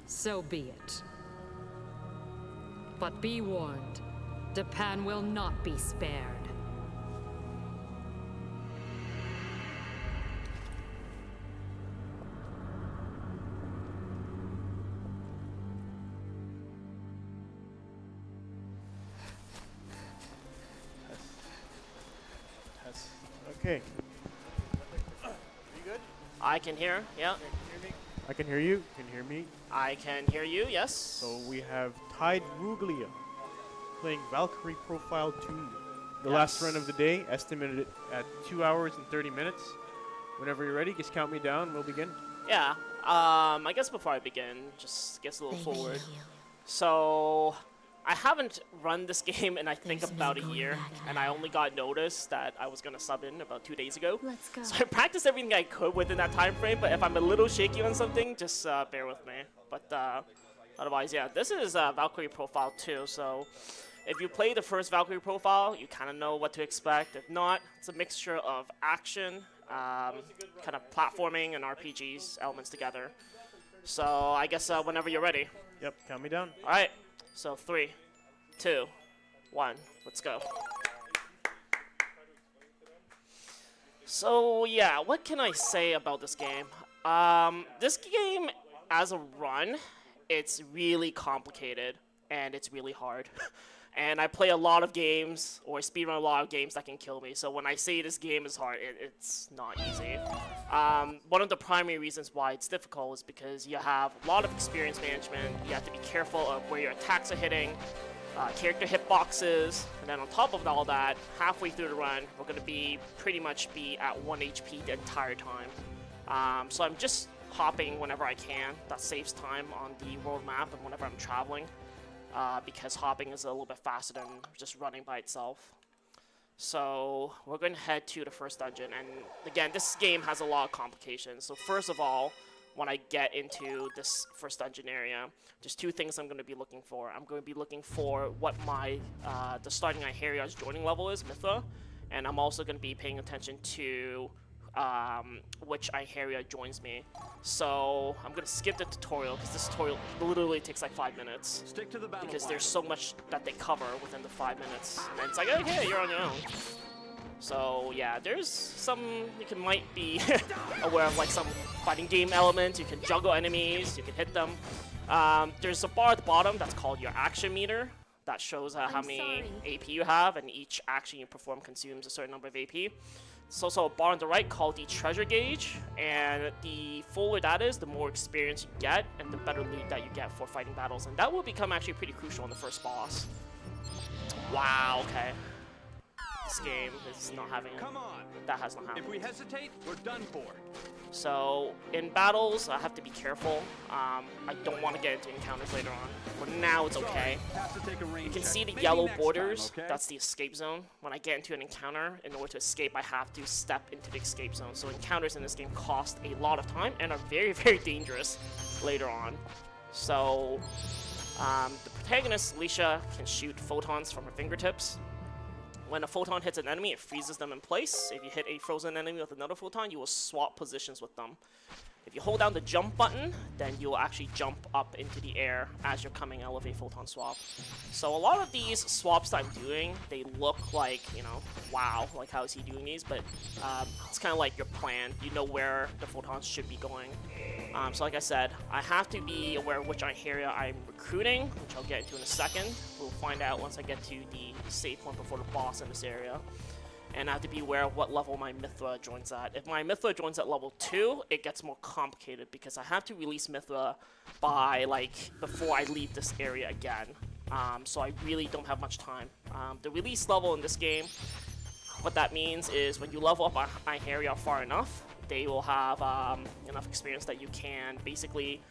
So be it. But be warned, Japan will not be spared. Okay. Are you good? I can hear, yeah. Okay, can you hear me? I can hear you. Can you hear me? I can hear you, yes. So we have Tide Ruglia playing Valkyrie Profile 2. The Yes. last run of the day, estimated at 2 hours and 30 minutes. Whenever you're ready, just count me down. We'll begin. Yeah, I guess before I begin, just get a little forward. So, I haven't run this game in I think about a year, and I only got notice that I was gonna sub in about 2 days ago. Let's go. So I practiced everything I could within that time frame, but if I'm a little shaky on something, just bear with me. But otherwise, yeah, this is Valkyrie Profile 2, so if you play the first Valkyrie Profile, you kind of know what to expect. If not, it's a mixture of action, kind of platforming and RPGs elements together. So I guess whenever you're ready. Yep, count me down. All right. So 3, 2, 1, let's go. So yeah, what can I say about this game? This game, as a run, it's really complicated and it's really hard. And I play a lot of games, or speedrun a lot of games that can kill me. So when I say this game is hard, it's not easy. One of the primary reasons why it's difficult is because you have a lot of experience management. You have to be careful of where your attacks are hitting, character hitboxes, and then on top of all that, halfway through the run, we're going to pretty much be at 1 HP the entire time. So I'm just hopping whenever I can. That saves time on the world map and whenever I'm traveling. Because hopping is a little bit faster than just running by itself. So we're going to head to the first dungeon, and again, this game has a lot of complications. So first of all, when I get into this first dungeon area, there's 2 things I'm going to be looking for. I'm going to be looking for what my the starting Iharia's joining level is, Mithra, and I'm also going to be paying attention to which Iharia joins me. So I'm gonna skip the tutorial because this tutorial literally takes like 5 minutes. Stick to the battle because line. there's so much that they cover within the 5 minutes, and then it's like, okay, you're on your own. So yeah, there's some you might be aware of, like some fighting game elements. You can juggle enemies, you can hit them. There's a bar at the bottom that's called your action meter. That shows how many AP you have, and each action you perform consumes a certain number of AP. There's also a bar on the right called the treasure gauge, and the fuller that is, the more experience you get, and the better loot that you get for fighting battles, and that will become actually pretty crucial in the first boss. Wow, okay. This game is not having it. Come on. That has not happened. If we hesitate, we're done for. So, in battles, I have to be careful. I don't want to get into encounters later on. For now, it's okay. Have to take a range You can check. see the Maybe yellow next borders. time, okay? That's the escape zone. When I get into an encounter, in order to escape, I have to step into the escape zone. So encounters in this game cost a lot of time and are very, very dangerous later on. So, the protagonist, Alicia, can shoot photons from her fingertips. When a photon hits an enemy, it freezes them in place. If you hit a frozen enemy with another photon, you will swap positions with them. If you hold down the jump button, then you will actually jump up into the air as you're coming out of a photon swap. So a lot of these swaps that I'm doing, they look like, you know, wow, like how is he doing these? But it's kind of like your plan. You know where the photons should be going. So like I said, I have to be aware of which Iharia I'm recruiting, which I'll get into in a second. We'll find out once I get to the save point before the boss in this area. And I have to be aware of what level my Mithra joins at. If my Mithra joins at level 2, it gets more complicated because I have to release Mithra by, like, before I leave this area again. So I really don't have much time. The release level in this game, what that means is when you level up Iharia far enough, they will have enough experience that you can basically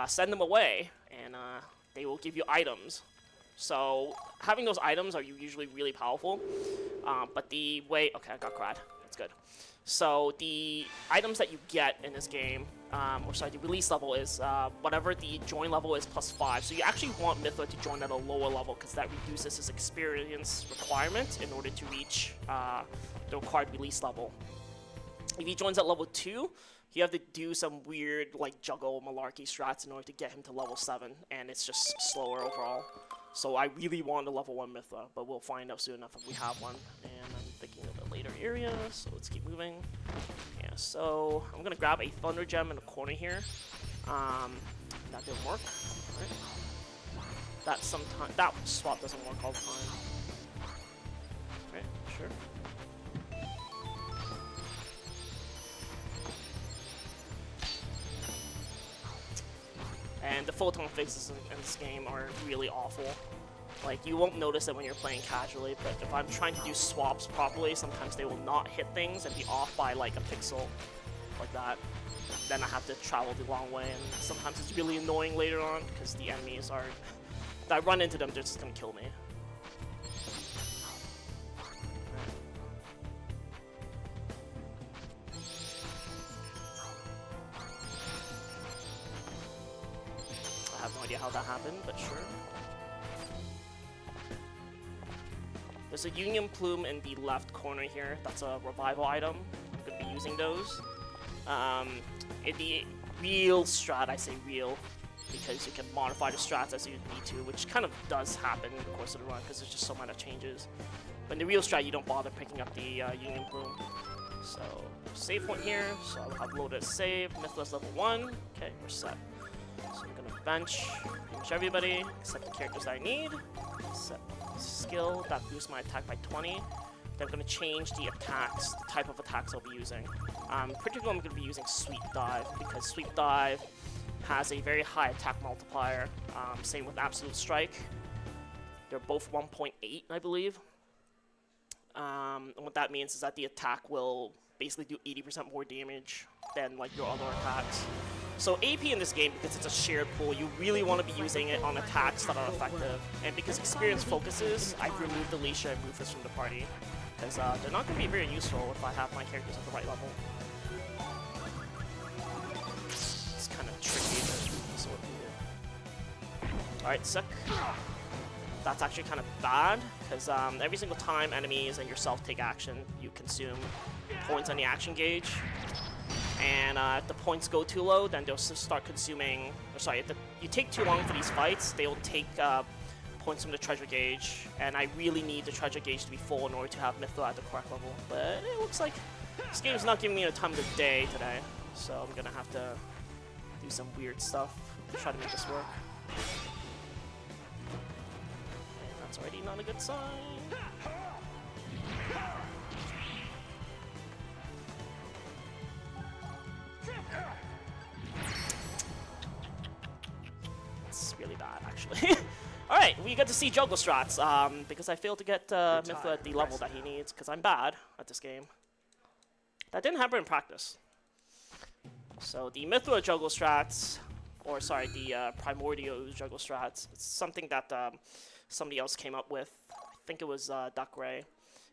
send them away, and they will give you items. So having those items are usually really powerful, but the way... Okay, I got cried. That's good. So the items that you get in this game, or sorry, the release level is whatever the join level is +5. So you actually want Mithra to join at a lower level because that reduces his experience requirement in order to reach the required release level. If he joins at level 2, you have to do some weird, like, juggle malarkey strats in order to get him to level 7, and it's just slower overall. So I really want a level 1 Mithra, but we'll find out soon enough if we have one. And I'm thinking of a later area, so let's keep moving. Yeah, so I'm gonna grab a Thunder Gem in the corner here. That didn't work. Right. That swap doesn't work all the time. Right, sure. And the photon physics in this game are really awful. Like, you won't notice it when you're playing casually, but if I'm trying to do swaps properly, sometimes they will not hit things and be off by like a pixel, like that. Then I have to travel the long way, and sometimes it's really annoying later on, because the enemies are... If I run into them, they're just gonna kill me. I have no idea how that happened, but sure. There's a Union Plume in the left corner here. That's a revival item. I'm going to be using those. In the real strat, I say real, because you can modify the strats as you need to, which kind of does happen in the course of the run, because there's just so many changes. But in the real strat, you don't bother picking up the Union Plume. So, save point here. So I'll upload a save. Mythos level 1. Okay, we're set. So I'm going to bench everybody, except the characters that I need. Set skill, that boosts my attack by 20. Then I'm going to change the attacks, the type of attacks I'll be using. Particularly I'm going to be using Sweep Dive, because Sweep Dive has a very high attack multiplier. Same with Absolute Strike. They're both 1.8, I believe. And what that means is that the attack will basically do 80% more damage than like your other attacks. So AP in this game, because it's a shared pool, you really want to be using it on attacks that are effective. And because experience focuses, I've removed Alicia and Rufus from the party, because they're not going to be very useful if I have my characters at the right level. It's kind of tricky to sort here. Alright, sick. That's actually kind of bad, because every single time enemies and yourself take action, you consume points on the action gauge. And if the points go too low, then they'll start consuming... Or sorry, if you take too long for these fights, they'll take points from the treasure gauge. And I really need the treasure gauge to be full in order to have Mythra at the correct level. But it looks like this game's not giving me a time of the day today. So I'm going to have to do some weird stuff to try to make this work. And that's already not a good sign. Really bad, actually. Alright, we get to see juggle strats, because I failed to get Mythra at the level that he needs, because I'm bad at this game. That didn't happen in practice. So the Mythra juggle strats, or sorry, the Primordial juggle strats, it's something that somebody else came up with. I think it was Duck Ray.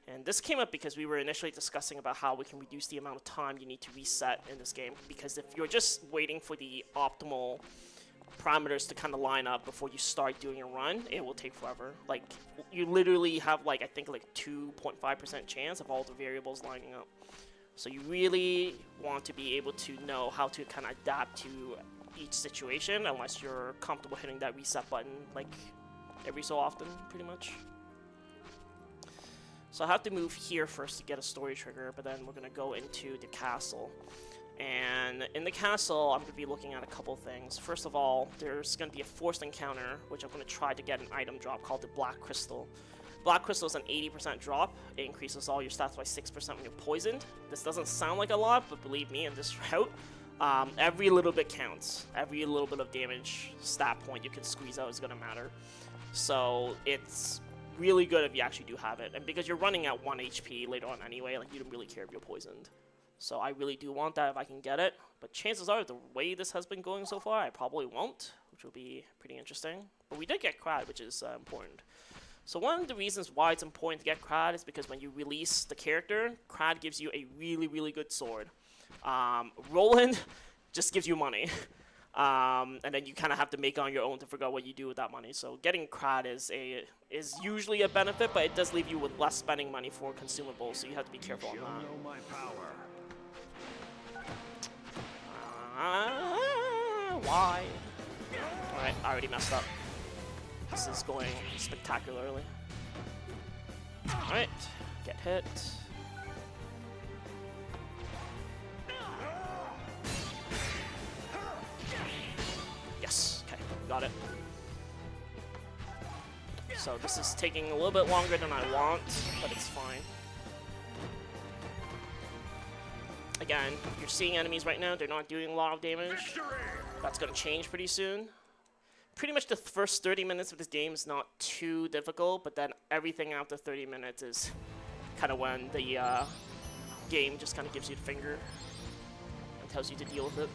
And this came up because we were initially discussing about how we can reduce the amount of time you need to reset in this game, because if you're just waiting for the optimal parameters to kind of line up before you start doing a run, it will take forever. Like, you literally have like, I think like 2.5% chance of all the variables lining up. So you really want to be able to know how to kind of adapt to each situation, unless you're comfortable hitting that reset button like every so often, pretty much. So I have to move here first to get a story trigger, but then we're going to go into the castle. And in the castle, I'm going to be looking at a couple things. First of all, there's going to be a forced encounter, which I'm going to try to get an item drop called the Black Crystal. Black Crystal is an 80% drop. It increases all your stats by 6% when you're poisoned. This doesn't sound like a lot, but believe me, in this route, every little bit counts. Every little bit of damage stat point you can squeeze out is going to matter. So it's really good if you actually do have it. And because you're running at 1 HP later on anyway, like, you don't really care if you're poisoned. So I really do want that if I can get it, but chances are, the way this has been going so far, I probably won't, which will be pretty interesting. But we did get Crad, which is important. So one of the reasons why it's important to get Crad is because when you release the character, Crad gives you a really, really good sword. Roland just gives you money. And then you kind of have to make it on your own to figure out what you do with that money. So getting Crad is usually a benefit, but it does leave you with less spending money for consumables, so you have to be careful on that. Why? Alright, I already messed up. This is going spectacularly. Alright, get hit. Yes, okay, got it. So this is taking a little bit longer than I want, but it's fine. Again, you're seeing enemies right now, they're not doing a lot of damage. That's gonna change pretty soon. Pretty much the first 30 minutes of this game is not too difficult, but then everything after 30 minutes is kind of when the game just kind of gives you the finger and tells you to deal with it.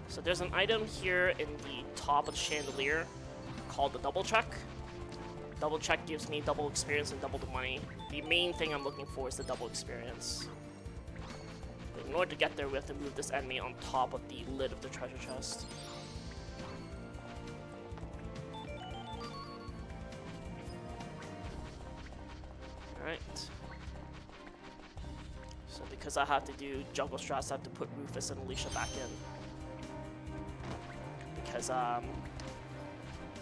So there's an item here in the top of the chandelier called the double check. Double check gives me double experience and double the money. The main thing I'm looking for is the double experience. But in order to get there, we have to move this enemy on top of the lid of the treasure chest. Alright. So because I have to do juggle strats, I have to put Rufus and Alicia back in. Because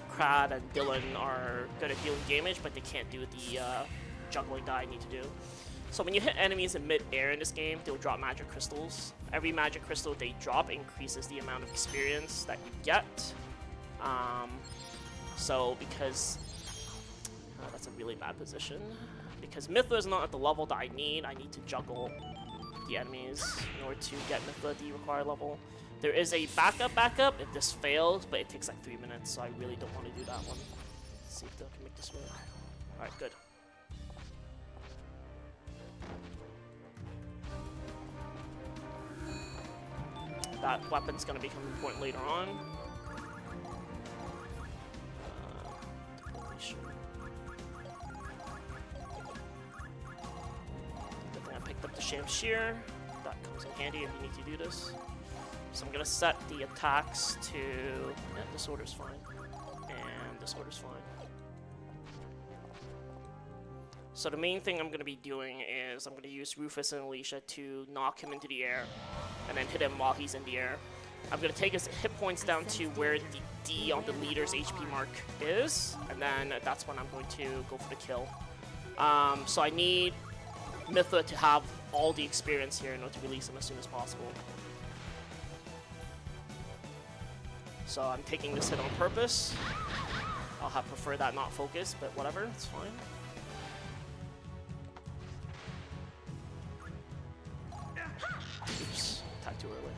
Crad and Dylan are good at dealing damage, but they can't do the juggling that I need to do. So when you hit enemies in mid-air in this game, they'll drop magic crystals. Every magic crystal they drop increases the amount of experience that you get. So because... that's a really bad position. Because Mithra is not at the level that I need to juggle the enemies in order to get Mithra at the required level. There is a backup if this fails, but it takes like 3 minutes, so I really don't want to do that one. Let's see if they can make this work. Alright, good. That weapon's going to become important later on. Definitely I picked up the Shamshir. That comes in handy if you need to do this. So I'm going to set the attacks to... Yeah, disorder's fine. And disorder's fine. So the main thing I'm going to be doing is I'm going to use Rufus and Alicia to knock him into the air. And then hit him while he's in the air. I'm going to take his hit points down to where the D on the leader's HP mark is. And then that's when I'm going to go for the kill. So I need Mithra to have all the experience here in order to release him as soon as possible. So I'm taking this hit on purpose. I'll have preferred that not focus, but whatever, it's fine. Oops, attacked too early.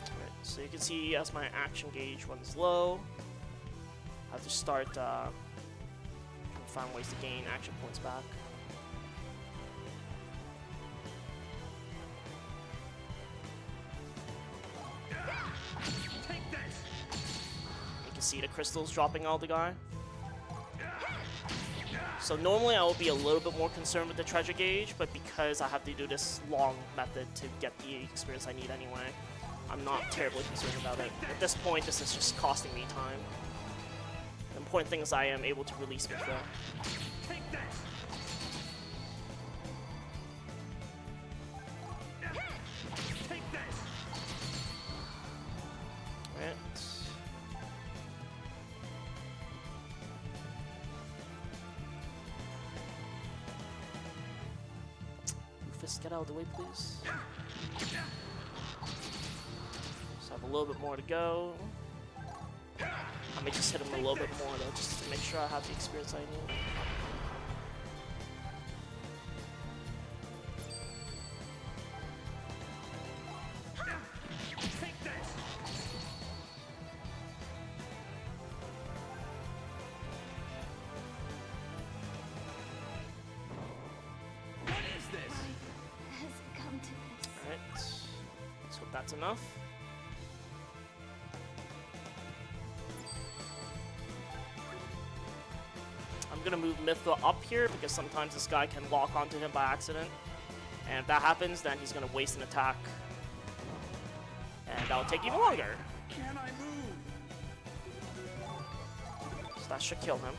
Alright, so you can see as my action gauge runs low, I have to start find ways to gain action points back. You can see the crystals dropping all the guy. So normally I would be a little bit more concerned with the treasure gauge, but because I have to do this long method to get the experience I need anyway, I'm not terribly concerned about it. At this point, this is just costing me time. The important thing is I am able to release Mithra. Right. Rufus, get out of the way, please. Just have a little bit more to go. I may just hit him a little bit more though, just to make sure I have the experience I need. Has come to this. Alright. That's enough. I'm gonna move Mithra up here because sometimes this guy can lock onto him by accident. And if that happens, then he's gonna waste an attack. And that'll take even longer. Can I move? So that should kill him.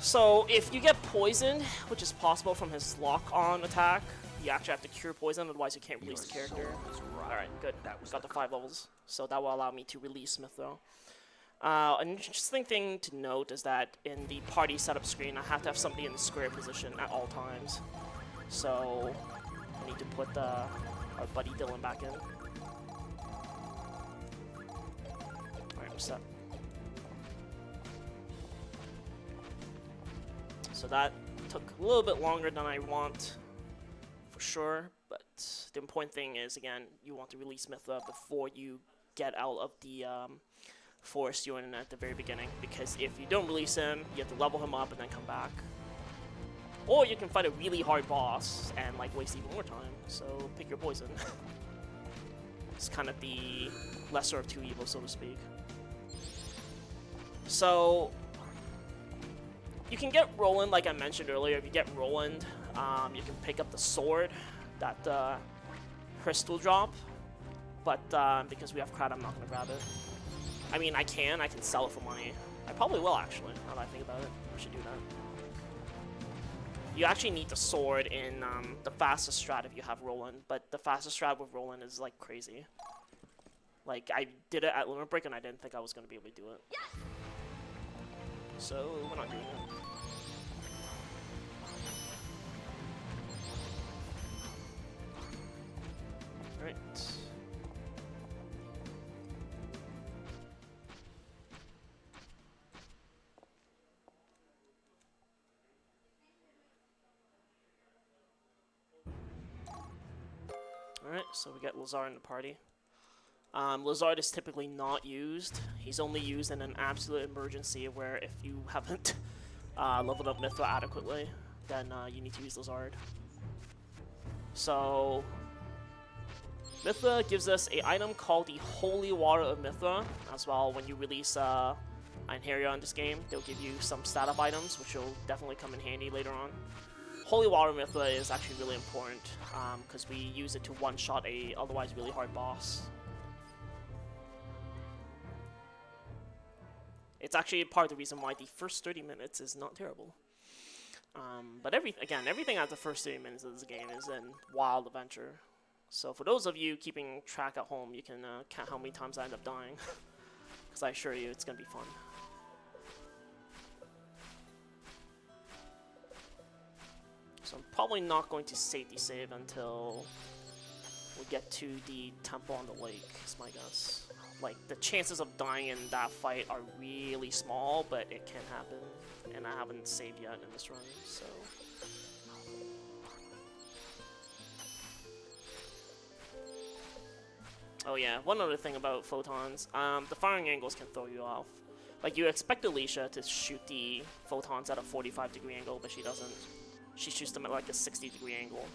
So if you get poisoned, which is possible from his lock-on attack, you actually have to cure poison, otherwise you can't release the character. Alright, good. Got the 5 levels. So that will allow me to release Mithra. An interesting thing to note is that in the party setup screen, I have to have somebody in the square position at all times. So I need to put our buddy Dylan back in. Alright, I'm set. So that took a little bit longer than I want, for sure, but the important thing is, again, you want to release Mithra before you get out of the forest you're in at the very beginning, because if you don't release him, you have to level him up and then come back. Or you can fight a really hard boss and like waste even more time, so pick your poison. It's kind of the lesser of two evils, so to speak. So you can get Roland, like I mentioned earlier. If you get Roland, you can pick up the sword that Crystal drop, but because we have crowd, I'm not going to grab it. I mean, I can sell it for money. I probably will, actually, now that I think about it. I should do that. You actually need the sword in the fastest strat if you have Roland, but the fastest strat with Roland is, like, crazy. Like, I did it at Limit Break, and I didn't think I was going to be able to do it. Yes! So, we're not doing it. Alright. Alright, so we got Lazar in the party. Lazard is typically not used. He's only used in an absolute emergency where if you haven't leveled up Mithra adequately, then you need to use Lazard. So Mithra gives us an item called the Holy Water of Mithra. As well, when you release Einherja in this game, they'll give you some stat up items, which will definitely come in handy later on. Holy Water Mithra is actually really important because we use it to one-shot a otherwise really hard boss. It's actually part of the reason why the first 30 minutes is not terrible. But everything after the first 30 minutes of this game is in wild adventure. So for those of you keeping track at home, you can count how many times I end up dying. Because I assure you, it's going to be fun. So I'm probably not going to safety save until we get to the temple on the lake, is my guess. Like, the chances of dying in that fight are really small, but it can happen. And I haven't saved yet in this run, so... Oh yeah, one other thing about photons. The firing angles can throw you off. Like, you expect Alicia to shoot the photons at a 45-degree angle, but she doesn't. She shoots them at like a 60-degree angle.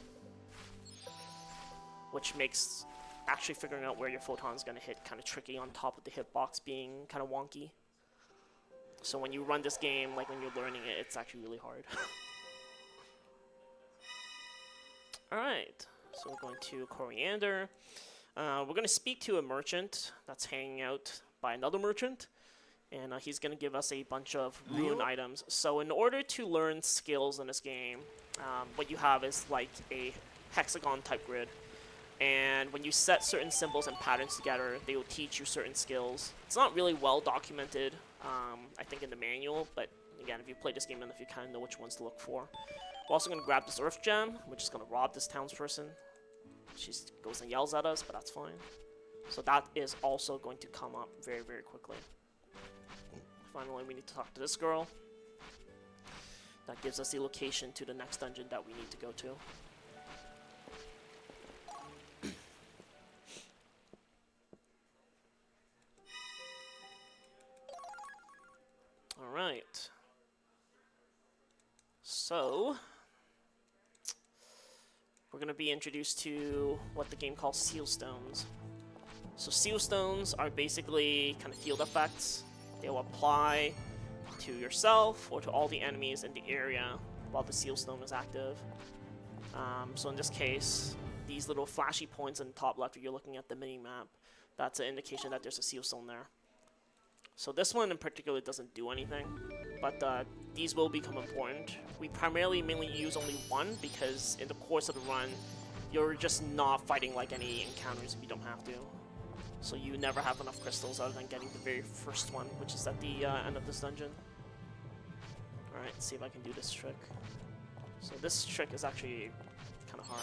Which makes actually figuring out where your photon is going to hit kind of tricky on top of the hitbox being kind of wonky. So when you run this game, like when you're learning it, it's actually really hard. Alright, so we're going to Coriander. We're going to speak to a merchant that's hanging out by another merchant. And he's going to give us a bunch of rune items. So in order to learn skills in this game, what you have is like a hexagon type grid. And when you set certain symbols and patterns together, they will teach you certain skills. It's not really well documented, I think, in the manual. But again, if you play this game enough, you kind of know which ones to look for. We're also going to grab this Earth Gem, which is going to rob this townsperson. She goes and yells at us, but that's fine. So that is also going to come up very, very quickly. Finally, we need to talk to this girl. That gives us the location to the next dungeon that we need to go to. Alright. So, we're going to be introduced to what the game calls seal stones. So seal stones are basically kind of field effects. They will apply to yourself or to all the enemies in the area while the seal stone is active. So in this case, these little flashy points in the top left, if you're looking at the mini-map, that's an indication that there's a seal stone there. So this one in particular doesn't do anything, but these will become important. We mainly use only one because in the course of the run, you're just not fighting like any encounters if you don't have to. So you never have enough crystals other than getting the very first one, which is at the end of this dungeon. Alright, let's see if I can do this trick. So this trick is actually kind of hard.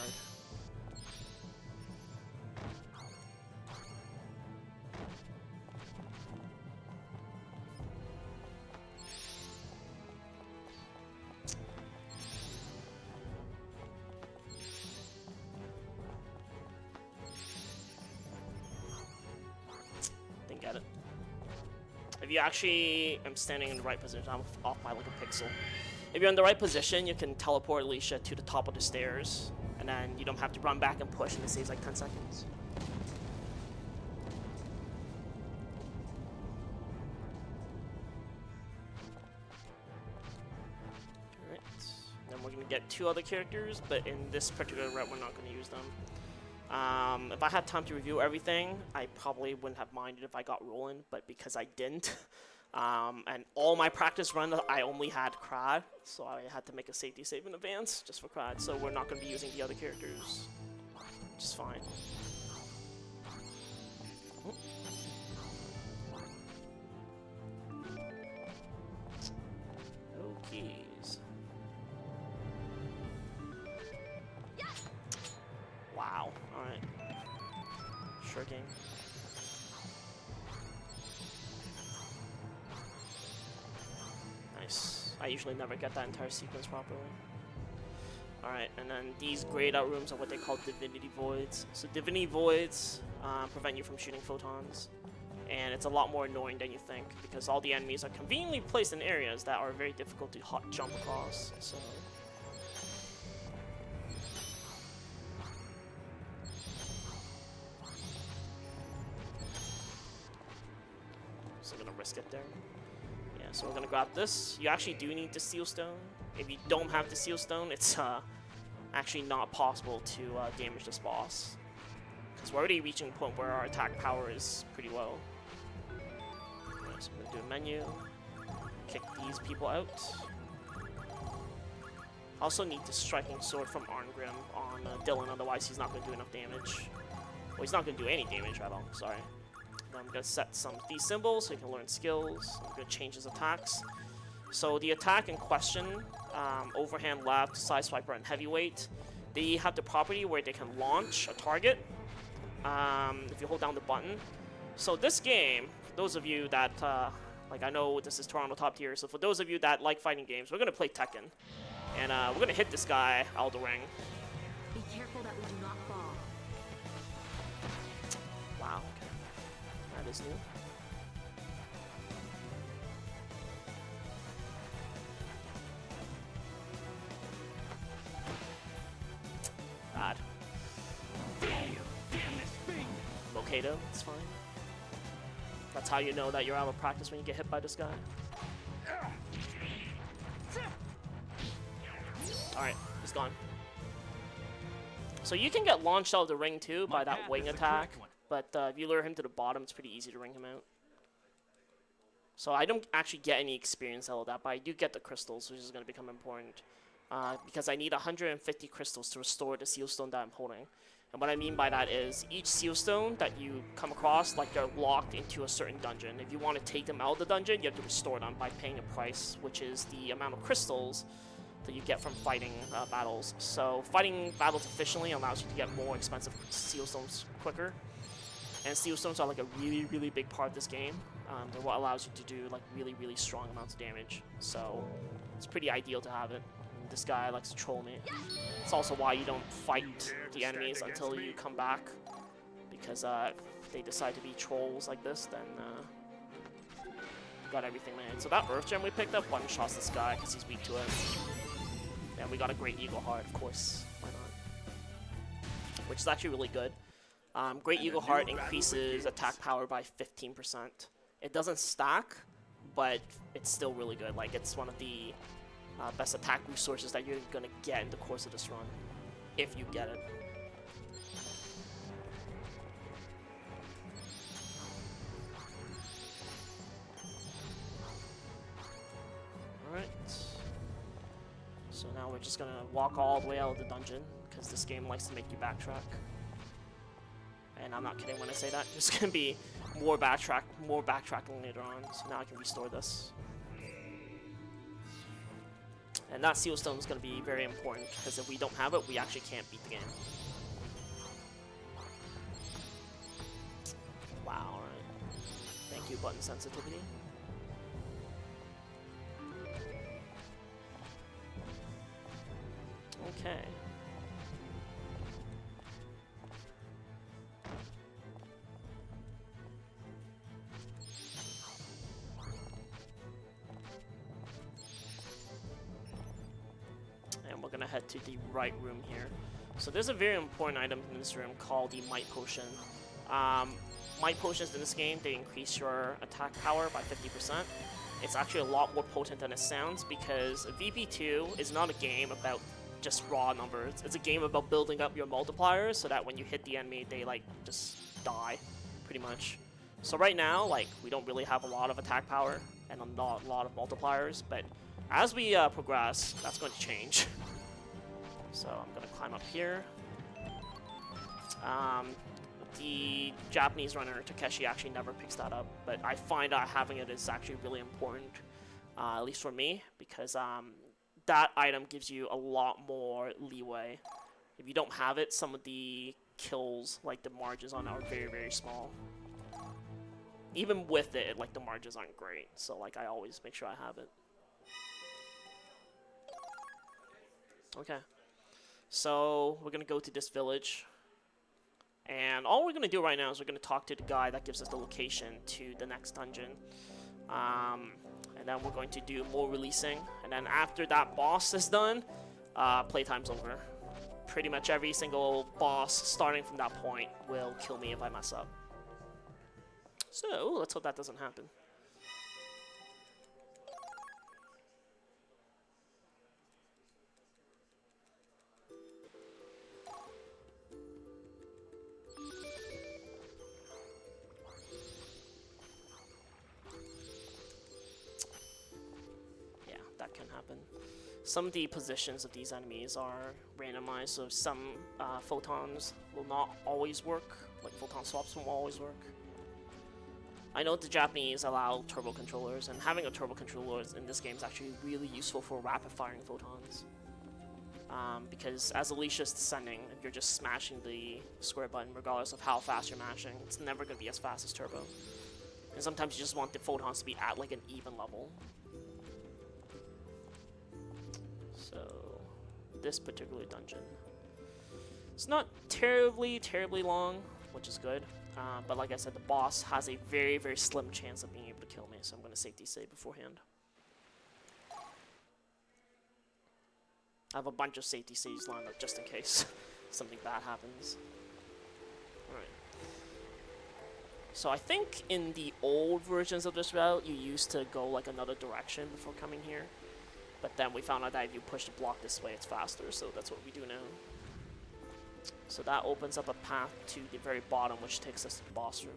Didn't get it. If you actually am standing in the right position, I'm off by like a pixel. If you're in the right position, you can teleport Alicia to the top of the stairs, and then you don't have to run back and push, and it saves like 10 seconds. Alright, then we're going to get 2 other characters, but in this particular route, we're not going to use them. If I had time to review everything, I probably wouldn't have minded if I got rolling, but because I didn't, and all my practice run, I only had Crad, so I had to make a safety save in advance just for Crad, so we're not going to be using the other characters, which is fine. Okies. Wow, alright. Sure game. Nice. I usually never get that entire sequence properly. Alright, and then these grayed out rooms are what they call Divinity Voids. So Divinity Voids prevent you from shooting photons. And it's a lot more annoying than you think, because all the enemies are conveniently placed in areas that are very difficult to hot jump across. So gonna risk it there. Yeah, so we're gonna grab this. You actually do need the seal stone. If you don't have the seal stone, it's actually not possible to damage this boss, because we're already reaching a point where our attack power is pretty low. Right, so I'm gonna do a menu, kick these people out. Also need the striking sword from Arngrim on Dylan, otherwise he's not gonna do enough damage. Well, he's not gonna do any damage at all. Sorry. I'm going to set some of these symbols so he can learn skills. I'm going to change his attacks. So the attack in question, overhand left, side swiper, and heavyweight, they have the property where they can launch a target if you hold down the button. So this game, for those of you that, like I know this is Toronto top tier, so for those of you that like fighting games, we're going to play Tekken. And we're going to hit this guy out of the ring. Be careful that we do not fall. Wow. That is new. Bad. Mokato, it's fine. That's how you know that you're out of practice when you get hit by this guy. Alright, he's gone. So you can get launched out of the ring too by that wing attack. But if you lure him to the bottom, it's pretty easy to ring him out. So I don't actually get any experience out of that, but I do get the crystals, which is going to become important. Because I need 150 crystals to restore the seal stone that I'm holding. And what I mean by that is, each seal stone that you come across, like they're locked into a certain dungeon. If you want to take them out of the dungeon, you have to restore them by paying a price, which is the amount of crystals that you get from fighting battles. So fighting battles efficiently allows you to get more expensive seal stones quicker. And seal stones are like a really, really big part of this game. They're what allows you to do like really, really strong amounts of damage. So it's pretty ideal to have it. And this guy likes to troll me. It's also why you don't fight the enemies until you come back. Because if they decide to be trolls like this, then you got everything made. So that Earth Gem we picked up one-shots this guy because he's weak to it. And we got a great Eagle Heart, of course. Why not? which is actually really good. Great Eagle Heart increases attack power by 15%. It doesn't stack, but it's still really good. Like, it's one of the best attack resources that you're gonna get in the course of this run, if you get it. Alright. So now we're just gonna walk all the way out of the dungeon, because this game likes to make you backtrack. And I'm not kidding when I say that. There's gonna be more backtracking later on, so now I can restore this. And that seal stone is gonna be very important, because if we don't have it, we actually can't beat the game. Wow, alright. Thank you, button sensitivity. Okay. And we're gonna head to the right room here. So there's a very important item in this room called the Might Potion. Might Potions in this game, they increase your attack power by 50%. It's actually a lot more potent than it sounds, because VP2 is not a game about just raw numbers. It's a game about building up your multipliers so that when you hit the enemy, they like just die, pretty much. So right now, like, we don't really have a lot of attack power and a lot of multipliers, but as we progress, that's going to change. So I'm going to climb up here. The Japanese runner, Takeshi, actually never picks that up, but I find that having it is actually really important, at least for me, because that item gives you a lot more leeway. If you don't have it, some of the kills, like the margins on it, are very, very small. Even with it, like, the margins aren't great, so like I always make sure I have it. Okay, so we're gonna go to this village, and all we're gonna do right now is we're gonna talk to the guy that gives us the location to the next dungeon. And then we're going to do more releasing, and then after that boss is done, playtime's over. Pretty much every single boss starting from that point will kill me if I mess up. So let's hope that doesn't happen. That can happen. Some of the positions of these enemies are randomized, so some photons will not always work, like photon swaps won't always work. I know the Japanese allow turbo controllers, and having a turbo controller in this game is actually really useful for rapid firing photons. Because as Alicia's descending, if you're just smashing the square button, regardless of how fast you're mashing, it's never going to be as fast as turbo. And sometimes you just want the photons to be at like an even level. So, this particular dungeon, it's not terribly long, which is good, but like I said, the boss has a very, very slim chance of being able to kill me, so I'm going to safety save beforehand. I have a bunch of safety saves lined up just in case something bad happens. Alright. So I think in the old versions of this route, you used to go like another direction before coming here. But then we found out that if you push the block this way, it's faster, so that's what we do now. So that opens up a path to the very bottom, which takes us to the boss room.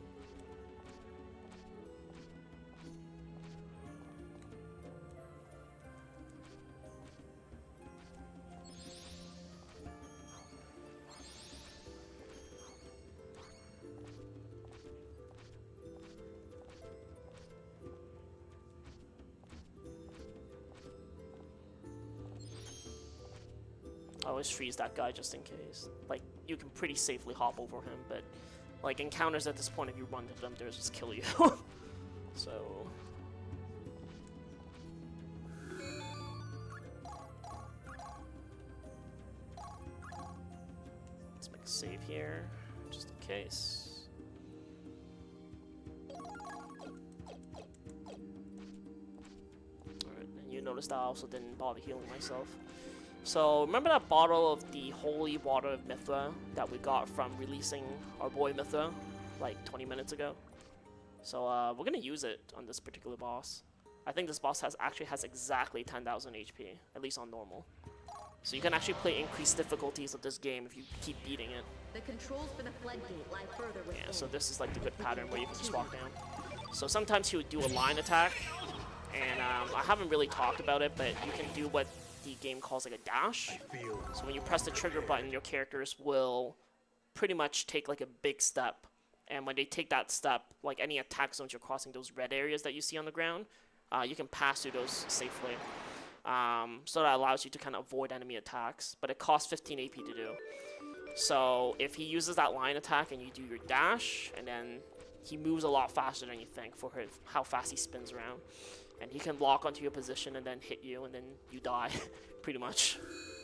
I always freeze that guy just in case. Like, you can pretty safely hop over him, but like encounters at this point, if you run to them, they'll just kill you. So let's make a save here, just in case. Alright, and you noticed I also didn't bother healing myself. So remember that bottle of the holy water of Mithra that we got from releasing our boy Mithra like 20 minutes ago? So we're gonna use it on this particular boss. I think this boss actually has exactly 10,000 HP, at least on normal. So you can actually play increased difficulties of this game if you keep beating it. The controls for the floodgate lie further within. Yeah, so this is like the good pattern where you can just walk down. So sometimes he would do a line attack, and I haven't really talked about it, but you can do what the game calls like a dash. So when you press the trigger button, your characters will pretty much take like a big step. And when they take that step, like any attack zones you're crossing, those red areas that you see on the ground, you can pass through those safely. So that allows you to kind of avoid enemy attacks, but it costs 15 AP to do. So if he uses that line attack and you do your dash, and then he moves a lot faster than you think for how fast he spins around. And he can lock onto your position and then hit you, and then you die, pretty much.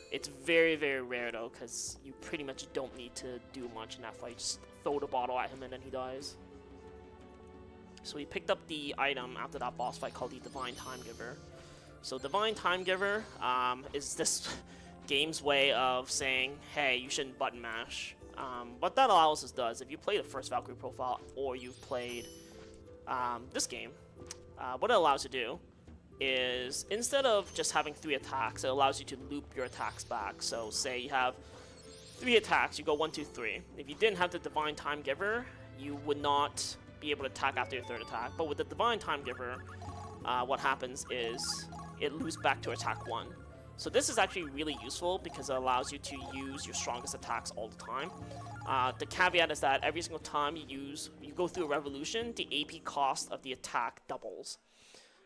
It's very, very rare though, because you pretty much don't need to do much in that fight. Just throw the bottle at him and then he dies. So we picked up the item after that boss fight called the Divine Time Giver. So Divine Time Giver is this game's way of saying, hey, you shouldn't button mash. What that allows us does, if you play the first Valkyrie profile or you've played this game, what it allows you to do is instead of just having 3 attacks, it allows you to loop your attacks back. So say you have 3 attacks, you go 1, 2, 3. If you didn't have the Divine Time Giver, you would not be able to attack after your 3rd attack. But with the Divine Time Giver, what happens is it loops back to attack 1. So this is actually really useful because it allows you to use your strongest attacks all the time. The caveat is that every single time you go through a revolution, the AP cost of the attack doubles.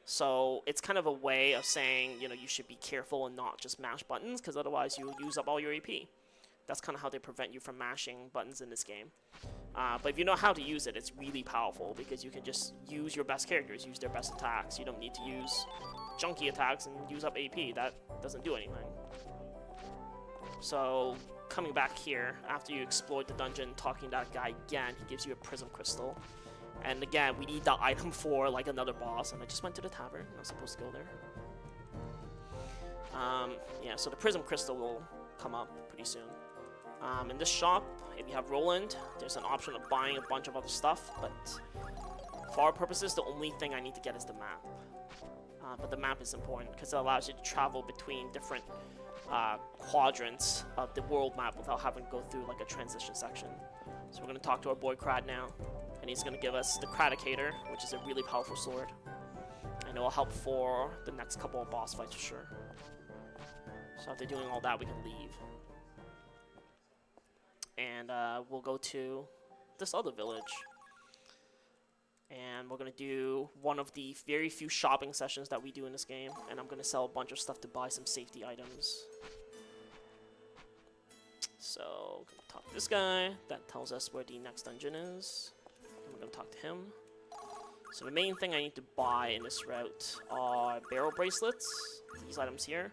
So it's kind of a way of saying, you know, you should be careful and not just mash buttons, because otherwise you'll use up all your AP. That's kind of how they prevent you from mashing buttons in this game. But if you know how to use it, it's really powerful because you can just use your best characters, use their best attacks. You don't need to use junky attacks and use up AP. That doesn't do anything. So coming back here, after you explored the dungeon, talking to that guy again, he gives you a prism crystal. And again, we need that item for like another boss, and I just went to the tavern. I'm not supposed to go there. Yeah, so the prism crystal will come up pretty soon. In this shop, if you have Roland, there's an option of buying a bunch of other stuff, but for our purposes, the only thing I need to get is the map. But the map is important because it allows you to travel between different quadrants of the world map without having to go through like a transition section. So we're going to talk to our boy Krad now, and he's going to give us the Kradicator, which is a really powerful sword, and it will help for the next couple of boss fights for sure. So after doing all that, we can leave. And we'll go to this other village. And we're going to do one of the very few shopping sessions that we do in this game. And I'm going to sell a bunch of stuff to buy some safety items. So, I'm going to talk to this guy. That tells us where the next dungeon is. And we're going to talk to him. So the main thing I need to buy in this route are barrel bracelets. These items here.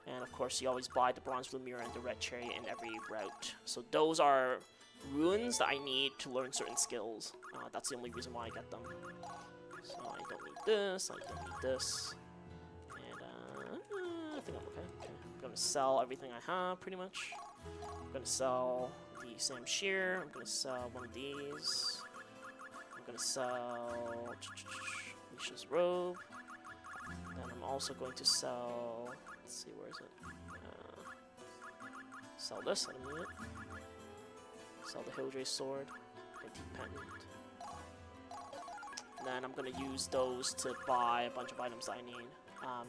And of course, you always buy the bronze Silmeria and the red cherry in every route. So those are runes that I need to learn certain skills. That's the only reason why I get them. So I don't need this, I don't need this. And I think I'm okay. I'm going to sell everything I have, pretty much. I'm going to sell the Sam Shear. I'm going to sell one of these. I'm going to sell Misha's robe. Then I'm also going to sell... Let's see, where is it? Sell this, I don't need it. Sell the Hildrey's sword, antique pendant. Then I'm going to use those to buy a bunch of items that I need,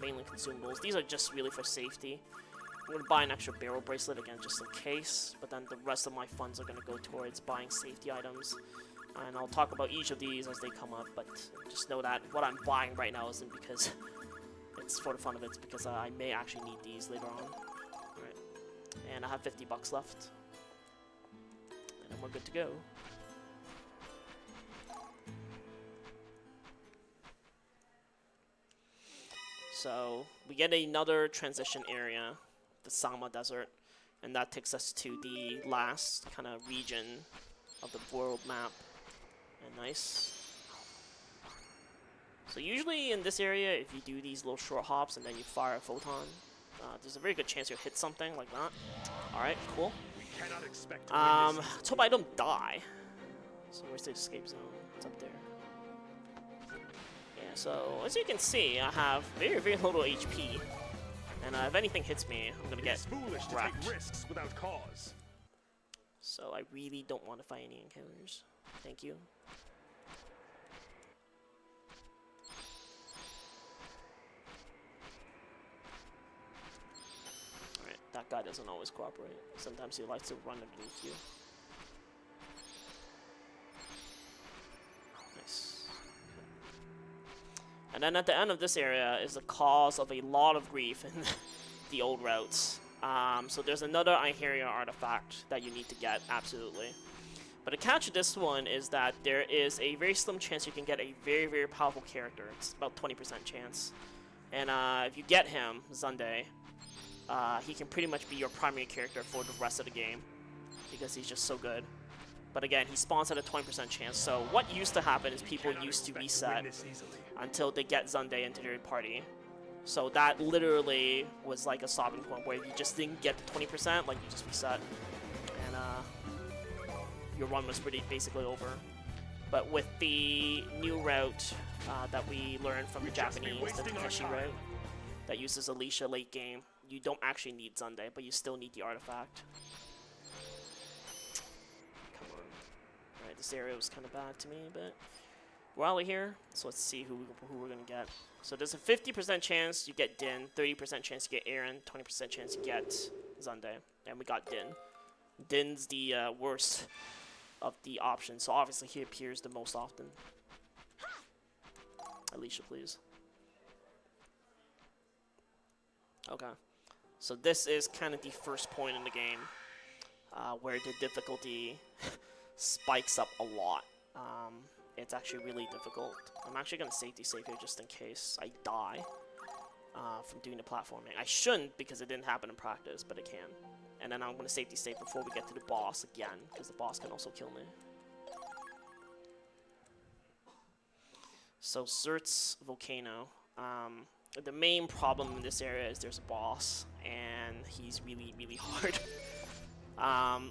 mainly consumables. These are just really for safety. I'm going to buy an extra barrel bracelet again just in case, but then the rest of my funds are going to go towards buying safety items. And I'll talk about each of these as they come up, but just know that what I'm buying right now isn't because it's for the fun of it, it's because I may actually need these later on. Alright. And I have 50 bucks left. And then we're good to go. So, we get another transition area, the Sama Desert, and that takes us to the last kind of region of the world map. And nice. So usually in this area, if you do these little short hops and then you fire a photon, There's a very good chance you'll hit something like that. Alright, cool. We cannot expect to win this. Let's hope I don't die. So where's the escape zone? It's up there. Yeah, so as you can see, I have very, very little HP. And if anything hits me, I'm gonna get It's foolish to wrecked. take risks without cause. So I really don't want to fight any encounters. Thank you. Alright, that guy doesn't always cooperate. Sometimes he likes to run underneath you. Nice. And then at the end of this area is the cause of a lot of grief in the old routes. So there's another Iheria artifact that you need to get, absolutely. But the catch of this one is that there is a very slim chance you can get a very, very powerful character. It's about 20% chance. And if you get him, Zunde, he can pretty much be your primary character for the rest of the game, because he's just so good. But again, he spawns at a 20% chance, so what used to happen is people used to reset until they get Zunde into their party. So that literally was like a stopping point where if you just didn't get to 20%, like you just reset, and your run was basically over. But with the new route that we learned from the Japanese, the Takeshi route, that uses Alicia late game, you don't actually need Zunde, but you still need the artifact. Come on. Alright, this area was kind of bad to me, but we're out of here, so let's see who we're going to get. So there's a 50% chance you get Din, 30% chance you get Aaron, 20% chance you get Zunde, and we got Din. Din's the worst of the options, so obviously he appears the most often. Alicia, please. Okay, so this is kind of the first point in the game where the difficulty spikes up a lot. It's actually really difficult. I'm actually going to safety save here just in case I die from doing the platforming. I shouldn't because it didn't happen in practice, but it can. And then I'm going to safety save before we get to the boss again, because the boss can also kill me. So Zert's Volcano. The main problem in this area is there's a boss, and he's really, really hard.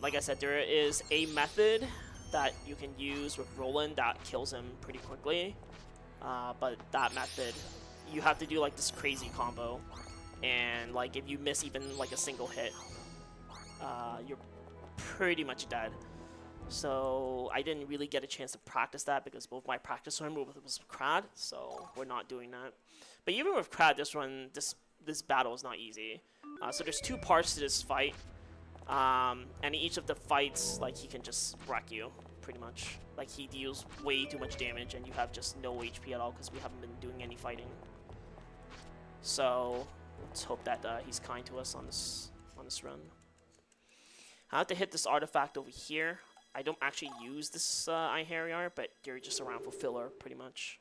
Like I said, there is a method that you can use with Roland that kills him pretty quickly, but that method, you have to do like this crazy combo, and like if you miss even like a single hit, you're pretty much dead. So I didn't really get a chance to practice that because both my practice run was Crad, so we're not doing that. But even with Crad, this battle is not easy. So there's two parts to this fight. And each of the fights, like, he can just wreck you, pretty much. Like, he deals way too much damage, and you have just no HP at all, because we haven't been doing any fighting. So, let's hope that he's kind to us on this run. I have to hit this artifact over here. I don't actually use this Iheria, but they're just around for filler, pretty much.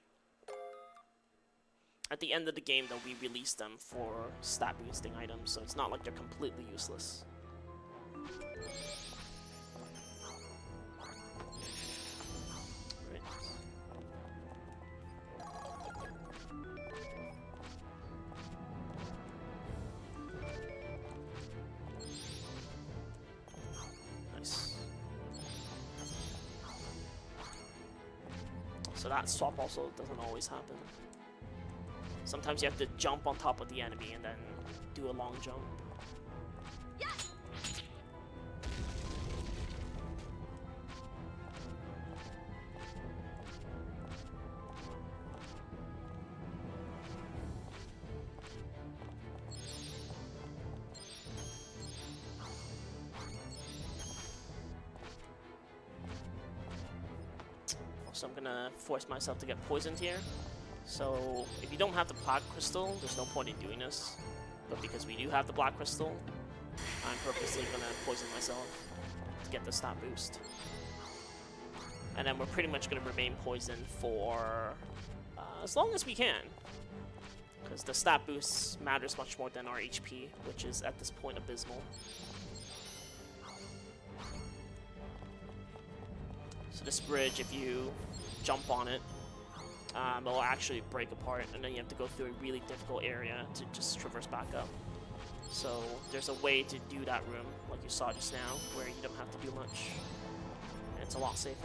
At the end of the game, though, we release them for stat boosting items, so it's not like they're completely useless. Right. Nice. So that swap also doesn't always happen. Sometimes you have to jump on top of the enemy and then do a long jump. So I'm gonna force myself to get poisoned here. So if you don't have the Black Crystal, there's no point in doing this. But because we do have the Black Crystal, I'm purposely gonna poison myself to get the stat boost. And then we're pretty much gonna remain poisoned for as long as we can. Because the stat boost matters much more than our HP, which is at this point abysmal. So this bridge, if you jump on it, it'll actually break apart, and then you have to go through a really difficult area to just traverse back up. So there's a way to do that room, like you saw just now, where you don't have to do much. And it's a lot safer.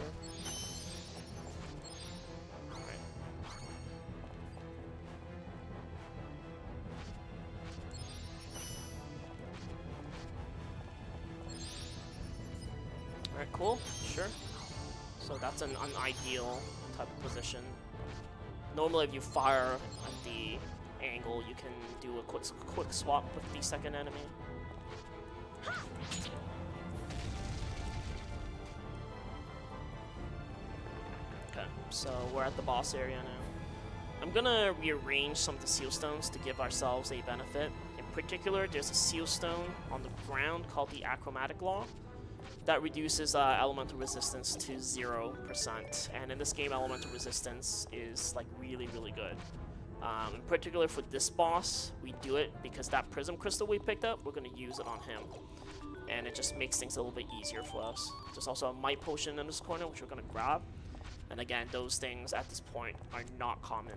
Alright. Alright, cool, sure. So that's an unideal type of position. Normally if you fire at the angle, you can do a quick swap with the second enemy. Okay, so we're at the boss area now. I'm gonna rearrange some of the seal stones to give ourselves a benefit. In particular, there's a seal stone on the ground called the Achromatic Law that reduces elemental resistance to 0%. And in this game, elemental resistance is like really, really good. In particular for this boss, we do it because that prism crystal we picked up, we're going to use it on him. And it just makes things a little bit easier for us. There's also a might potion in this corner, which we're going to grab. And again, those things at this point are not common.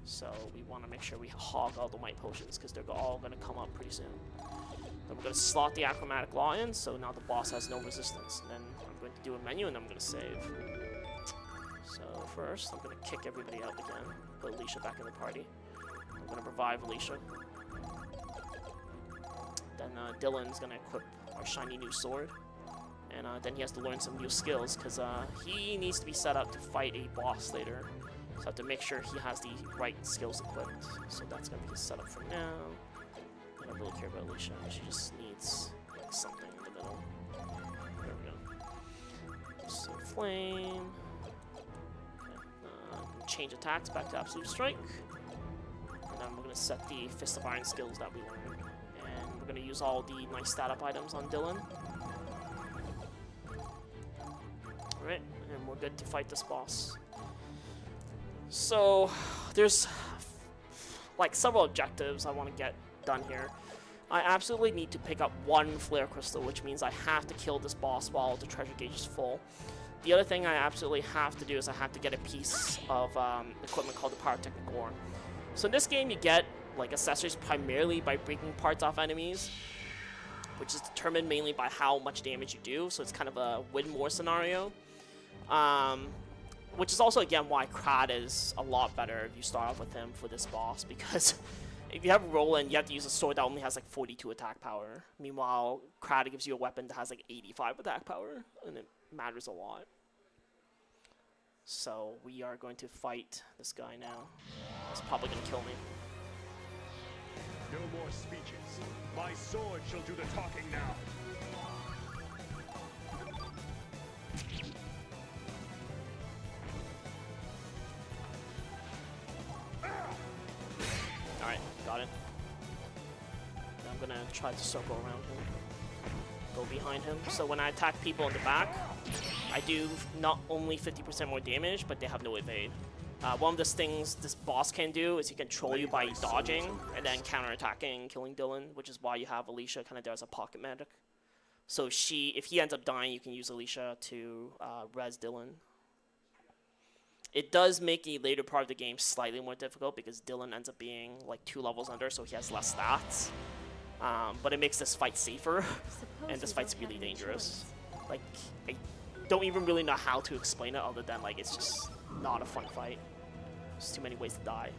So we want to make sure we hog all the might potions because they're all going to come up pretty soon. Then we're going to slot the Achromatic Law in, so now the boss has no resistance. And then I'm going to do a menu and I'm going to save. So first, I'm going to kick everybody out again. Put Alicia back in the party. I'm going to revive Alicia. Then Dylan's going to equip our shiny new sword. And then he has to learn some new skills, because he needs to be set up to fight a boss later. So I have to make sure he has the right skills equipped. So that's going to be his setup for now. I don't really care about Alicia. She just needs like, something in the middle. There we go. So flame. Change attacks back to Absolute Strike. And then we're going to set the Fist of Iron skills that we learned. And we're going to use all the nice stat up items on Dylan. Alright, and we're good to fight this boss. So, there's like several objectives I want to get done here. I absolutely need to pick up one Flare Crystal, which means I have to kill this boss while the treasure gauge is full. The other thing I absolutely have to do is I have to get a piece of equipment called the Pyrotechnic Ore. So in this game, you get like accessories primarily by breaking parts off enemies, which is determined mainly by how much damage you do. So it's kind of a win more scenario, which is also again why Krad is a lot better if you start off with him for this boss, because if you have Roland, you have to use a sword that only has like 42 attack power. Meanwhile, Krad gives you a weapon that has like 85 attack power, and it matters a lot. So we are going to fight this guy now. He's probably going to kill me. No more speeches. My sword shall do the talking now. Alright, got it. Now I'm going to try to circle around him. Go behind him. So when I attack people in the back, I do not only 50% more damage, but they have no evade. One of the things this boss can do is he can troll you by dodging and then counterattacking, killing Dylan, which is why you have Alicia kind of there as a pocket medic. So if he ends up dying, you can use Alicia to res Dylan. It does make the later part of the game slightly more difficult because Dylan ends up being like 2 levels under, so he has less stats. But it makes this fight safer, and this fight's really dangerous. Like, I don't even really know how to explain it other than, like, it's just not a fun fight. There's too many ways to die.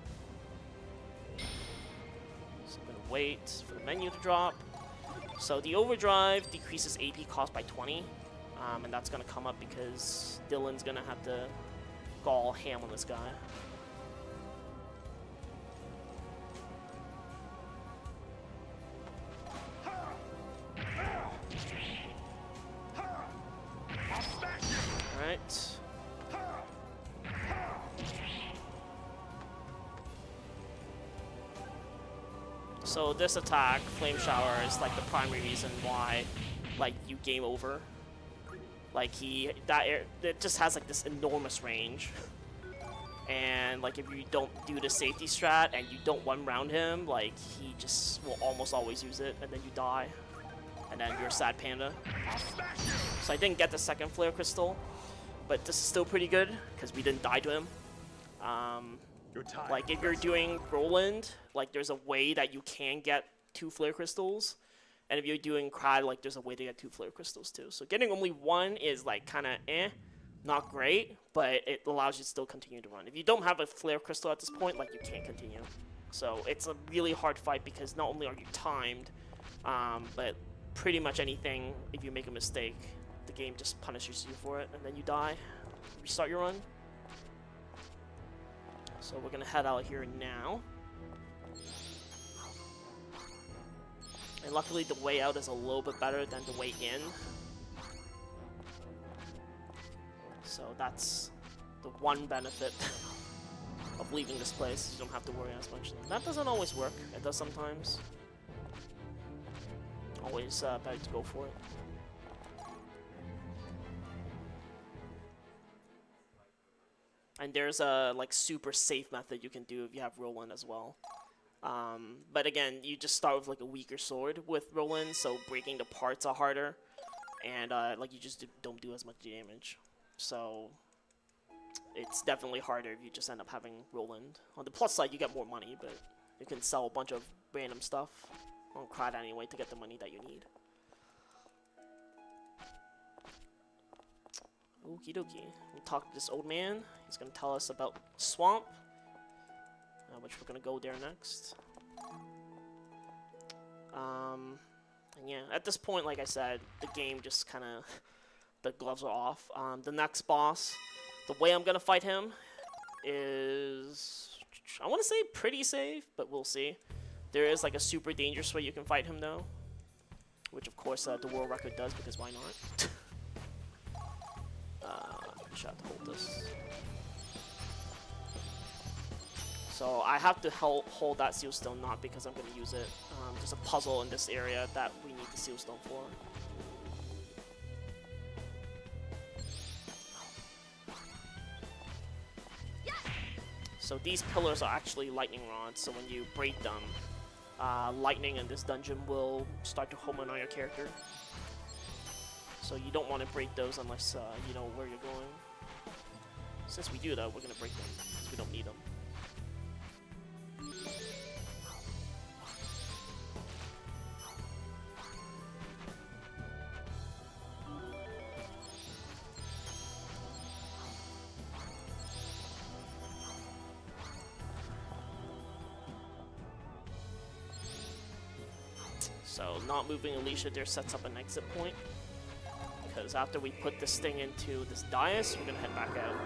So I'm gonna wait for the menu to drop. So the overdrive decreases AP cost by 20, and that's gonna come up because Dylan's gonna have to go all ham on this guy. Alright. So this attack, Flame Shower, is like the primary reason why, like, you game over. Like it just has like this enormous range. And like if you don't do the safety strat and you don't one round him, like he just will almost always use it and then you die. And then you're a sad panda. So I didn't get the second Flare Crystal, but this is still pretty good because we didn't die to him. Like if you're doing Roland, like there's a way that you can get 2 flare crystals. And if you're doing Crad, like, there's a way to get 2 flare crystals too. So getting only 1 is like kind of not great, but it allows you to still continue to run. If you don't have a flare crystal at this point, like, you can't continue. So it's a really hard fight because not only are you timed, but pretty much anything, if you make a mistake, the game just punishes you for it, and then you die. Restart your run. So we're gonna head out here now. And luckily the way out is a little bit better than the way in. So that's the one benefit of leaving this place. You don't have to worry as much. That doesn't always work. It does sometimes. Always better to go for it. And there's a like super safe method you can do if you have Roland as well. But again, you just start with like a weaker sword with Roland, so breaking the parts are harder, and like you just don't do as much damage. So it's definitely harder if you just end up having Roland. On the plus side, you get more money, but you can sell a bunch of random stuff on Crad anyway to get the money that you need. Okie dokie. We'll talk to this old man. He's gonna tell us about Swamp, which we're gonna go there next. And yeah, at this point, like I said, the game just kind of, the gloves are off. The next boss, the way I'm gonna fight him is, I want to say pretty safe, but we'll see. There is like a super dangerous way you can fight him though, which of course the world record does, because why not? Just have to hold this. So I have to hold that seal stone, not because I'm going to use it. There's a puzzle in this area that we need the seal stone for. So these pillars are actually lightning rods, so when you break them, lightning in this dungeon will start to home in on your character. So you don't want to break those unless you know where you're going. Since we do though, we're going to break them, because we don't need them. So not moving Alicia there sets up an exit point, because after we put this thing into this dais, we're going to head back out.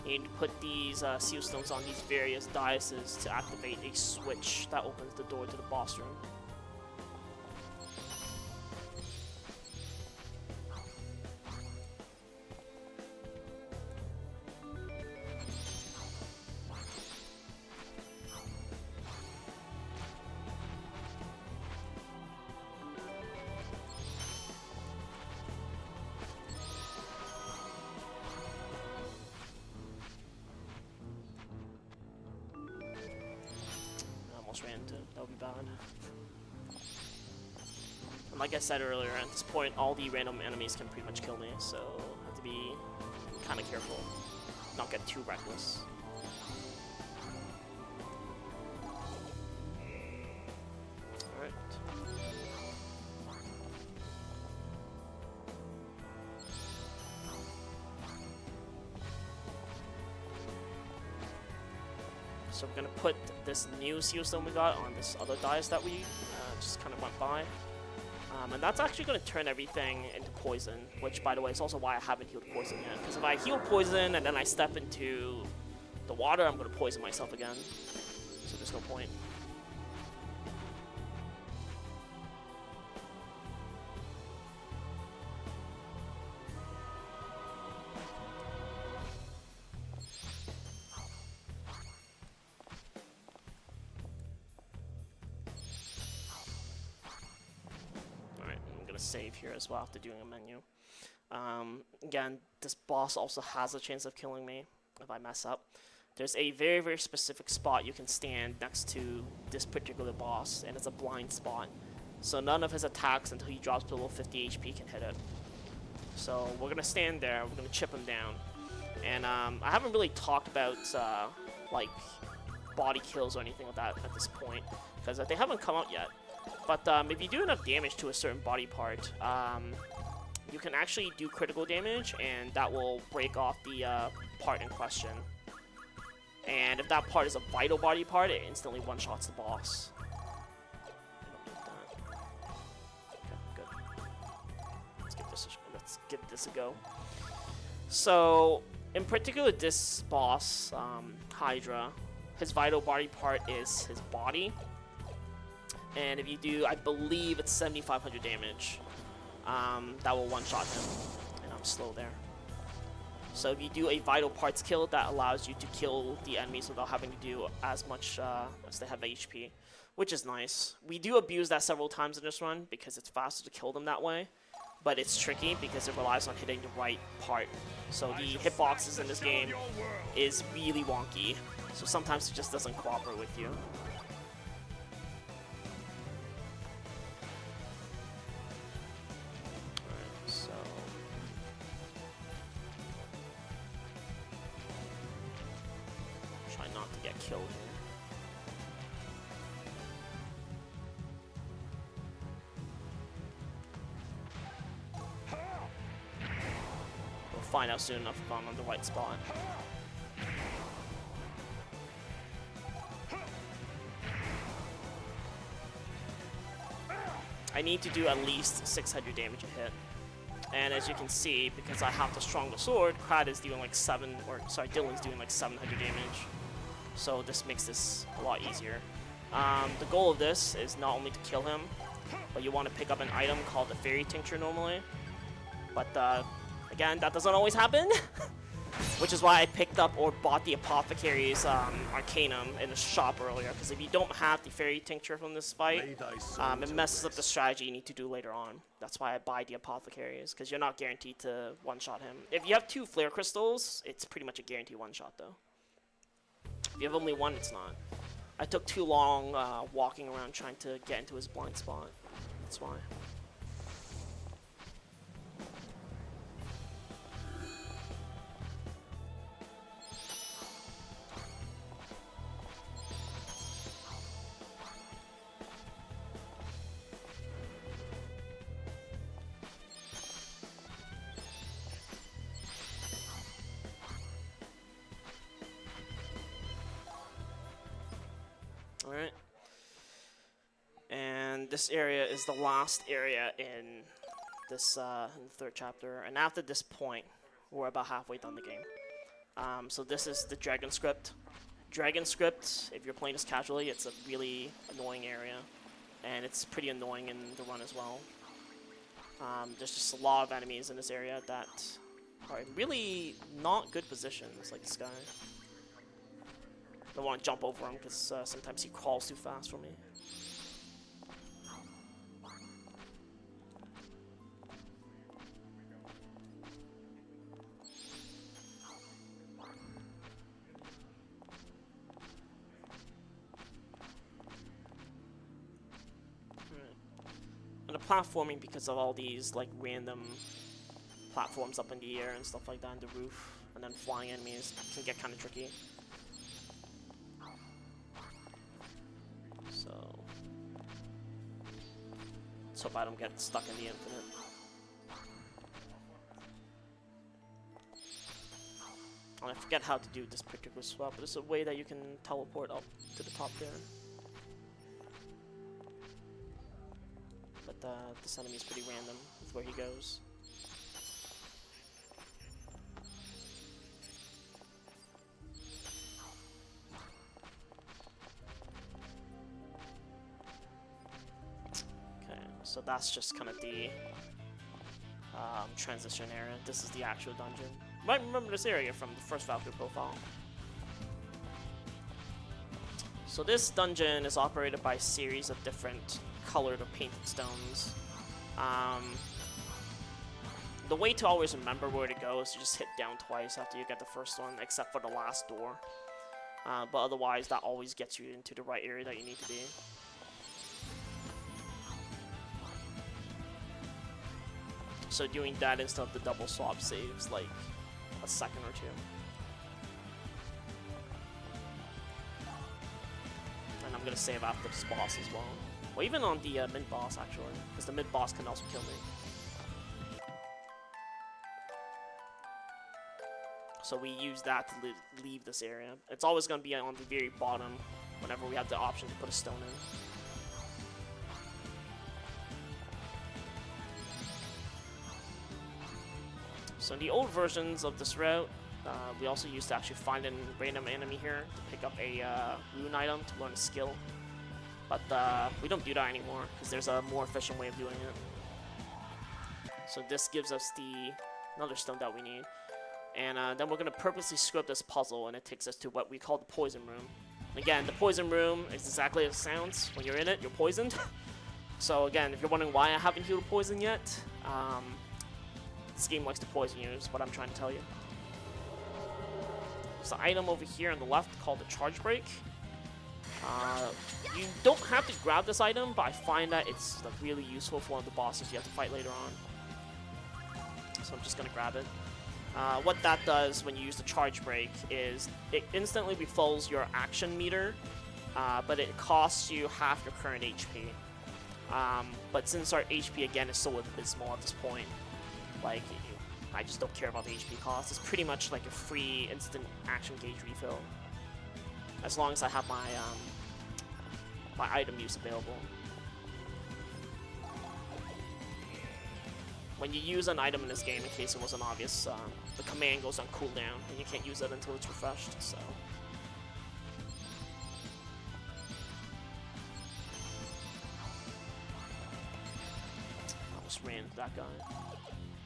You need to put these seal stones on these various daises to activate a switch that opens the door to the boss room. Ran into, that would be bad. And like I said earlier, at this point, all the random enemies can pretty much kill me, so I have to be kind of careful, not get too reckless. Alright. So we're gonna put this new seal stone we got on this other dais that we just kind of went by. And that's actually going to turn everything into poison, which, by the way, is also why I haven't healed poison yet. Because if I heal poison and then I step into the water, I'm going to poison myself again. So there's no point. Save here as well after doing a menu. Again, this boss also has a chance of killing me if I mess up. There's a very, very specific spot you can stand next to this particular boss, and it's a blind spot. So none of his attacks until he drops below 50 HP can hit it. So we're going to stand there, we're going to chip him down. And I haven't really talked about like body kills or anything like that at this point, because they haven't come out yet. But if you do enough damage to a certain body part, you can actually do critical damage, and that will break off the part in question. And if that part is a vital body part, it instantly one-shots the boss. Okay, good. Let's give this a go. So, in particular, this boss, Hydra, his vital body part is his body. And if you do, I believe it's 7,500 damage, that will one-shot him. And I'm slow there. So if you do a vital parts kill, that allows you to kill the enemies without having to do as much as they have HP, which is nice. We do abuse that several times in this run because it's faster to kill them that way, but it's tricky because it relies on hitting the right part. So the hitboxes in this game is really wonky, so sometimes it just doesn't cooperate with you. Alright, so try not to get killed here. We'll find out soon enough if I'm on the right spot. I need to do at least 600 damage a hit. And as you can see, because I have the stronger sword, Krad is doing like Dylan's doing like 700 damage. So this makes this a lot easier. The goal of this is not only to kill him, but you want to pick up an item called the Fairy Tincture normally. But again, that doesn't always happen. Which is why I picked up or bought the Apothecary's Arcanum in the shop earlier, because if you don't have the Fairy Tincture from this fight, it messes up the strategy you need to do later on. That's why I buy the Apothecary's, because you're not guaranteed to one-shot him. If you have 2 Flare Crystals, it's pretty much a guaranteed one-shot, though. If you have only 1, it's not. I took too long walking around trying to get into his blind spot. That's why. Alright. And this area is the last area in this in the 3rd chapter. And after this point, we're about halfway done the game. So this is the Dragon Script. Dragon Script, if you're playing this casually, it's a really annoying area. And it's pretty annoying in the run as well. There's just a lot of enemies in this area that are in really not good positions, like this guy. I don't want to jump over him because sometimes he crawls too fast for me. And the platforming, because of all these like random platforms up in the air and stuff like that, and the roof, and then flying enemies, can get kind of tricky. So hope I don't get stuck in the infinite. And I forget how to do this particular swap, but there's a way that you can teleport up to the top there. But this enemy is pretty random with where he goes. So that's just kind of the transition area. This is the actual dungeon. You might remember this area from the first Valkyrie profile. So this dungeon is operated by a series of different colored or painted stones. The way to always remember where to go is to just hit down twice after you get the first one, except for the last door. But otherwise, that always gets you into the right area that you need to be. So doing that instead of the double swap saves like a second or two. I'm gonna save after this boss as well. Or even on the mid-boss, actually, because the mid-boss can also kill me. So we use that to leave this area. It's always going to be on the very bottom whenever we have the option to put a stone in. So in the old versions of this route, we also used to actually find a random enemy here to pick up a rune item to learn a skill. But we don't do that anymore because there's a more efficient way of doing it. So this gives us another stone that we need. And then we're going to purposely screw up this puzzle, and it takes us to what we call the poison room. Again, the poison room is exactly as it sounds. When you're in it, you're poisoned. So again, if you're wondering why I haven't healed poison yet, this game likes to poison you, is what I'm trying to tell you. There's an item over here on the left called the charge break. You don't have to grab this item, but I find that it's like really useful for one of the bosses you have to fight later on. So I'm just going to grab it. What that does when you use the charge break is it instantly refills your action meter, but it costs you half your current HP. But since our HP again is so abysmal at this point, like I just don't care about the HP cost. It's pretty much like a free instant action gauge refill, as long as I have my my item use available. When you use an item in this game, in case it wasn't obvious, the command goes on cooldown, and you can't use it until it's refreshed, so... I almost ran into that guy.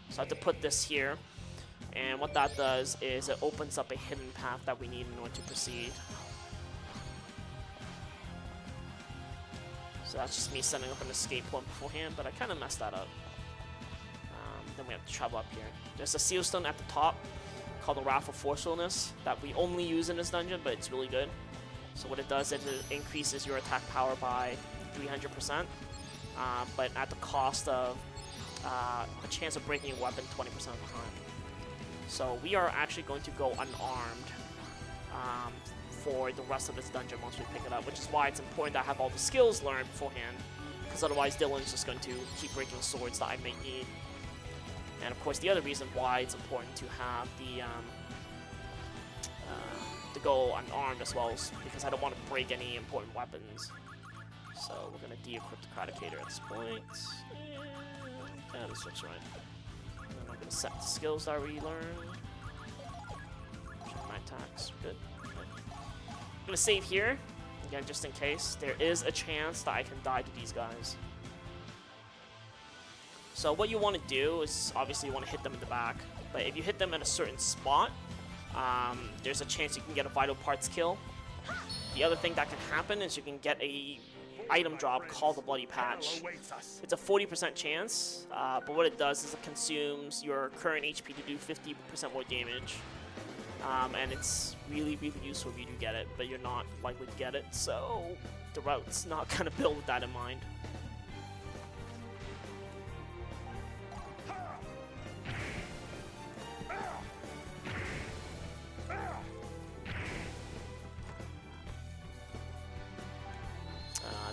So I have to put this here, and what that does is it opens up a hidden path that we need in order to proceed. So that's just me setting up an escape point beforehand, but I kind of messed that up. Then we have to travel up here. There's a seal stone at the top called the Wrath of Forcefulness that we only use in this dungeon, but it's really good. So what it does is it increases your attack power by 300%, but at the cost of a chance of breaking your weapon 20% of the time. So we are actually going to go unarmed for the rest of this dungeon once we pick it up, which is why it's important that I have all the skills learned beforehand, because otherwise Dylan's just going to keep breaking swords that I may need. And of course, the other reason why it's important to have to go unarmed as well is because I don't want to break any important weapons. So we're gonna de-equip the Craticator at this point. Yeah, this looks right. And then I'm gonna set the skills that I already learned. Check my attacks. Good. I'm gonna save here again, just in case. There is a chance that I can die to these guys. So what you want to do is, obviously you want to hit them in the back, but if you hit them at a certain spot, there's a chance you can get a vital parts kill. The other thing that can happen is you can get a item drop called the Bloody Patch. It's a 40% chance, but what it does is it consumes your current HP to do 50% more damage. And it's really, really useful if you do get it, but you're not likely to get it, so the route's not going to build with that in mind.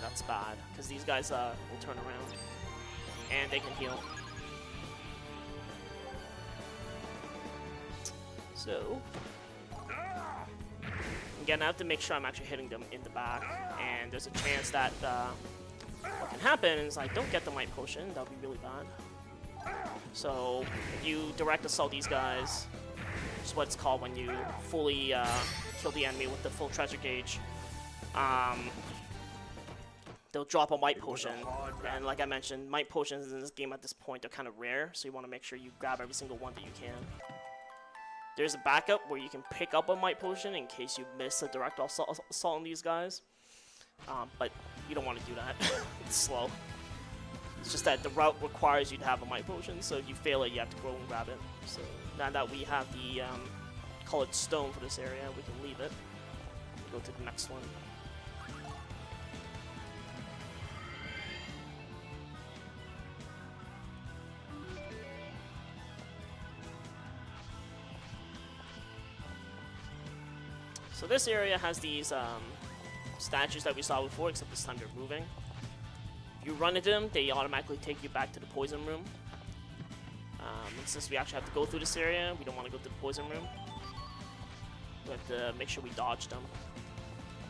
That's bad, because these guys will turn around, and they can heal. So, again, I have to make sure I'm actually hitting them in the back, and there's a chance that what can happen is I don't get the Might Potion. That would be really bad. So, if you direct assault these guys, which is what it's called when you fully kill the enemy with the full treasure gauge, they'll drop a Might Potion, and like I mentioned, Might Potions in this game at this point are kind of rare, so you want to make sure you grab every single one that you can. There's a backup where you can pick up a Might Potion in case you miss a direct assault on these guys, but you don't want to do that. It's slow. It's just that the route requires you to have a Might Potion, so if you fail it, you have to go and grab it. So now that we have the colored stone for this area, we can leave it. Go to the next one. So this area has these statues that we saw before, except this time they're moving. If you run into them, they automatically take you back to the poison room. And since we actually have to go through this area, we don't want to go to the poison room. We have to make sure we dodge them.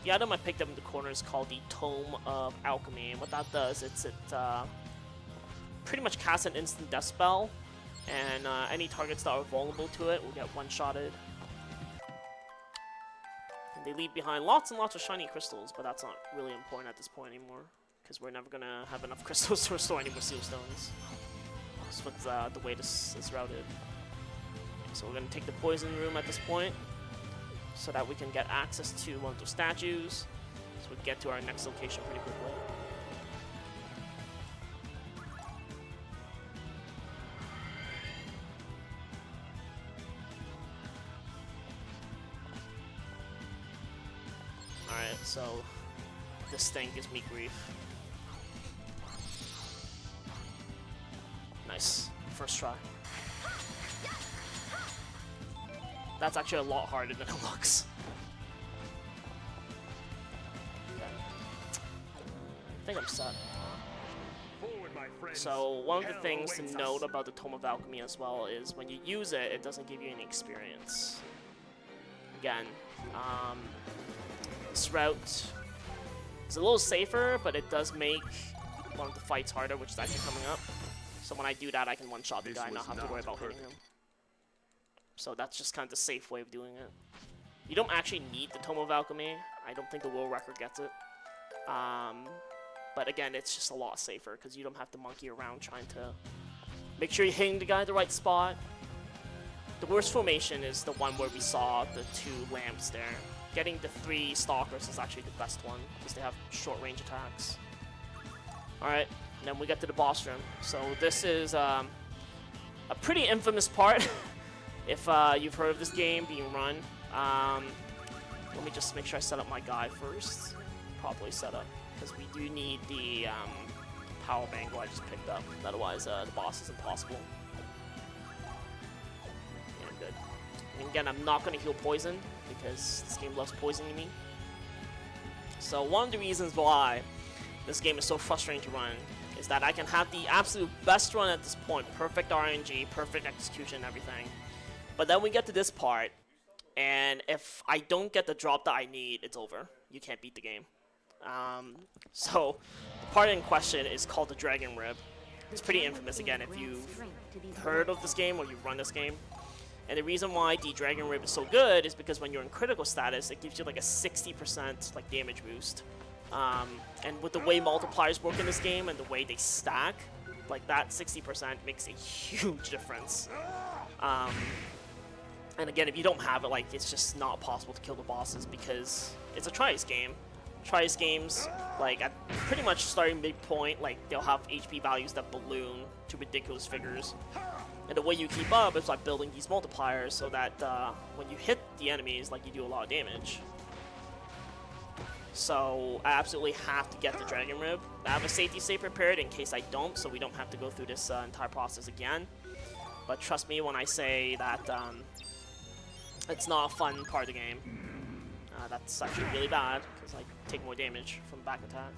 The item I picked up in the corner is called the Tome of Alchemy, and what that does, it pretty much casts an instant death spell, and any targets that are vulnerable to it will get one-shotted. And they leave behind lots and lots of shiny crystals, but that's not really important at this point anymore, because we're never gonna have enough crystals to restore any more seal stones. That's what's the way this is routed. So we're gonna take the poison room at this point, so that we can get access to one of those statues, so we can get to our next location pretty quickly. Alright, so this thing gives me grief. Nice. First try. That's actually a lot harder than it looks. Okay. I think I'm set. So one of the things to note about the Tome of Alchemy as well is when you use it, it doesn't give you any experience. Again, this route is a little safer, but it does make one of the fights harder, which is actually coming up. So when I do that, I can one-shot the guy and not have to worry about hitting him. So that's just kind of the safe way of doing it. You don't actually need the Tome of Alchemy. I don't think the world record gets it. But again, it's just a lot safer because you don't have to monkey around trying to make sure you're hitting the guy at the right spot. The worst formation is the one where we saw the 2 lamps there. Getting the 3 stalkers is actually the best one because they have short range attacks. Alright, and then we get to the boss room. So this is a pretty infamous part. If you've heard of this game being run, let me just make sure I set up my guy first. Properly set up, because we do need the power bangle I just picked up. Otherwise, the boss is impossible. Yeah, good. And again, I'm not going to heal poison, because this game loves poisoning me. So one of the reasons why this game is so frustrating to run is that I can have the absolute best run at this point. Perfect RNG, perfect execution, everything. But then we get to this part, and if I don't get the drop that I need, it's over. You can't beat the game. So the part in question is called the Dragon Rib. It's pretty infamous again if you've heard of this game or you've run this game. And the reason why the Dragon Rib is so good is because when you're in critical status, it gives you like a 60% like damage boost. And with the way multipliers work in this game and the way they stack, like that 60% makes a huge difference. And again, if you don't have it, like, it's just not possible to kill the bosses because it's a Trice game. Trice games, like, at pretty much starting midpoint, like, they'll have HP values that balloon to ridiculous figures. And the way you keep up is by building these multipliers so that when you hit the enemies, like, you do a lot of damage. So I absolutely have to get the Dragon Rib. I have a safety save prepared in case I don't, so we don't have to go through this entire process again. But trust me when I say that it's not a fun part of the game. That's actually really bad, because I take more damage from back attack.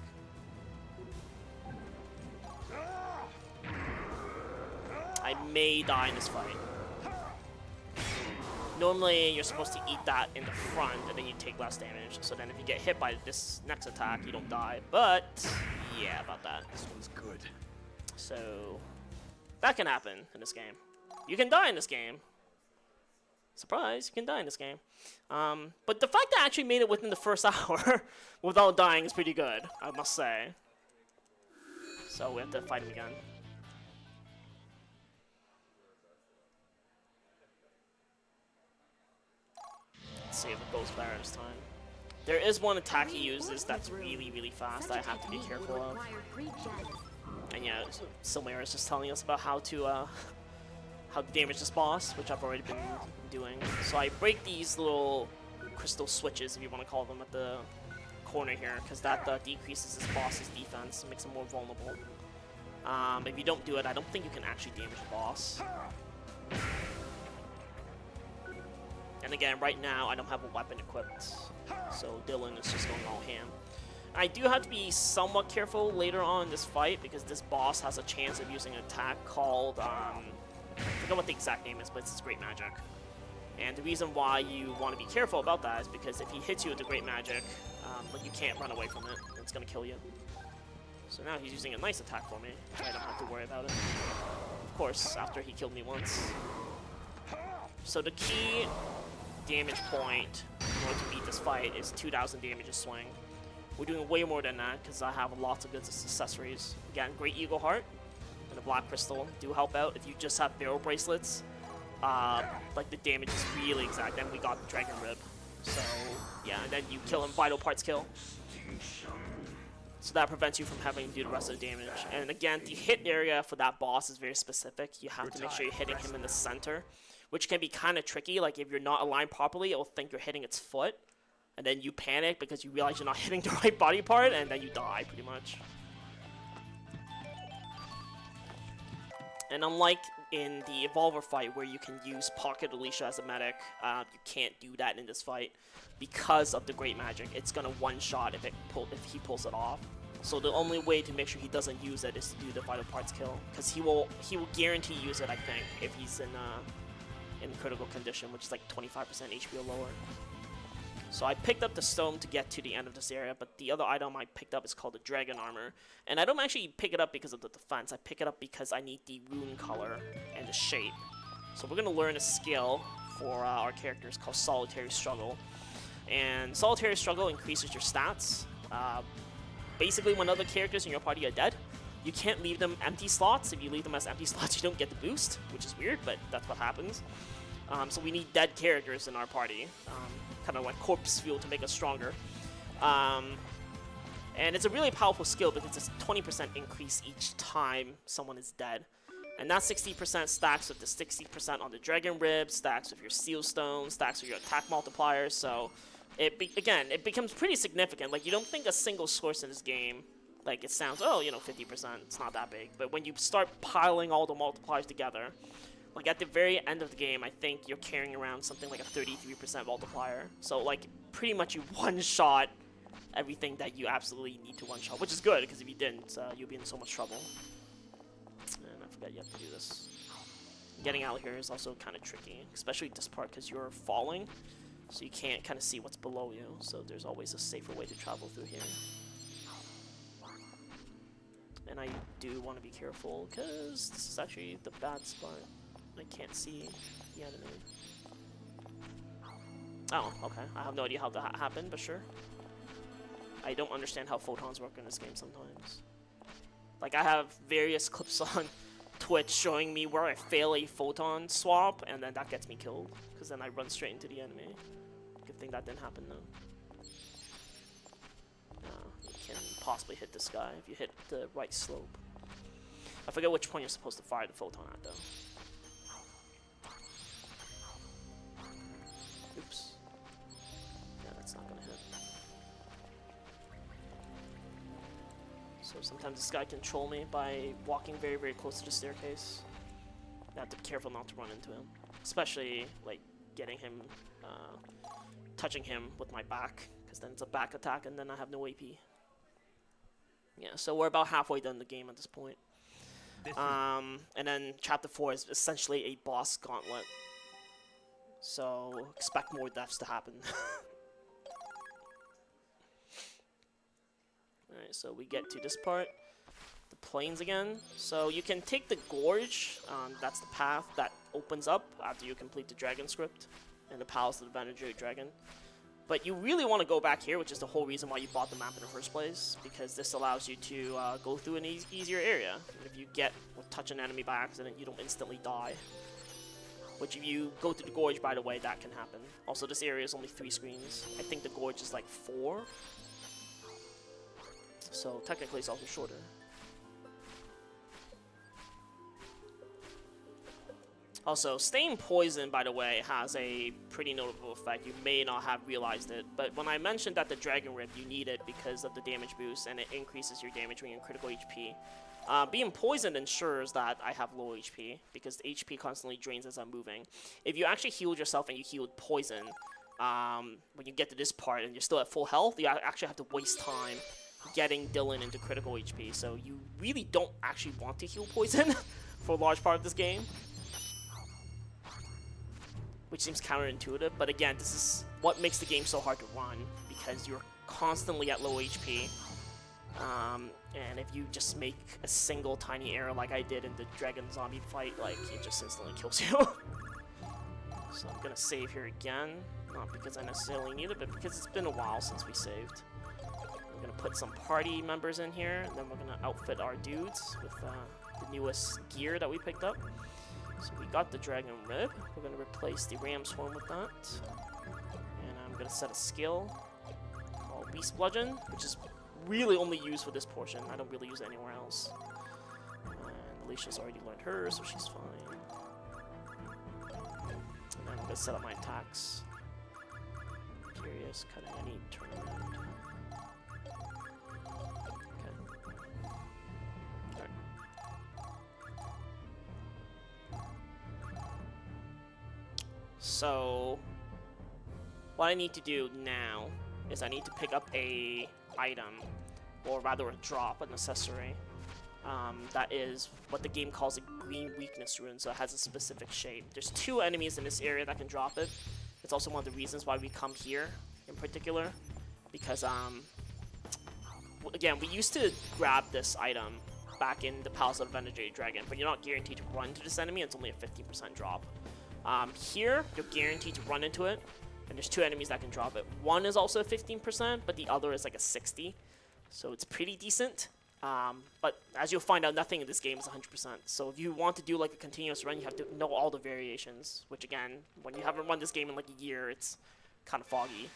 I may die in this fight. Normally, you're supposed to eat that in the front, and then you take less damage. So then if you get hit by this next attack, you don't die. But, yeah, about that. This one's good. So, that can happen in this game. You can die in this game. Surprise, you can die in this game. But the fact that I actually made it within the first hour without dying is pretty good, I must say. So we have to fight him again. Let's see if it goes better this time. There is one attack he uses that's really, really fast that I have to be careful of. And yeah, Silmeria is just telling us about how to damage this boss, which I've already been doing. So I break these little crystal switches, if you want to call them, at the corner here, because that decreases this boss's defense and makes him more vulnerable. If you don't do it, I don't think you can actually damage the boss. And again, right now, I don't have a weapon equipped, so Dylan is just going all ham. I do have to be somewhat careful later on in this fight because this boss has a chance of using an attack called, I forget what the exact name is, but it's Great Magic. And the reason why you want to be careful about that is because if he hits you with the Great Magic, like you can't run away from it. It's going to kill you. So now he's using a nice attack for me. I don't have to worry about it. Of course, after he killed me once. So the key damage point in order to beat this fight is 2,000 damage a swing. We're doing way more than that because I have lots of good accessories. Again, Great Eagle Heart and a Black Crystal do help out. If you just have Barrel Bracelets, like the damage is really exact. Then we got Dragon Rib. So yeah, and then you kill him, Vital Parts kill. So that prevents you from having to do the rest of the damage. And again, the hit area for that boss is very specific. You have to make sure you're hitting him in the center, which can be kind of tricky. Like if you're not aligned properly, it will think you're hitting its foot. And then you panic because you realize you're not hitting the right body part, and then you die pretty much. And unlike in the Evolver fight where you can use Pocket Alicia as a medic, you can't do that in this fight because of the Great Magic. It's gonna one-shot if he pulls it off. So the only way to make sure he doesn't use it is to do the Vital Parts kill, because he will guarantee use it, I think, if he's in critical condition, which is like 25% HP or lower. So I picked up the stone to get to the end of this area, but the other item I picked up is called the Dragon Armor. And I don't actually pick it up because of the defense, I pick it up because I need the rune color and the shape. So we're going to learn a skill for our characters called Solitary Struggle. And Solitary Struggle increases your stats. Basically, when other characters in your party are dead, you can't leave them empty slots. If you leave them as empty slots, you don't get the boost, which is weird, but that's what happens. So we need dead characters in our party, kind of like corpse fuel to make us stronger. And it's a really powerful skill because it's a 20% increase each time someone is dead. And that 60% stacks with the 60% on the Dragon Rib, stacks with your Seal Stone, stacks with your attack multipliers. So, again, it becomes pretty significant. Like, you don't think a single source in this game, like, it sounds, oh, you know, 50%, it's not that big. But when you start piling all the multipliers together, like, at the very end of the game, I think you're carrying around something like a 33% multiplier. So, like, pretty much you one-shot everything that you absolutely need to one-shot, which is good, because if you didn't, you'll be in so much trouble. And I forgot you have to do this. Getting out here is also kind of tricky, especially this part, because you're falling, so you can't kind of see what's below you. So there's always a safer way to travel through here. And I do want to be careful, because this is actually the bad spot. I can't see the enemy. Oh, okay. I have no idea how that happened, but sure. I don't understand how photons work in this game sometimes. Like, I have various clips on Twitch showing me where I fail a photon swap, and then that gets me killed, because then I run straight into the enemy. Good thing that didn't happen, though. You can possibly hit this guy if you hit the right slope. I forget which point you're supposed to fire the photon at, though. Oops. Yeah, that's not gonna hit. So sometimes this guy can troll me by walking very, very close to the staircase. I have to be careful not to run into him. Especially, like, getting him, touching him with my back, because then it's a back attack and then I have no AP. Yeah, so we're about halfway done the game at this point. And then Chapter 4 is essentially a boss gauntlet. So expect more deaths to happen. Alright, so we get to this part. The plains again. So you can take the gorge. That's the path that opens up after you complete the dragon script and the Palace of the Veneratory Dragon. But you really want to go back here, which is the whole reason why you bought the map in the first place, because this allows you to go through an easier area. And if you touch an enemy by accident, you don't instantly die. Which if you go to the gorge, by the way, that can happen. Also, this area is only 3 screens. I think the gorge is like 4. So technically it's also shorter. Also, staying poisoned, by the way, has a pretty notable effect. You may not have realized it, but when I mentioned that the Dragon Rib, you need it because of the damage boost, and it increases your damage when you're in critical HP. Being poisoned ensures that I have low HP, because the HP constantly drains as I'm moving. If you actually healed yourself and you healed poison, when you get to this part and you're still at full health, you actually have to waste time getting Dylan into critical HP, so you really don't actually want to heal poison for a large part of this game, which seems counterintuitive, but again, this is what makes the game so hard to run, because you're constantly at low HP, and if you just make a single tiny error like I did in the dragon zombie fight, like, it just instantly kills you. So I'm gonna save here again, not because I necessarily need it, but because it's been a while since we saved. We're gonna put some party members in here, and then we're gonna outfit our dudes with the newest gear that we picked up. So we got the dragon rib. We're gonna replace the ram's horn with that, and I'm gonna set a skill called beast bludgeon, which is really only used for this portion. I don't really use it anywhere else. And Alicia's already learned hers, so she's fine. And then I'm gonna set up my attacks. Curious, cutting, I need turn around. So, what I need to do now is I need to pick up a item, or rather a drop, an accessory, that is what the game calls a green weakness rune, so it has a specific shape. There's 2 enemies in this area that can drop it. It's also one of the reasons why we come here in particular, because, again, we used to grab this item back in the Palace of the Venerated Dragon, but you're not guaranteed to run to this enemy. It's only a 15% drop. Here, you're guaranteed to run into it, and there's 2 enemies that can drop it. One is also a 15%, but the other is like a 60, so it's pretty decent. But as you'll find out, nothing in this game is 100%. So if you want to do like a continuous run, you have to know all the variations, which again, when you haven't run this game in like a year, it's kind of foggy.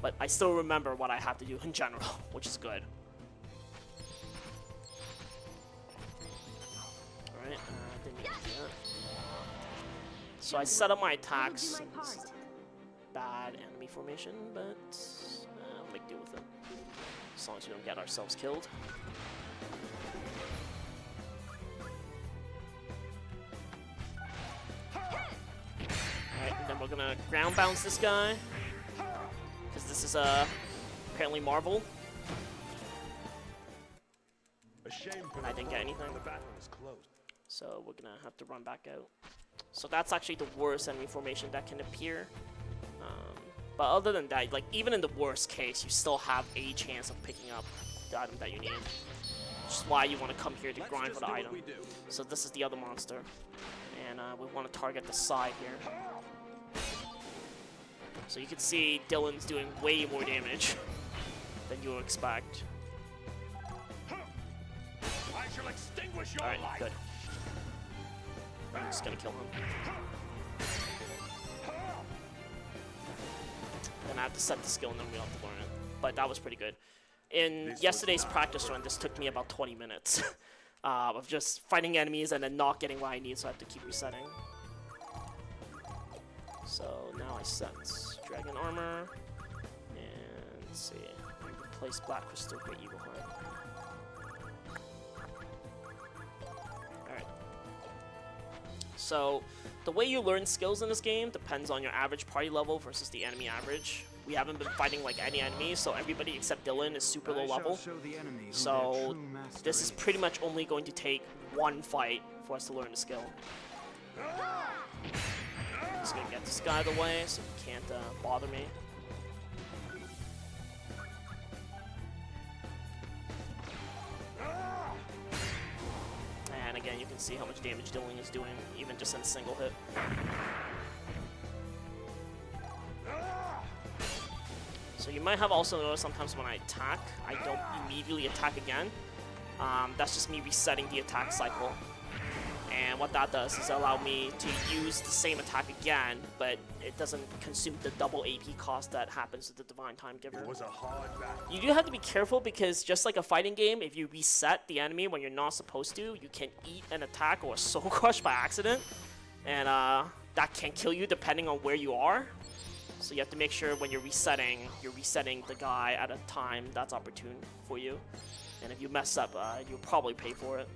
But I still remember what I have to do in general, which is good. Alright, didn't need to do that. So I set up my attacks. Bad enemy formation, but I'll make do with it. As long as we don't get ourselves killed. Alright, and then we're gonna ground bounce this guy, because this is apparently Marvel. And I didn't get anything. So we're gonna have to run back out. So that's actually the worst enemy formation that can appear. But other than that, like even in the worst case, you still have a chance of picking up the item that you need. Which is why you want to come here to grind for the item. So this is the other monster. And we want to target the side here. So you can see Dylan's doing way more damage than you would expect. Alright, good. I'm just gonna kill him. Then I have to set the skill and then we have to learn it. But that was pretty good. In yesterday's practice run, this took me about 20 minutes of just fighting enemies and then not getting what I need, so I have to keep resetting. So now I set Dragon Armor, and let's see, I replace Black Crystal Great Eagle Heart. Alright. So, the way you learn skills in this game depends on your average party level versus the enemy average. We haven't been fighting like any enemies, so everybody except Dylan is super low level. So this is pretty much only going to take one fight for us to learn the skill. Just gonna get this guy out of the way so he can't bother me. And again, you can see how much damage Dylan is doing, even just in a single hit. So you might have also noticed sometimes when I attack, I don't immediately attack again. That's just me resetting the attack cycle. And what that does is allow me to use the same attack again, but it doesn't consume the double AP cost that happens with the Divine Time Giver. It was a hard battle. You do have to be careful because just like a fighting game, if you reset the enemy when you're not supposed to, you can eat an attack or a soul crush by accident. And that can kill you depending on where you are. So you have to make sure when you're resetting the guy at a time that's opportune for you. And if you mess up, you'll probably pay for it.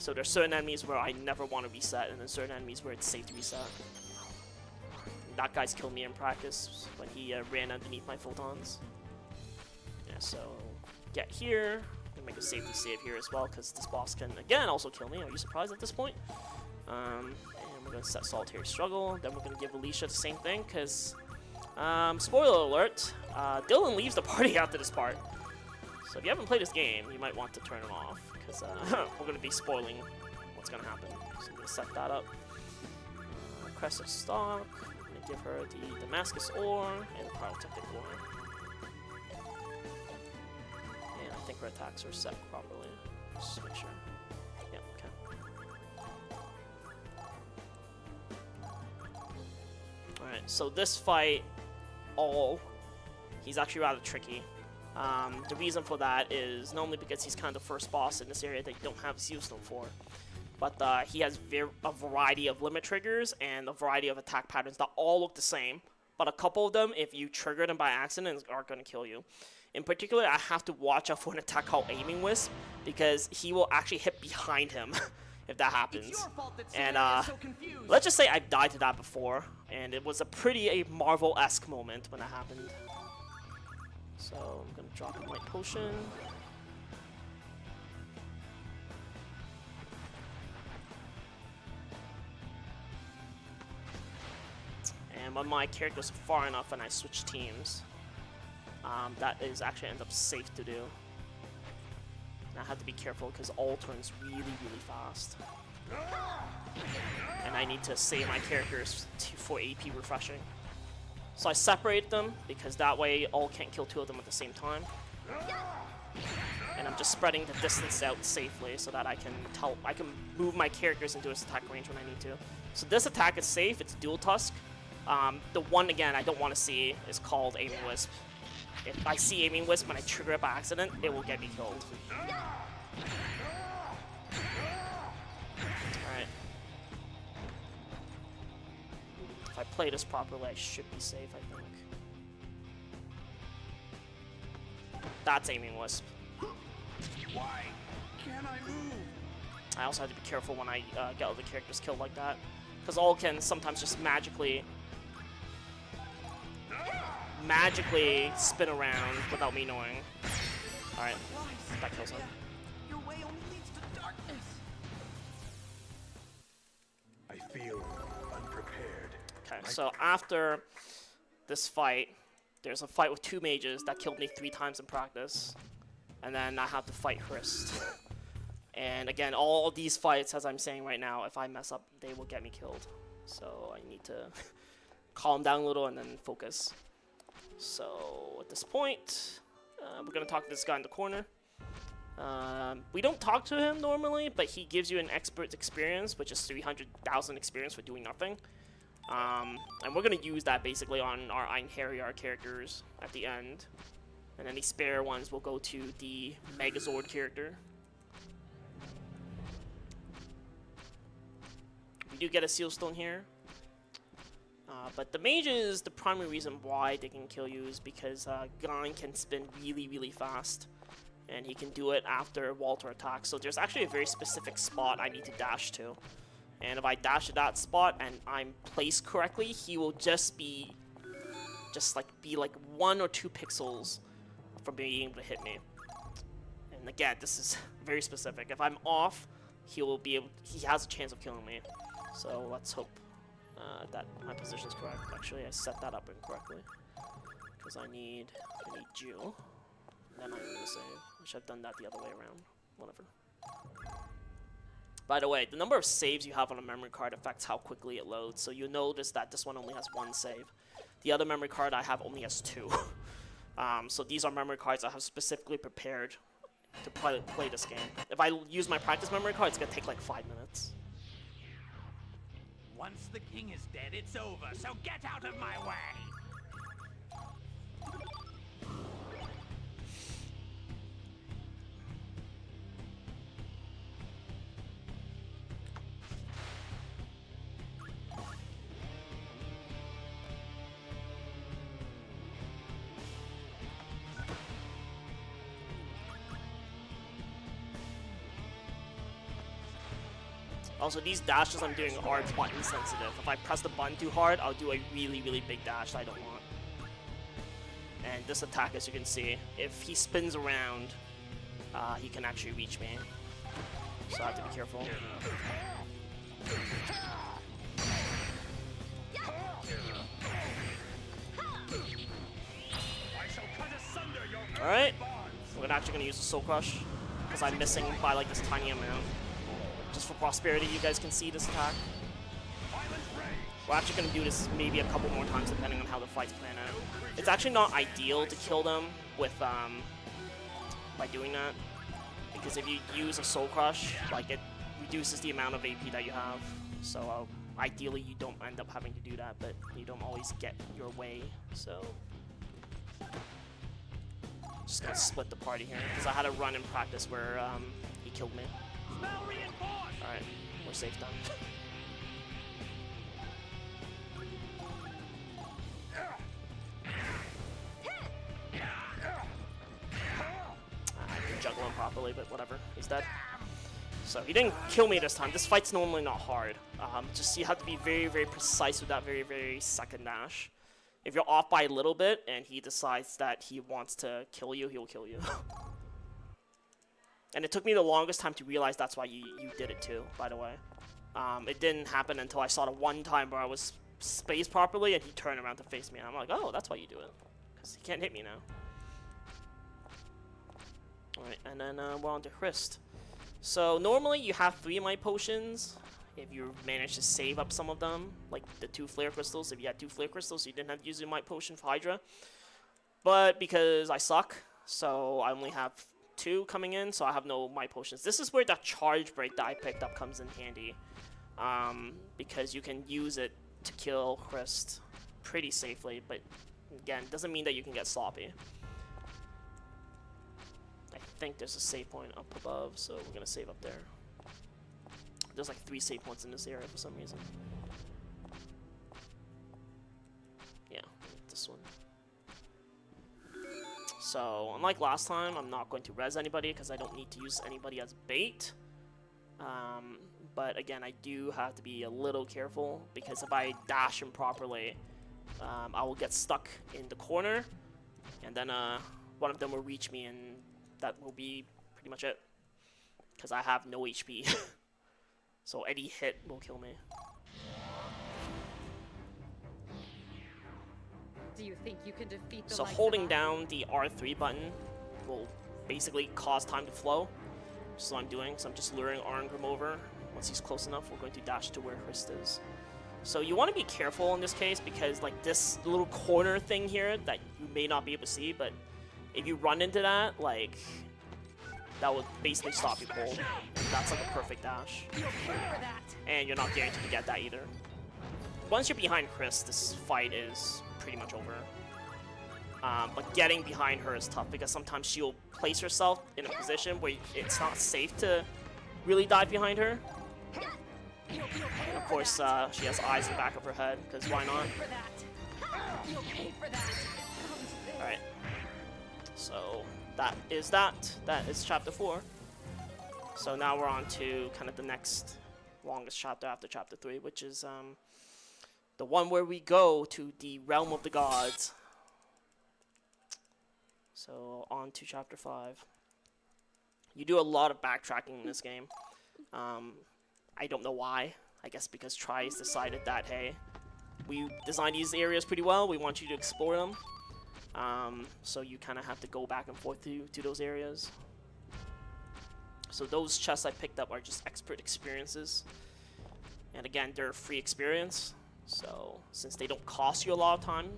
So there's certain enemies where I never want to reset, and then certain enemies where it's safe to reset. That guy's killed me in practice when he ran underneath my photons. Yeah, so get here. I'm gonna make a safety save here as well, because this boss can, again, also kill me. Are you surprised at this point? And we're gonna set Solitary Struggle. Then we're gonna give Alicia the same thing, because, spoiler alert, Dylan leaves the party after this part. So if you haven't played this game, you might want to turn it off, because we're gonna be spoiling what's gonna happen. So I'm gonna set that up. Crest of Stock. I'm gonna give her the Damascus Ore and the Pyrotechnic Ore. And I think her attacks are set properly. Just make sure. Yep, okay. Alright, so this fight, he's actually rather tricky. The reason for that is not only because he's kind of the first boss in this area that you don't have Zeustone for, but he has a variety of limit triggers and a variety of attack patterns that all look the same, but a couple of them, if you trigger them by accident, are going to kill you. In particular, I have to watch out for an attack called Aiming Wisp, because he will actually hit behind him if that happens. And let's just say I've died to that before, and it was a pretty Marvel-esque moment when that happened. So I'm going to drop a Light Potion. And when my character's far enough and I switch teams, that is actually ends up safe to do. And I have to be careful because all turns really, really fast. And I need to save my characters for AP refreshing. So I separate them because that way all can't kill two of them at the same time. And I'm just spreading the distance out safely so that I can move my characters into its attack range when I need to. So this attack is safe, it's Dual Tusk. The one, again, I don't want to see is called Aiming Wisp. If I see Aiming Wisp when I trigger it by accident, it will get me killed. Alright. If I play this properly, I should be safe, I think. That's Aiming Wisp. Why can't I move? I also have to be careful when I get other characters killed like that, because all can sometimes just magically spin around without me knowing. Alright, that kills him. Your way only leads to darkness. I feel unprepared. Okay, so after this fight, there's a fight with two mages that killed me 3 times in practice. And then I have to fight Hrist. And again, all these fights, as I'm saying right now, if I mess up, they will get me killed. So I need to calm down a little and then focus. So at this point, we're going to talk to this guy in the corner. We don't talk to him normally, but he gives you an expert experience, which is 300,000 experience for doing nothing. And we're going to use that basically on our Einherjar characters at the end. And any spare ones will go to the Megazord character. We do get a Seal Stone here. But the mages, the primary reason why they can kill you is because Gain can spin really, really fast. And he can do it after Walter attacks. So there's actually a very specific spot I need to dash to. And if I dash to that spot and I'm placed correctly, he will be like 1 or 2 pixels from being able to hit me. And again, this is very specific. If I'm off, he has a chance of killing me. So let's hope that my position is correct. Actually, I set that up incorrectly because I need Jill. Then I'm gonna save. I should have done that the other way around. Whatever. By the way, the number of saves you have on a memory card affects how quickly it loads. So you'll notice that this one only has 1 save. The other memory card I have only has 2. So these are memory cards I have specifically prepared to play this game. If I use my practice memory card, it's gonna take like 5 minutes. Once the king is dead, it's over, so get out of my way! Also, these dashes I'm doing are button sensitive. If I press the button too hard, I'll do a really, really big dash that I don't want. And this attack, as you can see, if he spins around, he can actually reach me. So I have to be careful. Alright, we're actually going to use a Soul Crush, because I'm missing by like this tiny amount. Just for prosperity, you guys can see this attack. We're actually going to do this maybe a couple more times depending on how the fights plan out. It's actually not ideal to kill them with by doing that, because if you use a Soul Crush, like it reduces the amount of AP that you have. So ideally you don't end up having to do that, but you don't always get your way. So just gonna split the party here because I had a run in practice where he killed me. Alright, we're safe then. I didn't juggle him properly, but whatever. He's dead. So he didn't kill me this time. This fight's normally not hard. Just you have to be very, very precise with that very, very second dash. If you're off by a little bit and he decides that he wants to kill you, he'll kill you. And it took me the longest time to realize that's why you did it too, by the way. It didn't happen until I saw the one time where I was spaced properly and he turned around to face me. And I'm like, oh, that's why you do it. Because he can't hit me now. Alright, and then we're on to Hrist. So normally you have 3 Might Potions if you manage to save up some of them, like the 2 Flare Crystals. If you had 2 Flare Crystals, you didn't have to use a Might Potion for Hydra. But because I suck, so I only have 2 coming in, so I have no Might Potions. This is where that Charge Break that I picked up comes in handy, because you can use it to kill Hrist pretty safely, but again, doesn't mean that you can get sloppy. I think there's a save point up above, so we're gonna save up there. There's like 3 save points in this area for some reason. Yeah, this one. So, unlike last time, I'm not going to res anybody because I don't need to use anybody as bait. But again, I do have to be a little careful because if I dash him properly, I will get stuck in the corner, and then one of them will reach me, and that will be pretty much it. Because I have no HP. So any hit will kill me. Do you think you can defeat the So likes holding of down the R3 button will basically cause time to flow. Which is what I'm doing. So I'm just luring Arngrim over. Once he's close enough, we're going to dash to where Hrist is. So you want to be careful in this case because like this little corner thing here that you may not be able to see, but if you run into that, like that would basically stop you cold. That's like a perfect dash. And you're not guaranteed to get that either. Once you're behind Hrist, this fight is pretty much over. But getting behind her is tough because sometimes she'll place herself in a position where it's not safe to really dive behind her. And of course, she has eyes in the back of her head, because why not? Alright. So, that is that. That is chapter 4. So now we're on to kind of the next longest chapter after chapter 3, which is the one where we go to the realm of the gods. So, on to chapter 5. You do a lot of backtracking in this game. I don't know why. I guess because Tri's decided that, hey, we designed these areas pretty well, we want you to explore them. So you kind of have to go back and forth to those areas. So those chests I picked up are just expert experiences. And again, they're free experience. So since they don't cost you a lot of time,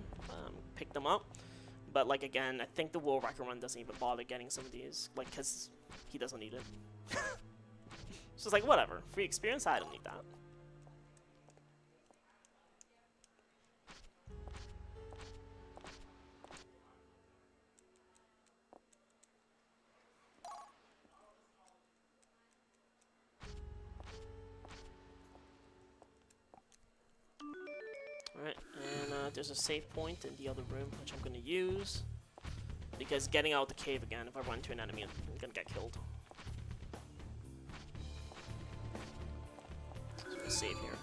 pick them up. But like again, I think the World Record Run doesn't even bother getting some of these, like, because he doesn't need it. It's just like, whatever. Free experience? I don't need that. Alright, and there's a save point in the other room, which I'm going to use. Because getting out the cave again, if I run into an enemy, I'm going to get killed. Save here.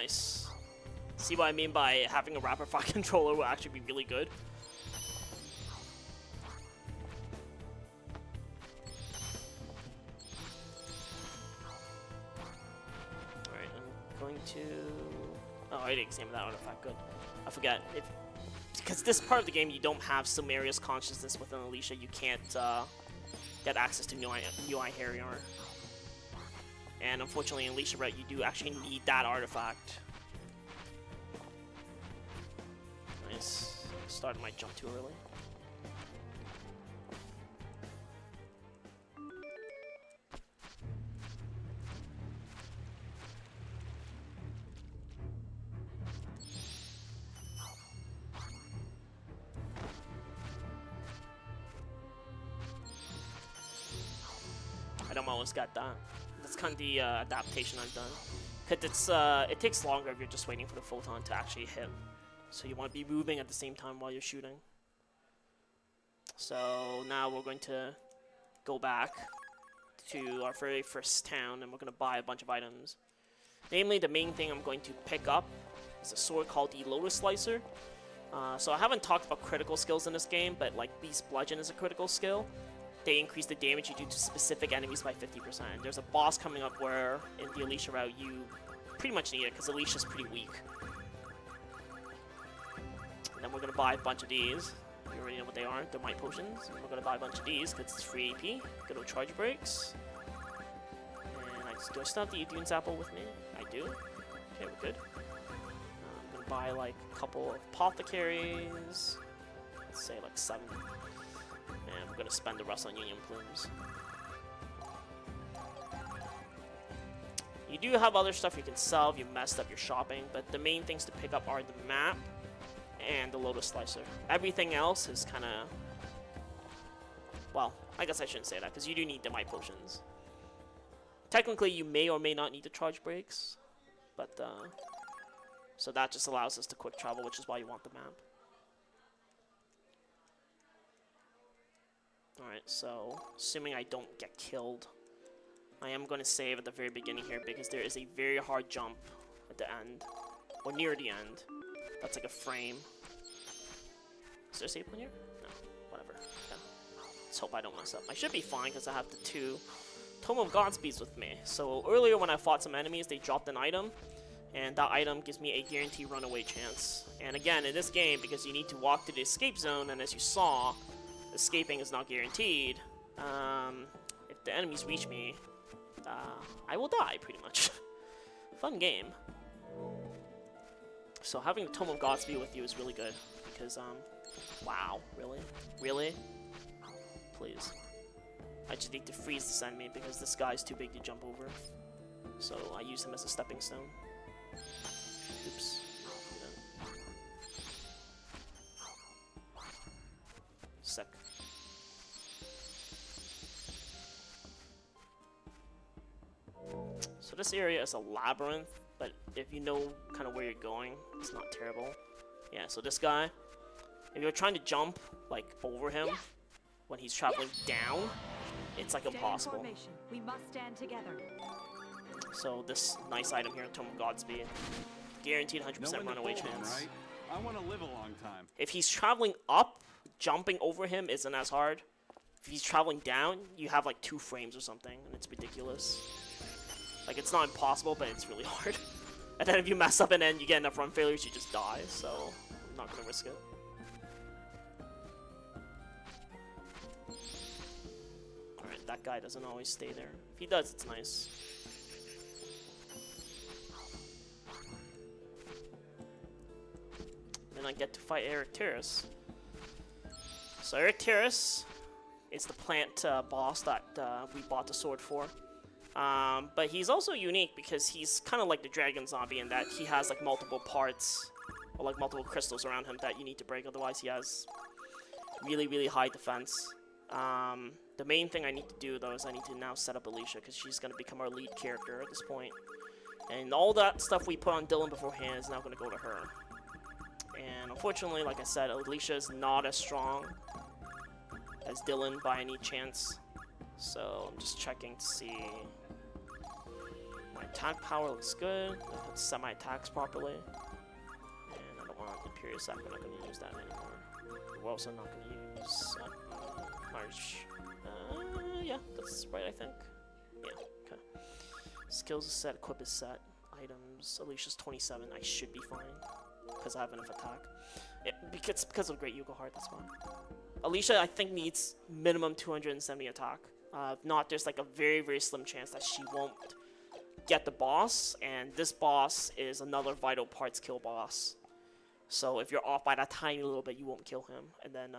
nice. See what I mean by having a rapid fire controller will actually be really good. Alright, I'm going to... Oh, I didn't examine that artifact, good. I forget. Because this part of the game, you don't have Silmeria's consciousness within Alicia, you can't get access to UI Harrier. And unfortunately in Alicia Red, you do actually need that artifact. Nice. Started my jump too early. I almost got that. That's kind of the adaptation I've done. Cause it takes longer if you're just waiting for the photon to actually hit. So you want to be moving at the same time while you're shooting. So now we're going to go back to our very first town and we're going to buy a bunch of items. Namely, the main thing I'm going to pick up is a sword called the Lotus Slicer. So I haven't talked about critical skills in this game, but like Beast Bludgeon is a critical skill. They increase the damage you do to specific enemies by 50%. There's a boss coming up where, in the Alicia route, you pretty much need it, because Alicia's pretty weak. And then we're going to buy a bunch of these. You already know what they are. They're Might Potions. And we're going to buy a bunch of these, because it's free AP. Good old Charge Breaks. And do I still have the Dune's Apple with me? I do. Okay, we're good. I'm going to buy, like, a couple of Apothecaries. Let's say, like, 7. And we're going to spend the rest on Union Plumes. You do have other stuff you can sell if you messed up your shopping, but the main things to pick up are the map and the Lotus Slicer. Everything else is kind of... Well, I guess I shouldn't say that, because you do need the Might Potions. Technically, you may or may not need the Charge Breaks, but... So that just allows us to quick travel, which is why you want the map. Alright, so, assuming I don't get killed, I am going to save at the very beginning here because there is a very hard jump at the end, or near the end. That's like a frame. Is there a save point here? No, whatever. Yeah. Let's hope I don't mess up. I should be fine because I have the 2 Tome of Godspeeds with me. So earlier when I fought some enemies, they dropped an item, and that item gives me a guaranteed runaway chance. And again, in this game, because you need to walk to the escape zone, and as you saw, escaping is not guaranteed. If the enemies reach me, I will die, pretty much. Fun game. So having the Tome of Godspeed with you is really good, because, wow, really? Really? Please. I just need to freeze this enemy, because this guy's too big to jump over. So I use him as a stepping stone. Oops. Sick. So this area is a labyrinth, but if you know kind of where you're going, it's not terrible. Yeah, so this guy, if you're trying to jump, like, over him when he's traveling down, it's, like, impossible. We must stand together. So this nice item here, Tome of Godspeed, guaranteed 100% runaway chance. Right? I want to live a long time. If he's traveling up, jumping over him isn't as hard. If he's traveling down, you have, like, 2 frames or something, and it's ridiculous. Like, it's not impossible, but it's really hard. And then if you mess up and then you get enough run failures, you just die, so I'm not gonna risk it. Alright, that guy doesn't always stay there. If he does, it's nice. Then I get to fight Eric Terrace. So Eric Terrace is the plant boss that we bought the sword for. But he's also unique because he's kind of like the dragon zombie in that he has like multiple parts or like multiple crystals around him that you need to break, otherwise he has really, really high defense. The main thing I need to do though is I need to now set up Alicia because she's going to become our lead character at this point. And all that stuff we put on Dylan beforehand is now going to go to her. And unfortunately, like I said, Alicia is not as strong as Dylan by any chance. So I'm just checking to see my attack power looks good. I put semi-attacks properly. And I don't want Imperious Sack, we're not going to use that anymore. We're also not going to use March. Yeah, that's right, I think. Yeah, okay. Skills is set, equip is set. Items, Alicia's 27, I should be fine. Because I have enough attack. Because of Great Yugo Heart, that's fine. Alicia, I think, needs minimum 270 attack. If not, there's like a very, very slim chance that she won't get the boss. And this boss is another vital parts kill boss. So if you're off by that tiny little bit, you won't kill him. And then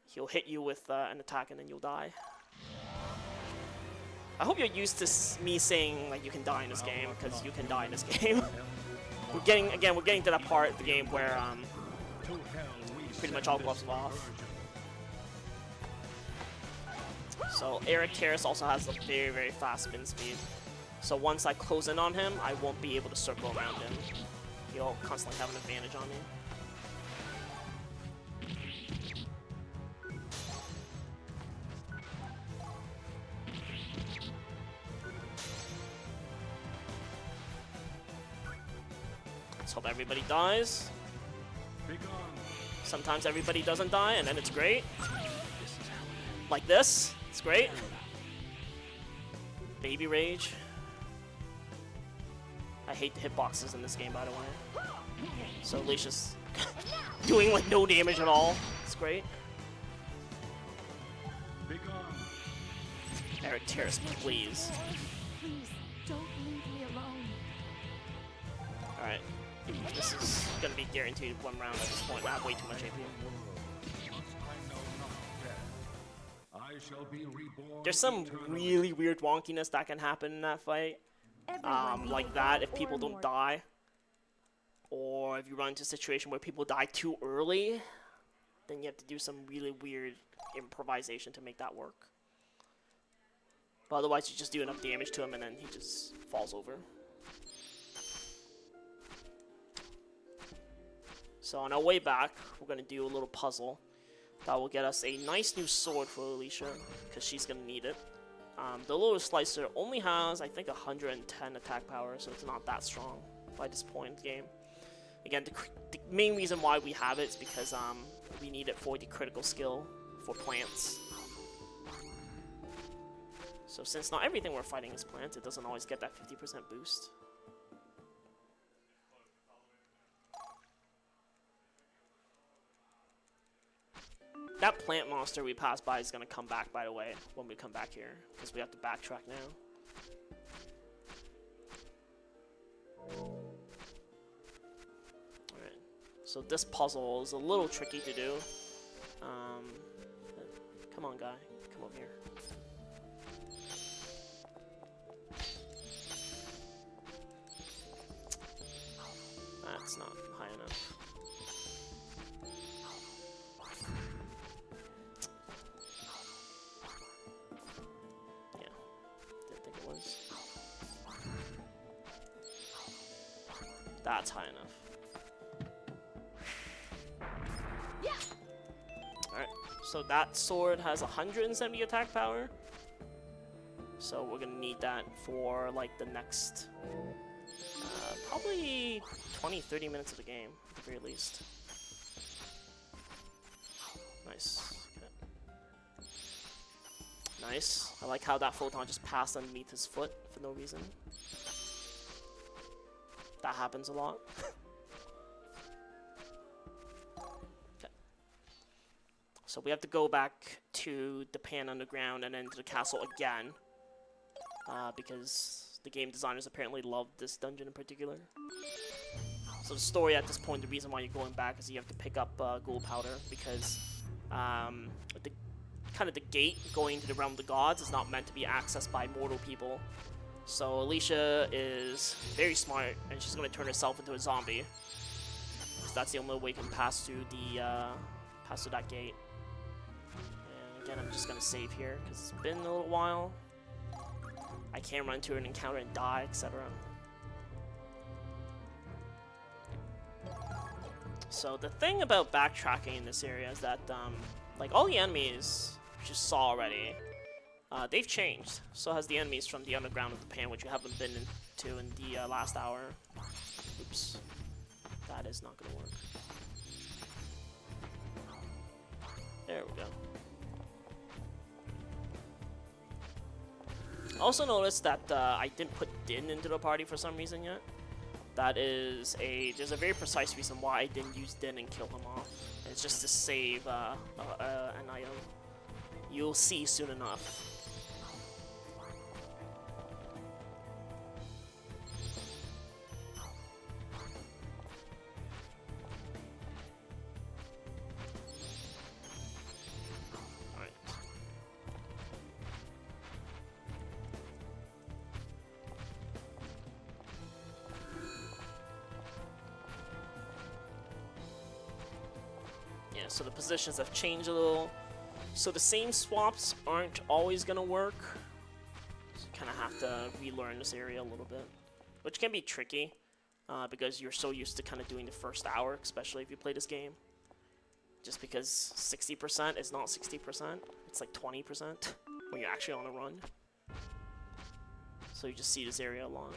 he'll hit you with an attack and then you'll die. I hope you're used to me saying like you can die in this game, because you can die in this game. we're getting to that part of the game where pretty much all gloves off. So Eric Terrace also has a very, very fast spin speed. So once I close in on him, I won't be able to circle around him. He'll constantly have an advantage on me. Let's hope everybody dies. Sometimes everybody doesn't die, and then it's great. Like this. It's great. Baby Rage. I hate the hitboxes in this game, by the way. So Alicia's doing like no damage at all. It's great. Eric Terrace, please. Please, don't leave me alone. Alright. This is gonna be guaranteed one round at this point. I have way too much AP. There's some really weird wonkiness that can happen in that fight. Like that, if people don't die. Or if you run into a situation where people die too early, then you have to do some really weird improvisation to make that work. But otherwise, you just do enough damage to him and then he just falls over. So on our way back, we're going to do a little puzzle that will get us a nice new sword for Alicia, because she's going to need it. The Little Slicer only has, I think, 110 attack power, so it's not that strong by this point in the game. Again, the main reason why we have it is because we need it for the critical skill for plants. So since not everything we're fighting is plants, it doesn't always get that 50% boost. That plant monster we passed by is going to come back, by the way, when we come back here, because we have to backtrack now. Alright, so this puzzle is a little tricky to do. Come on, guy. Come over here. That's not high enough. Yeah, didn't think it was. That's high enough. Alright, so that sword has 170 attack power. So we're gonna need that for like the next probably 20-30 minutes of the game, at the very least. Nice. Okay. Nice. I like how that photon just passed underneath his foot for no reason. That happens a lot. Okay. So we have to go back to the Pan Underground and then to the castle again. Because the game designers apparently loved this dungeon in particular. So the story at this point, the reason why you're going back is you have to pick up gold powder, because the gate going to the realm of the gods is not meant to be accessed by mortal people. So Alicia is very smart, and she's going to turn herself into a zombie, because that's the only way you can pass through that gate. And again, I'm just going to save here because it's been a little while. I can't run into an encounter and die, etc. So the thing about backtracking in this area is that, like all the enemies you just saw already, they've changed. So has the enemies from the underground of the Pan, which you haven't been to in the last hour. Oops. That is not gonna work. There we go. Also noticed that I didn't put Din into the party for some reason yet. There's a very precise reason why I didn't use Din and kill him off. It's just to save an item. You'll see soon enough. So the positions have changed a little. So the same swaps aren't always gonna work. So you kind of have to relearn this area a little bit, which can be tricky because you're so used to kind of doing the first hour, especially if you play this game. Just because 60% is not 60%, it's like 20% when you're actually on a run. So you just see this area a lot.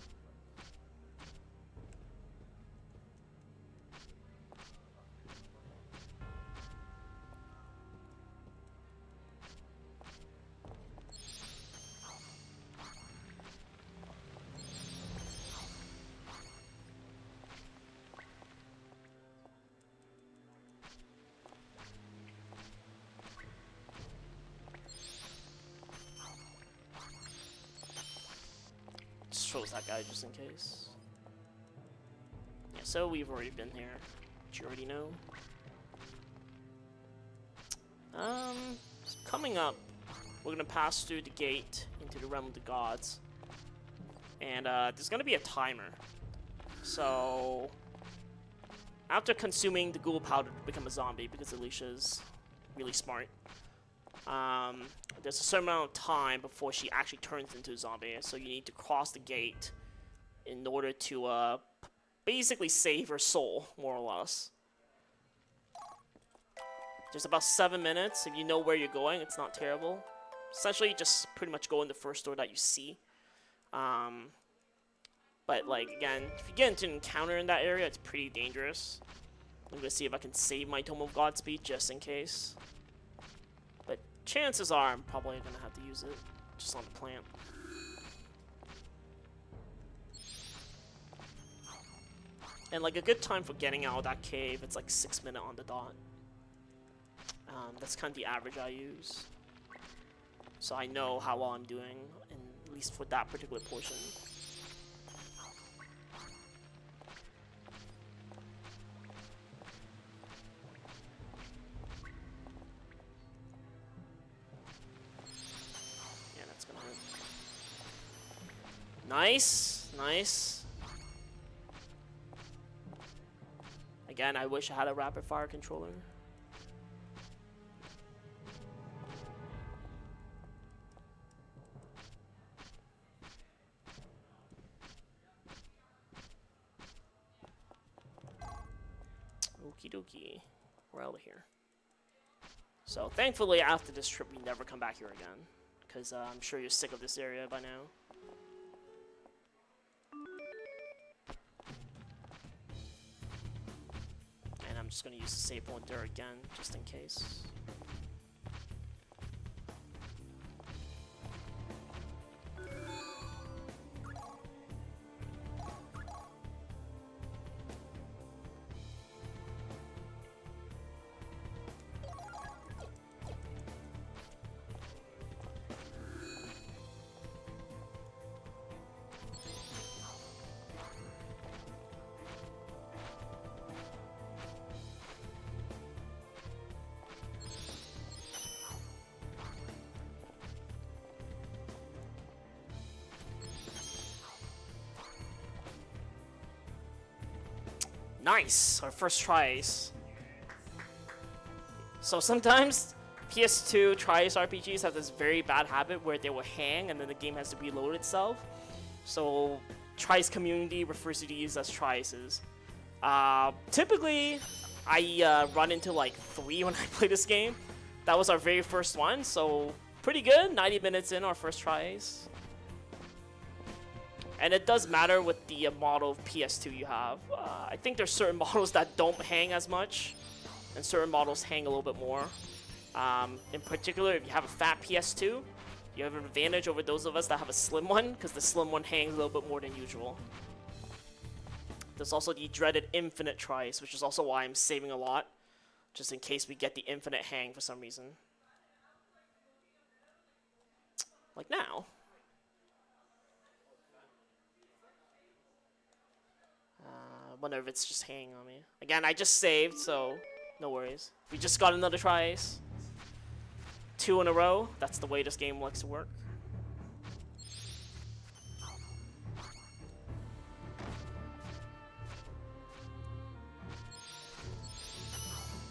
Shows that guy just in case. Yeah, so we've already been here, which you already know. Coming up, we're gonna pass through the gate into the realm of the gods, and there's gonna be a timer. So after consuming the ghoul powder to become a zombie, because Alicia's really smart, there's a certain amount of time before she actually turns into a zombie, so you need to cross the gate in order to basically save her soul, more or less. There's about 7 minutes. If you know where you're going, it's not terrible. Essentially, just pretty much go in the first door that you see. But, like, again, if you get into an encounter in that area, it's pretty dangerous. I'm gonna see if I can save my Tome of Godspeed just in case. But chances are I'm probably gonna have to use it just on the plant. And like a good time for getting out of that cave, it's like 6 minutes on the dot. That's kind of the average I use. So I know how well I'm doing, at least for that particular portion. Yeah, that's gonna hurt. Nice, nice. Again, I wish I had a rapid fire controller. Okie dokie. We're out of here. So, thankfully, after this trip, we never come back here again. Because I'm sure you're sick of this area by now. And I'm just going to use the save point there again, just in case. Nice! Our first tries. So sometimes PS2 tries RPGs have this very bad habit where they will hang and then the game has to reload itself. So tries community refers to these as trices. Typically, I run into like 3 when I play this game. That was our very first one, so pretty good. 90 minutes in, our first tries. And it does matter with the model of PS2 you have. I think there's certain models that don't hang as much, and certain models hang a little bit more. In particular, if you have a fat PS2, you have an advantage over those of us that have a slim one, because the slim one hangs a little bit more than usual. There's also the dreaded infinite trice, which is also why I'm saving a lot, just in case we get the infinite hang for some reason. Like now. I wonder if it's just hanging on me. Again, I just saved, so no worries. We just got another trice. 2 in a row. That's the way this game likes to work.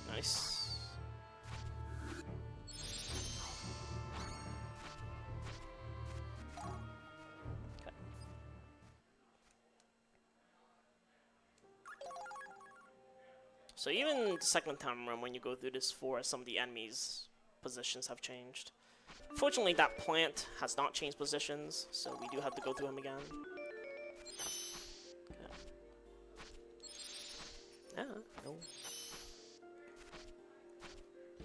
Nice. Okay. So even the second time around when you go through this forest, some of the enemies' positions have changed. Fortunately, that plant has not changed positions, so we do have to go through him again. Okay. Yeah, no.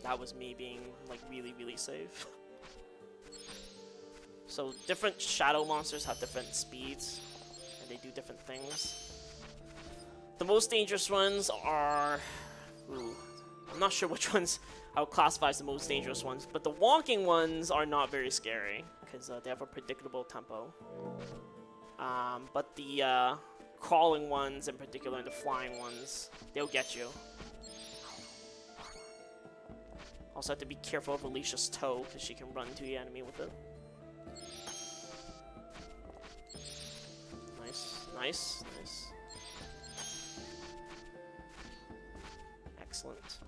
That was me being, like, really, really safe. So, different shadow monsters have different speeds, and they do different things. The most dangerous ones are... Ooh, I'm not sure which ones I would classify as the most dangerous ones, but the walking ones are not very scary, because they have a predictable tempo. But the crawling ones in particular, and the flying ones, they'll get you. Also have to be careful of Alicia's toe, because she can run into the enemy with it. Nice, nice, nice. Excellent.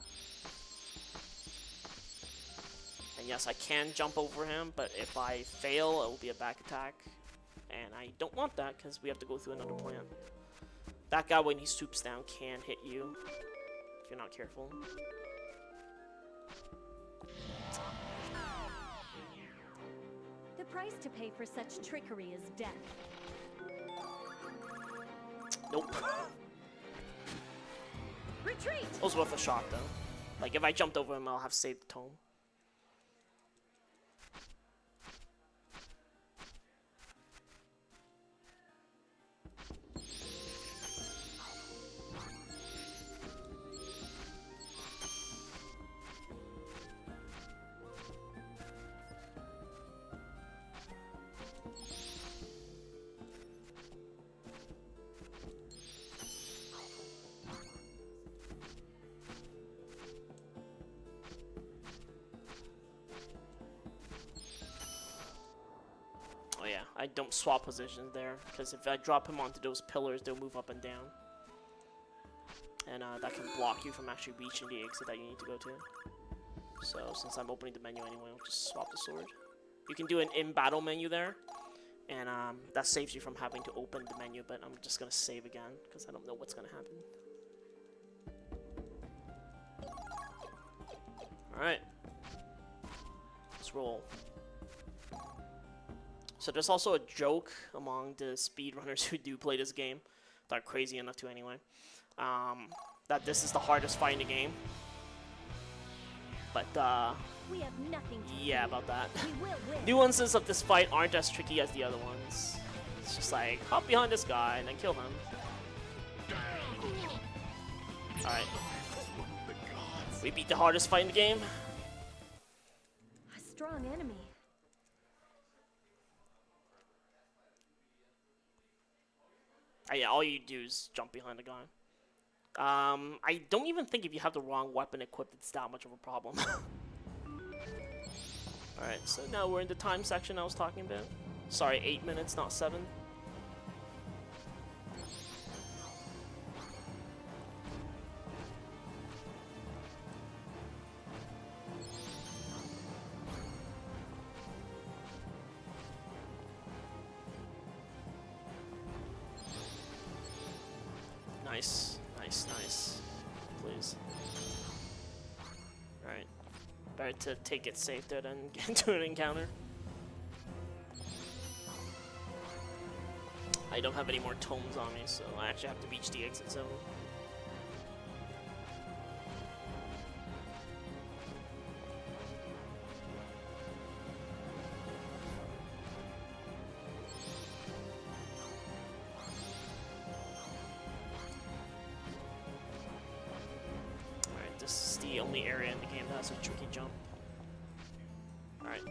And yes, I can jump over him, but if I fail, it will be a back attack. And I don't want that, because we have to go through another plant. That guy, when he swoops down, can hit you, if you're not careful. The price to pay for such trickery is death. Nope. Retreat! It was worth a shot, though. Like, if I jumped over him, I'll have saved the tome. Oh yeah, I don't swap positions there, because if I drop him onto those pillars, they'll move up and down. And that can block you from actually reaching the exit that you need to go to. So since I'm opening the menu anyway, I'll just swap the sword. You can do an in-battle menu there, and that saves you from having to open the menu, but I'm just going to save again, because I don't know what's going to happen. Alright. Let's roll. So there's also a joke among the speedrunners who do play this game, that are crazy enough to anyway, that this is the hardest fight in the game. But We have nothing to yeah, fear. about that. We will win. Nuances of this fight aren't as tricky as the other ones. It's just like, hop behind this guy and then kill him. Alright. We beat the hardest fight in the game. A strong enemy. Yeah, all you do is jump behind the guy. I don't even think if you have the wrong weapon equipped, it's that much of a problem. Alright, so now we're in the time section I was talking about. Sorry, 8 minutes, not 7. Nice, nice, nice. Please. Alright. Better to take it safe there than get into an encounter. I don't have any more tomes on me, so I actually have to reach the exit zone. Alright, this is the only area in the game that has a tricky jump. Alright.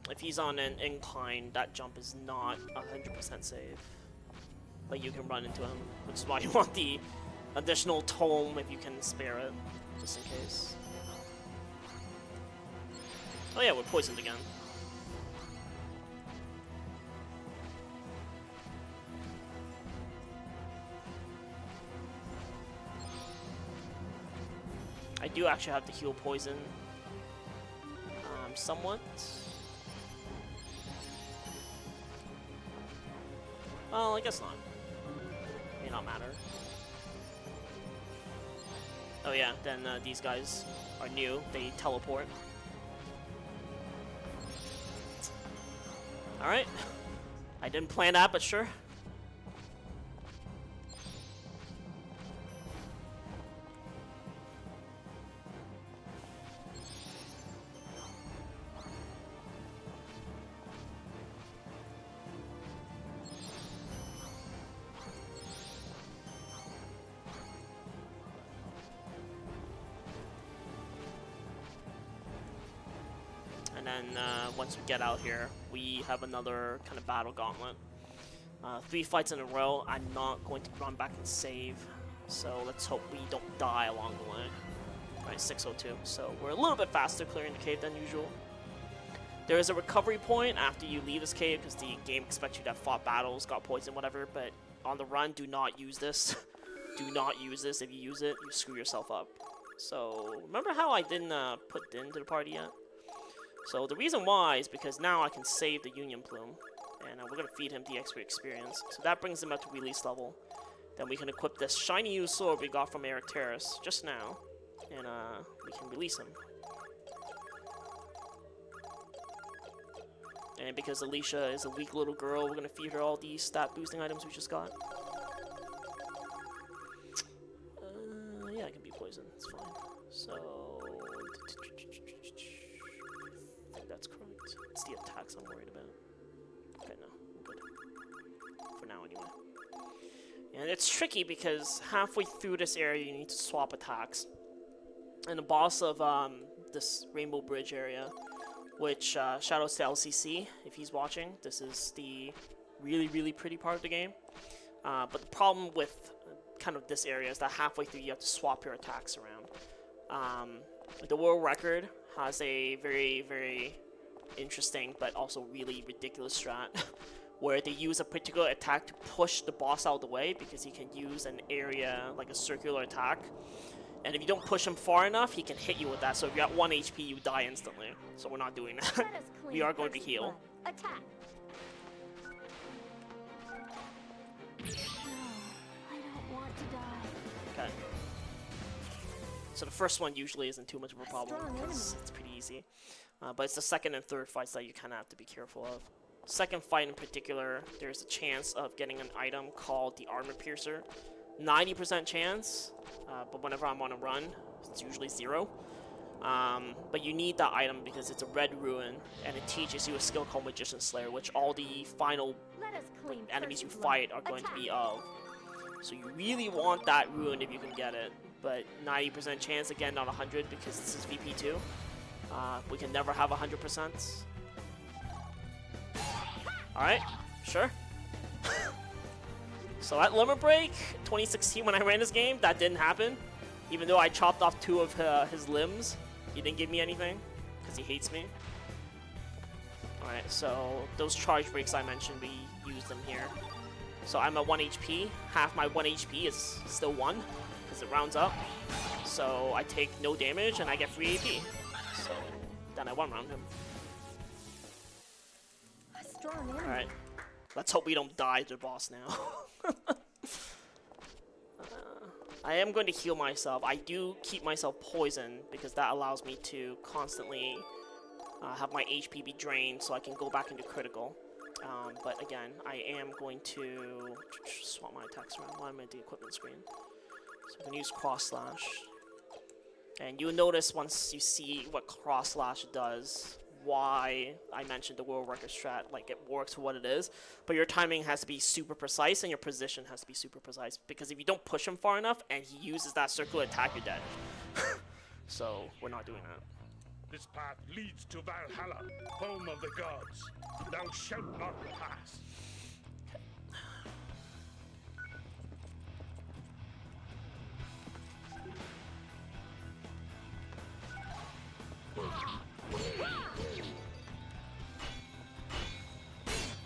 If he's on an incline, that jump is not 100% safe. But you can run into him, which is why you want the additional tome if you can spare it, just in case. Oh yeah, we're poisoned again. I do actually have to heal poison. Somewhat. Well, I guess not. May not matter. Oh yeah, then these guys are new. They teleport. Alright. I didn't plan that, but sure. And then once we get out here, we have another kind of battle gauntlet. 3 fights in a row. I'm not going to run back and save, so let's hope we don't die along the way. Alright, 602. So we're a little bit faster clearing the cave than usual. There is a recovery point after you leave this cave because the game expects you to have fought battles, got poisoned, whatever. But on the run, do not use this. Do not use this. If you use it, you screw yourself up. So remember how I didn't put Din to the party yet? So the reason why is because now I can save the Union Plume, and we're going to feed him the extra experience. So that brings him up to release level. Then we can equip this shiny new sword we got from Eric Terrace just now, and we can release him. And because Alicia is a weak little girl, we're going to feed her all these stat boosting items we just got. Yeah, it can be poison, it's fine. So that's correct. It's the attacks I'm worried about. Okay, no, I'm good. For now, anyway. And it's tricky because halfway through this area, you need to swap attacks. And the boss of this Rainbow Bridge area, which shoutouts to LCC if he's watching. This is the really, really pretty part of the game. But the problem with kind of this area is that halfway through, you have to swap your attacks around. The world record has a very, very interesting but also really ridiculous strat where they use a particular attack to push the boss out of the way because he can use an area, like a circular attack. And if you don't push him far enough, he can hit you with that. So if you're at 1 HP, you die instantly. So we're not doing that. We are going to heal. Attack. I don't want to die. Okay. So the first one usually isn't too much of a problem because it's pretty easy. But it's the second and third fights that you kind of have to be careful of. Second fight in particular, there's a chance of getting an item called the Armor Piercer. 90% chance, but whenever I'm on a run, it's usually 0. But you need that item because it's a red ruin, and it teaches you a skill called Magician Slayer, which all the final enemies you fight are going to be of. So you really want that ruin if you can get it, but 90% chance, again, not 100 because this is VP2. We can never have 100%. Alright, sure. So at Limit Break 2016, when I ran this game, that didn't happen. Even though I chopped off 2 of his limbs, he didn't give me anything because he hates me. Alright, so those charge breaks I mentioned, we use them here. So I'm at 1 HP. Half my 1 HP is still 1 because it rounds up. So I take no damage and I get free AP. So then I 1-round him. Alright, let's hope we don't die to the boss now. I am going to heal myself. I do keep myself poisoned because that allows me to constantly have my HP be drained so I can go back into critical. But again, I am going to swap my attacks around while I'm at the equipment screen. So I'm going to use cross slash. And you'll notice once you see what cross slash does, why I mentioned the world record strat, like it works for what it is, but your timing has to be super precise and your position has to be super precise, because if you don't push him far enough and he uses that circular attack, you're dead. So we're not doing that. This path leads to Valhalla, home of the gods. Thou shalt not pass.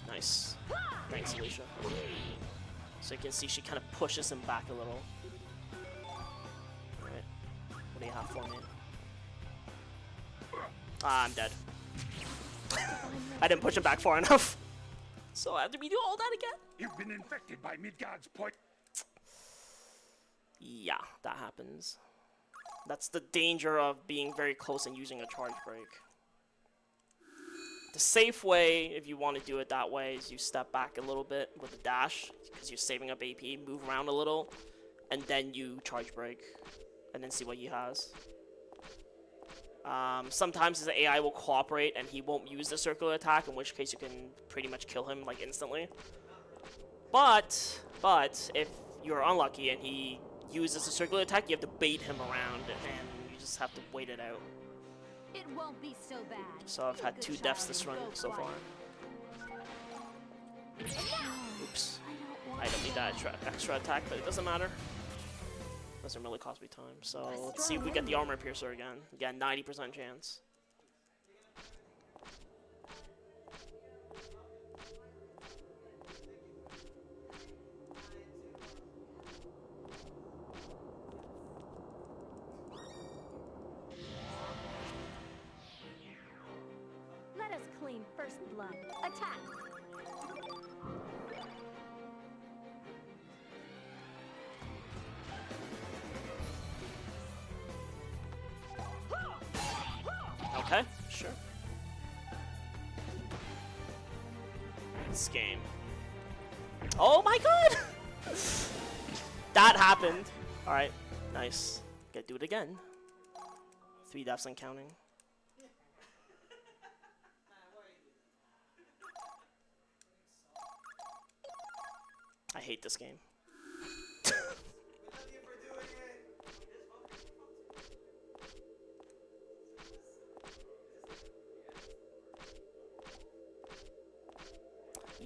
Nice. Thanks, Alicia. So you can see she kind of pushes him back a little. Alright. What do you have for me? Ah, I'm dead. I didn't push him back far enough. So I have to redo all that again? You've been infected by Midgard's point. Yeah, that happens. That's the danger of being very close and using a charge break. The safe way, if you want to do it that way, is you step back a little bit with a dash, because you're saving up AP, move around a little, and then you charge break, and then see what he has. Sometimes his AI will cooperate and he won't use the circular attack, in which case you can pretty much kill him like instantly. But if you're unlucky and he uses a circular attack, you have to bait him around and you just have to wait it out. It won't be so bad. So I've had 2 deaths this run so far. Oops. I don't need that extra attack, but it doesn't matter. Doesn't really cost me time. So let's see if we get the armor piercer again. Again, 90% chance. Let us claim first blood. Attack! Okay, sure. This game. Oh my god! That happened. Alright, nice. Gotta do it again. 3 deaths and counting. I hate this game.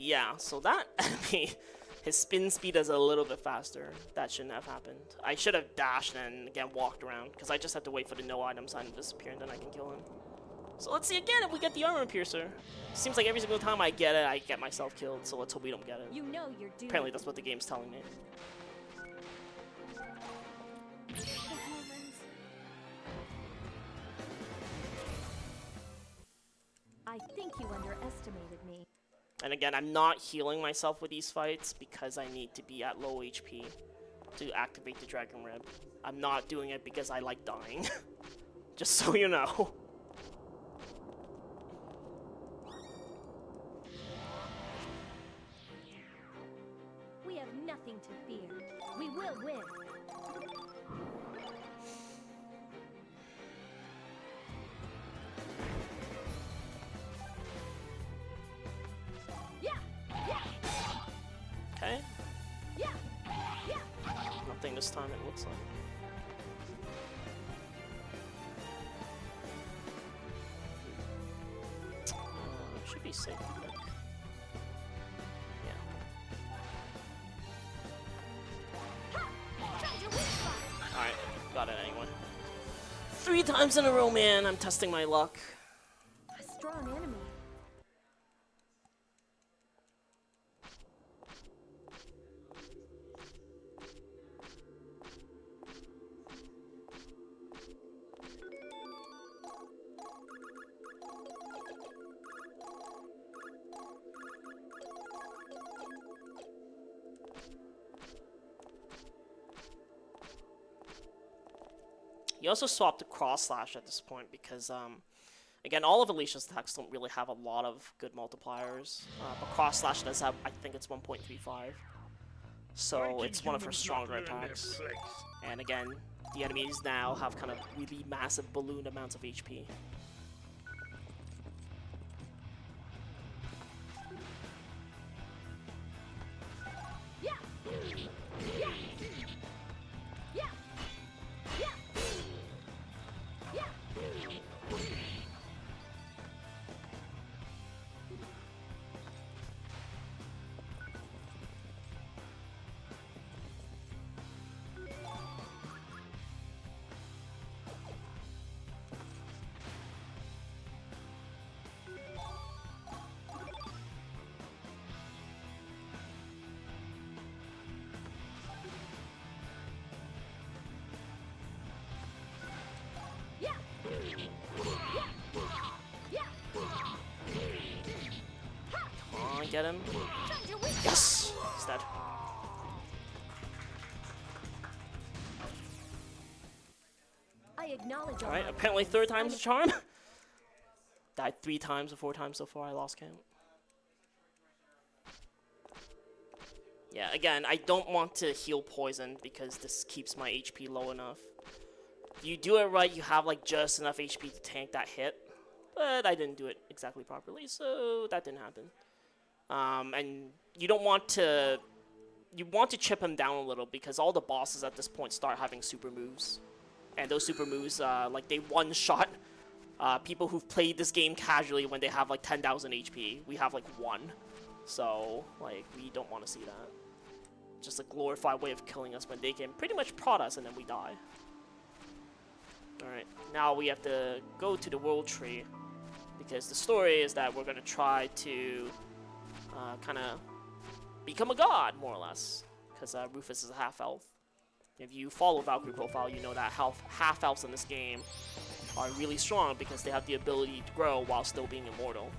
Yeah, so that enemy, his spin speed is a little bit faster. That shouldn't have happened. I should have dashed and again walked around, because I just have to wait for the no item sign to disappear and then I can kill him. So let's see again if we get the armor piercer. Seems like every single time I get it, I get myself killed, so let's hope we don't get it. You know you're doomed. Apparently that's what the game's telling me. The heavens. I think you underestimated me. And again, I'm not healing myself with these fights because I need to be at low HP to activate the Dragon Rib. I'm not doing it because I like dying. Just so you know. We have nothing to fear. We will win. Okay. Yeah. Nothing this time, it looks like. Should be safe, I think. Yeah. Alright, got it anyway. 3 times in a row, man. I'm testing my luck. A strong enemy. You also swapped to cross slash at this point because Again, all of Alicia's attacks don't really have a lot of good multipliers, but Cross Slash does have, I think it's 1.35. So it's one of her stronger attacks. And again, the enemies now have kind of really massive balloon amounts of HP. Yeah. Yeah. Yeah. Yeah. Yeah. Yeah. Yeah. Come on, get him. Yes! He's dead. I acknowledge all Alright, my apparently crimes. third time's a charm. Died 3 times or 4 times so far, I lost count. Yeah, again, I don't want to heal poison because this keeps my HP low enough. If you do it right, you have like just enough HP to tank that hit. But I didn't do it exactly properly, so that didn't happen. And you don't want to... You want to chip him down a little because all the bosses at this point start having super moves. And those super moves, like they one-shot people who've played this game casually when they have like 10,000 HP. We have like 1. So, like, we don't want to see that. Just a glorified way of killing us when they can pretty much prod us and then we die. Alright, now we have to go to the world tree. Because the story is that we're going to try to kind of become a god, more or less. Because Rufus is a half-elf. If you follow Valkyrie profile, you know that half-elves in this game are really strong because they have the ability to grow while still being immortal.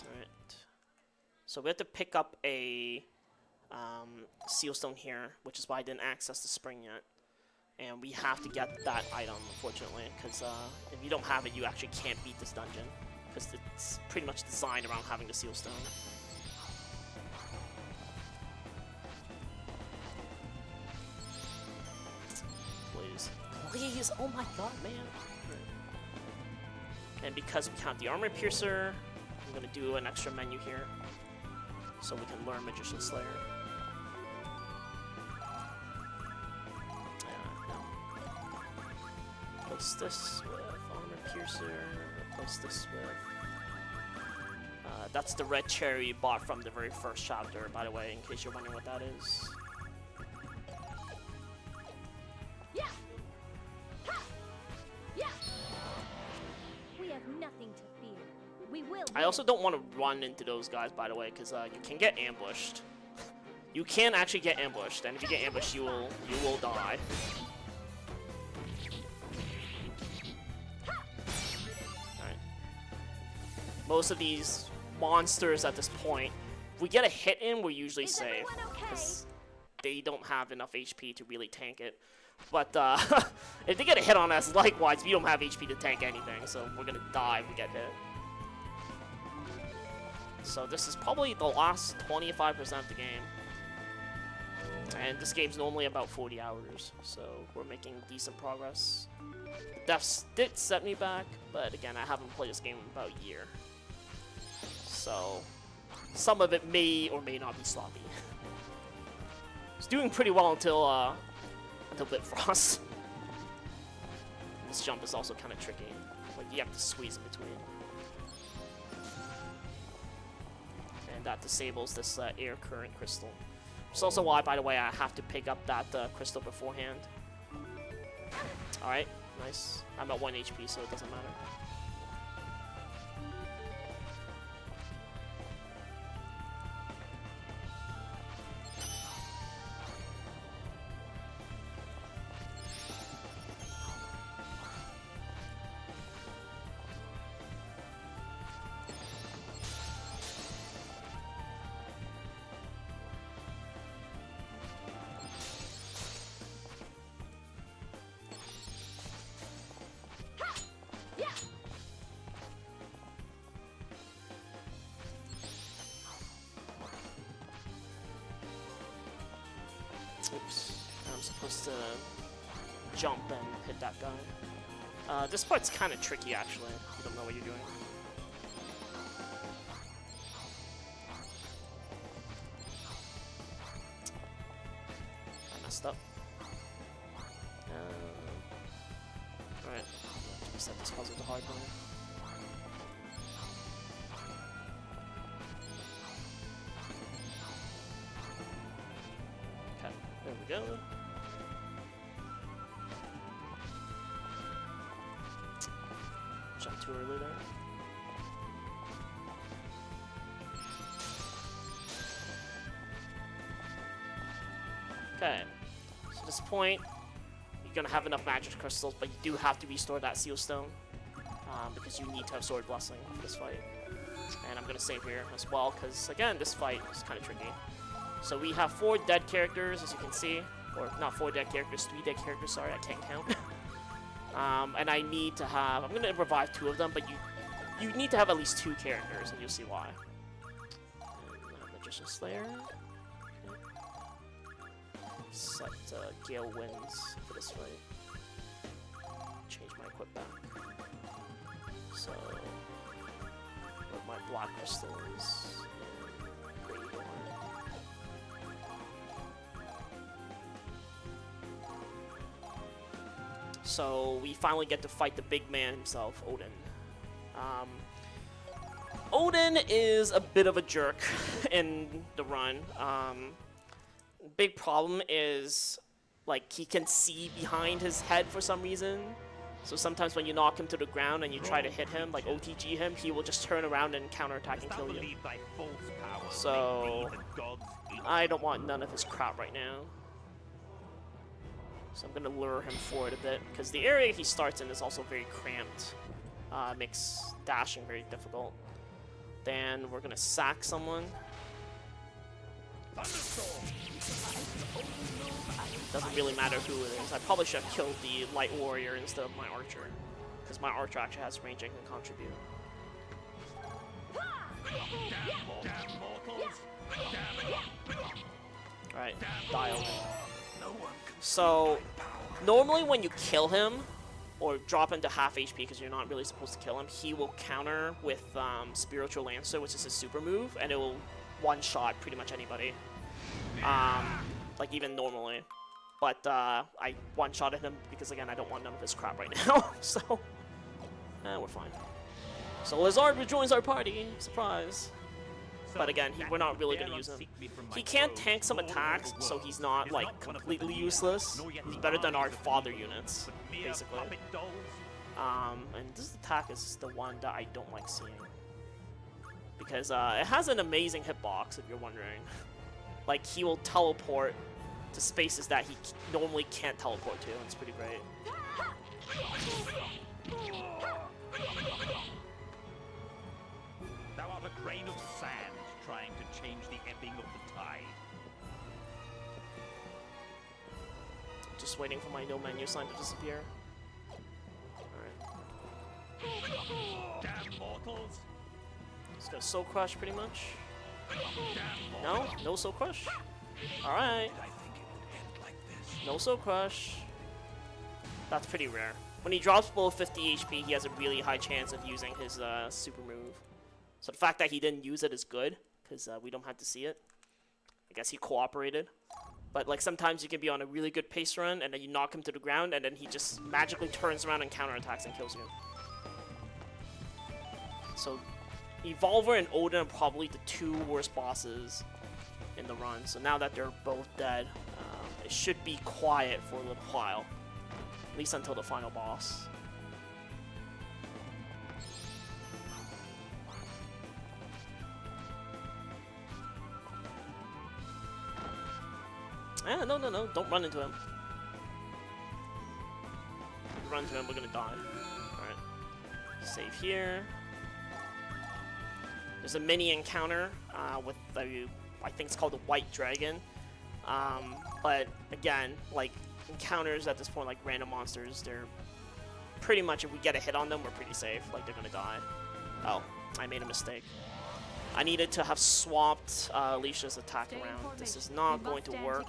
Alright. So we have to pick up a seal stone here, which is why I didn't access the spring yet. And we have to get that item, unfortunately, because if you don't have it, you actually can't beat this dungeon. Because it's pretty much designed around having the seal stone. Please. Please! Oh my god, man! And because we have the armor piercer, I'm gonna do an extra menu here. So we can learn Magician Slayer. Replace this with armor piercer. Replace this with. That's the red cherry you bought from the very first chapter, by the way, in case you're wondering what that is. Yeah. Ha. Yeah. We have nothing to fear. We will. I also don't want to run into those guys, by the way, because you can get ambushed. You can actually get ambushed, and if you get ambushed, you will die. Alright. Most of these monsters at this point, if we get a hit in, we're usually safe, because they don't have enough HP to really tank it. But if they get a hit on us, likewise, we don't have HP to tank anything, so we're gonna die if we get hit. So this is probably the last 25% of the game. And this game's normally about 40 hours, so we're making decent progress. The deaths did set me back, but again, I haven't played this game in about a year. So some of it may or may not be sloppy. It's doing pretty well until Bitfrost. This jump is also kind of tricky. Like, you have to squeeze in between. And that disables this air current crystal. It's also why, by the way, I have to pick up that crystal beforehand. Alright, nice. I'm at 1 HP, so it doesn't matter. Oops. I'm supposed to jump and hit that guy. This part's kind of tricky, actually. You don't know what you're doing. I messed up. Alright. Set this puzzle to hard mode. Okay, there we go. Jump too early there. Okay, so at this point, you're gonna have enough magic crystals, but you do have to restore that seal stone because you need to have sword blessing for this fight. And I'm gonna save here as well because again, this fight is kind of tricky. So we have 4 dead characters, as you can see, or not 4 dead characters, 3 dead characters. Sorry, I can't count. And I need to have. I'm gonna revive 2 of them, but you need to have at least 2 characters, and you'll see why. And Magician Slayer. Set Gale Winds for this fight. Change my equip back. So, with my black crystals. So we finally get to fight the big man himself, Odin. Odin is a bit of a jerk in the run. Big problem is, like, he can see behind his head for some reason. So sometimes when you knock him to the ground and you try to hit him, like OTG him, he will just turn around and counterattack and kill you. So I don't want none of his crap right now. So I'm gonna lure him forward a bit, because the area he starts in is also very cramped. Makes dashing very difficult. Then we're gonna sack someone. Doesn't really matter who it is. I probably should have killed the light warrior instead of my archer, because my archer actually has range and can contribute. Alright, dial. So, normally when you kill him, or drop him to half HP because you're not really supposed to kill him, he will counter with Spiritual Lancer, which is his super move, and it will one-shot pretty much anybody. Like even normally. But I one-shotted him because, again, I don't want none of his crap right now, so we're fine. So Lazard rejoins our party, surprise. But again, we're not really going to use him. He can tank some attacks, so he's not, like, completely useless. He's better than our fodder units, basically. And this attack is the one that I don't like seeing. Because it has an amazing hitbox, if you're wondering. Like, he will teleport to spaces that he normally can't teleport to, and it's pretty great. Thou art a grain of sand trying to change the ebbing of the tide. Just waiting for my no menu sign to disappear. Alright. Damn mortals! Just gonna Soul Crush pretty much. No? No Soul Crush? Alright. No Soul Crush. That's pretty rare. When he drops below 50 HP, he has a really high chance of using his super move. So the fact that he didn't use it is good, because we don't have to see it. I guess he cooperated. But like sometimes you can be on a really good pace run, and then you knock him to the ground, and then he just magically turns around and counterattacks and kills you. So Evolver and Odin are probably the 2 worst bosses in the run. So now that they're both dead, it should be quiet for a little while. At least until the final boss. No, don't run into him. If you run into him, we're gonna die. Alright. Save here. There's a mini encounter with the, I think it's called the White Dragon. But again, like encounters at this point, like random monsters, they're pretty much, if we get a hit on them, we're pretty safe. Like they're gonna die. Oh, I made a mistake. I needed to have swapped Alicia's attack around. This is not going to work.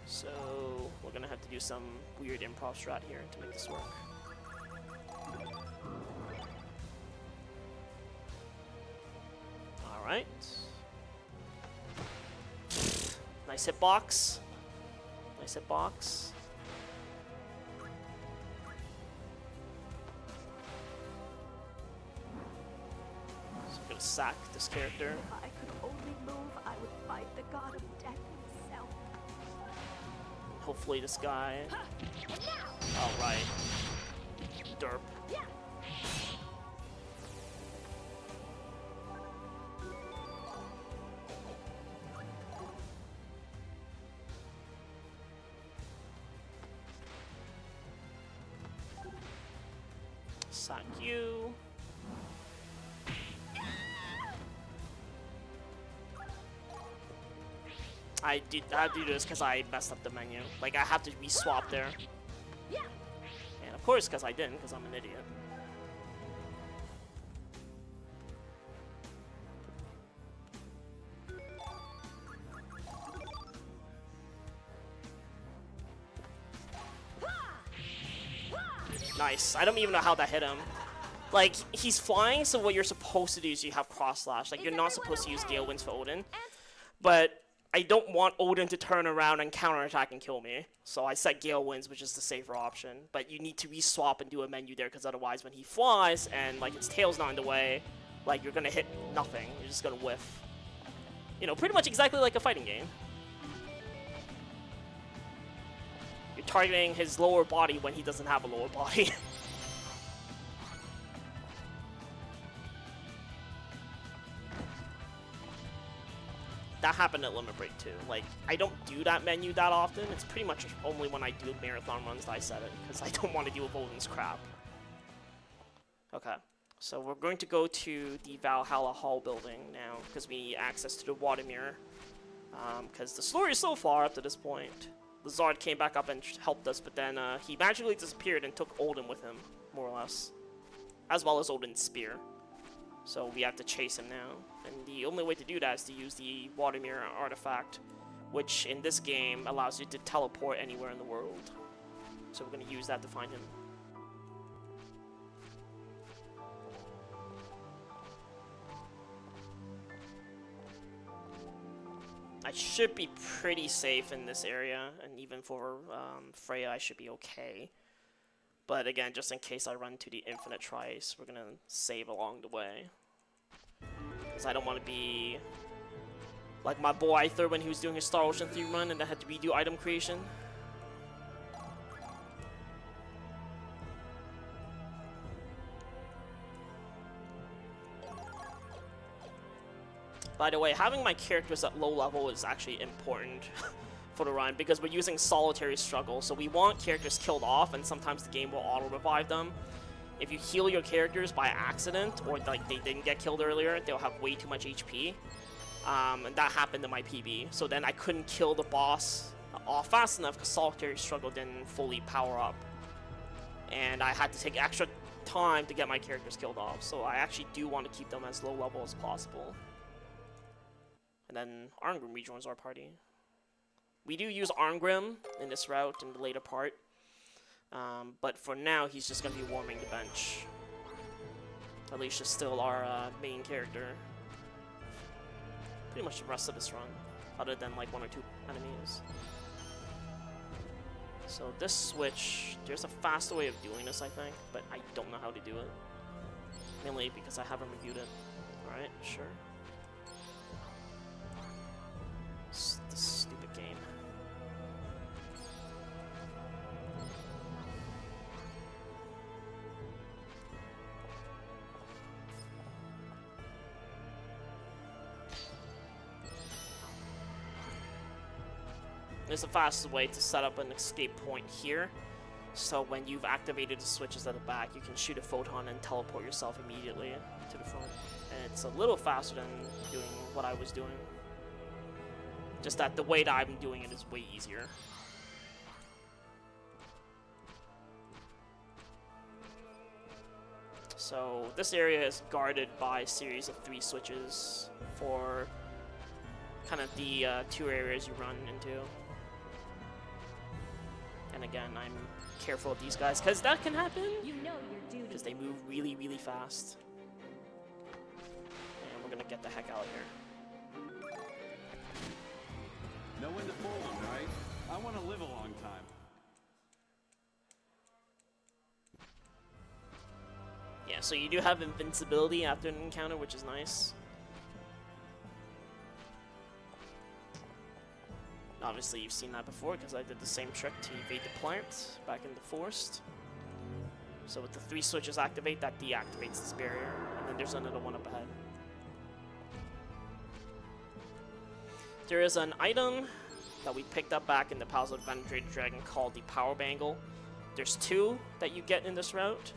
So we're gonna have to do some weird improv strat here to make this work. Alright. Nice hitbox. Nice hitbox. So I'm gonna sack this character. If I could only move, I would fight the god of death himself. Hopefully this guy. Alright. Derp. Sack you. I have to do this because I messed up the menu. Like, I have to re-swap there. And of course, because I didn't, because I'm an idiot. Nice. I don't even know how that hit him. Like, he's flying, so what you're supposed to do is you have cross slash. Like, you're not supposed to use Gale Winds for Odin. But I don't want Odin to turn around and counterattack and kill me. So I set Gale Winds, which is the safer option. But you need to re-swap and do a menu there, because otherwise when he flies and, like, his tail's not in the way, like, you're gonna hit nothing. You're just gonna whiff. You know, pretty much exactly like a fighting game. You're targeting his lower body when he doesn't have a lower body. That happened at Limit Break too. Like, I don't do that menu that often. It's pretty much only when I do marathon runs that I set it, because I don't want to deal with Odin's crap. Okay, so we're going to go to the Valhalla Hall building now, because we need access to the water mirror. Because the story is so far up to this point. The Zard came back up and helped us, but then he magically disappeared and took Odin with him, more or less. As well as Odin's spear. So we have to chase him now. And the only way to do that is to use the water mirror artifact, which in this game allows you to teleport anywhere in the world. So we're going to use that to find him. I should be pretty safe in this area, and even for Freya I should be okay. But again, just in case I run to the Infinite Trice, we're gonna save along the way. Because I don't want to be like my boy Aether when he was doing his Star Ocean 3 run and I had to redo item creation. By the way, having my characters at low level is actually important for the run, because we're using solitary struggle, so we want characters killed off, and sometimes the game will auto-revive them. If you heal your characters by accident, or like they didn't get killed earlier, they'll have way too much HP. And that happened in my PB, so then I couldn't kill the boss off fast enough because solitary struggle didn't fully power up. And I had to take extra time to get my characters killed off, so I actually do want to keep them as low level as possible. And then Arngrim rejoins our party. We do use Arngrim in this route in the later part, but for now he's just going to be warming the bench. Alicia's still our main character. Pretty much the rest of this run, other than like 1 or 2 enemies. So this switch, there's a faster way of doing this I think, but I don't know how to do it. Mainly because I haven't reviewed it. Alright, sure. This stupid game. There's the fastest way to set up an escape point here. So when you've activated the switches at the back, you can shoot a photon and teleport yourself immediately to the front. And it's a little faster than doing what I was doing. Just that the way that I'm doing it is way easier. So this area is guarded by a series of 3 switches for kind of the 2 areas you run into. And again, I'm careful of these guys, because that can happen. You know your duty. Because they move really, really fast. And we're gonna get the heck out of here. Know when to pull them, right? I want to live a long time. Yeah, so you do have invincibility after an encounter, which is nice. Obviously, you've seen that before, because I did the same trick to evade the plant back in the forest. So with the 3 switches activate, that deactivates this barrier, and then there's another one up ahead. There is an item that we picked up back in the Palace of the Venetrated Dragon called the Power Bangle. There's 2 that you get in this route.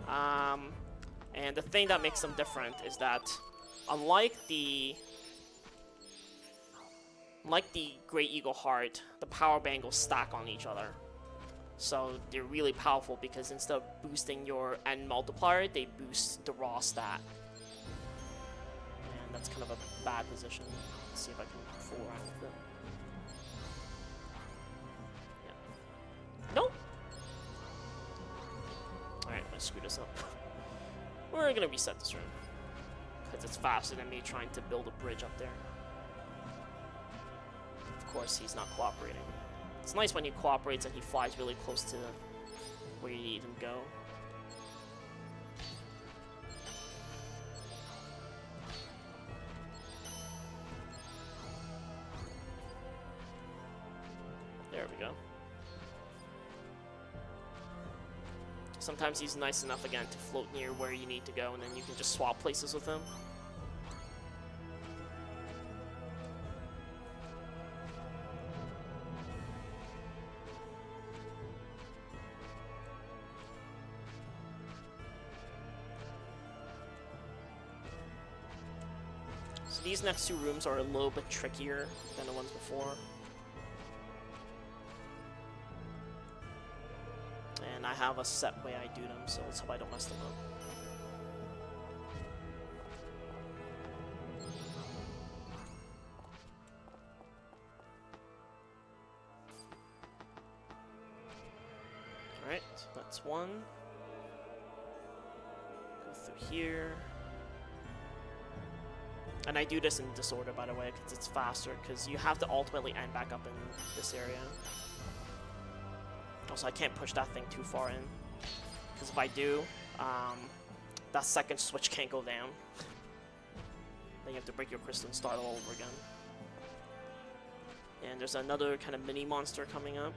And the thing that makes them different is that unlike the Great Eagle Heart, the Power Bangles stack on each other. So they're really powerful because instead of boosting your end multiplier, they boost the raw stat. And that's kind of a bad position. Let's see if I can fool around with it. Yeah. Nope. Alright, I'm gonna screw this up. We're gonna reset this room. Because it's faster than me trying to build a bridge up there. Of course, he's not cooperating. It's nice when he cooperates and he flies really close to where you need him to go. There we go. Sometimes he's nice enough again to float near where you need to go, and then you can just swap places with him. So these next 2 rooms are a little bit trickier than the ones before. And I have a set way I do them, so let's hope I don't mess them up. Alright, so that's 1. Go through here. And I do this in disorder, by the way, because it's faster, because you have to ultimately end back up in this area. Also, I can't push that thing too far in, because if I do, that second switch can't go down. Then you have to break your crystal and start all over again. And there's another kind of mini monster coming up.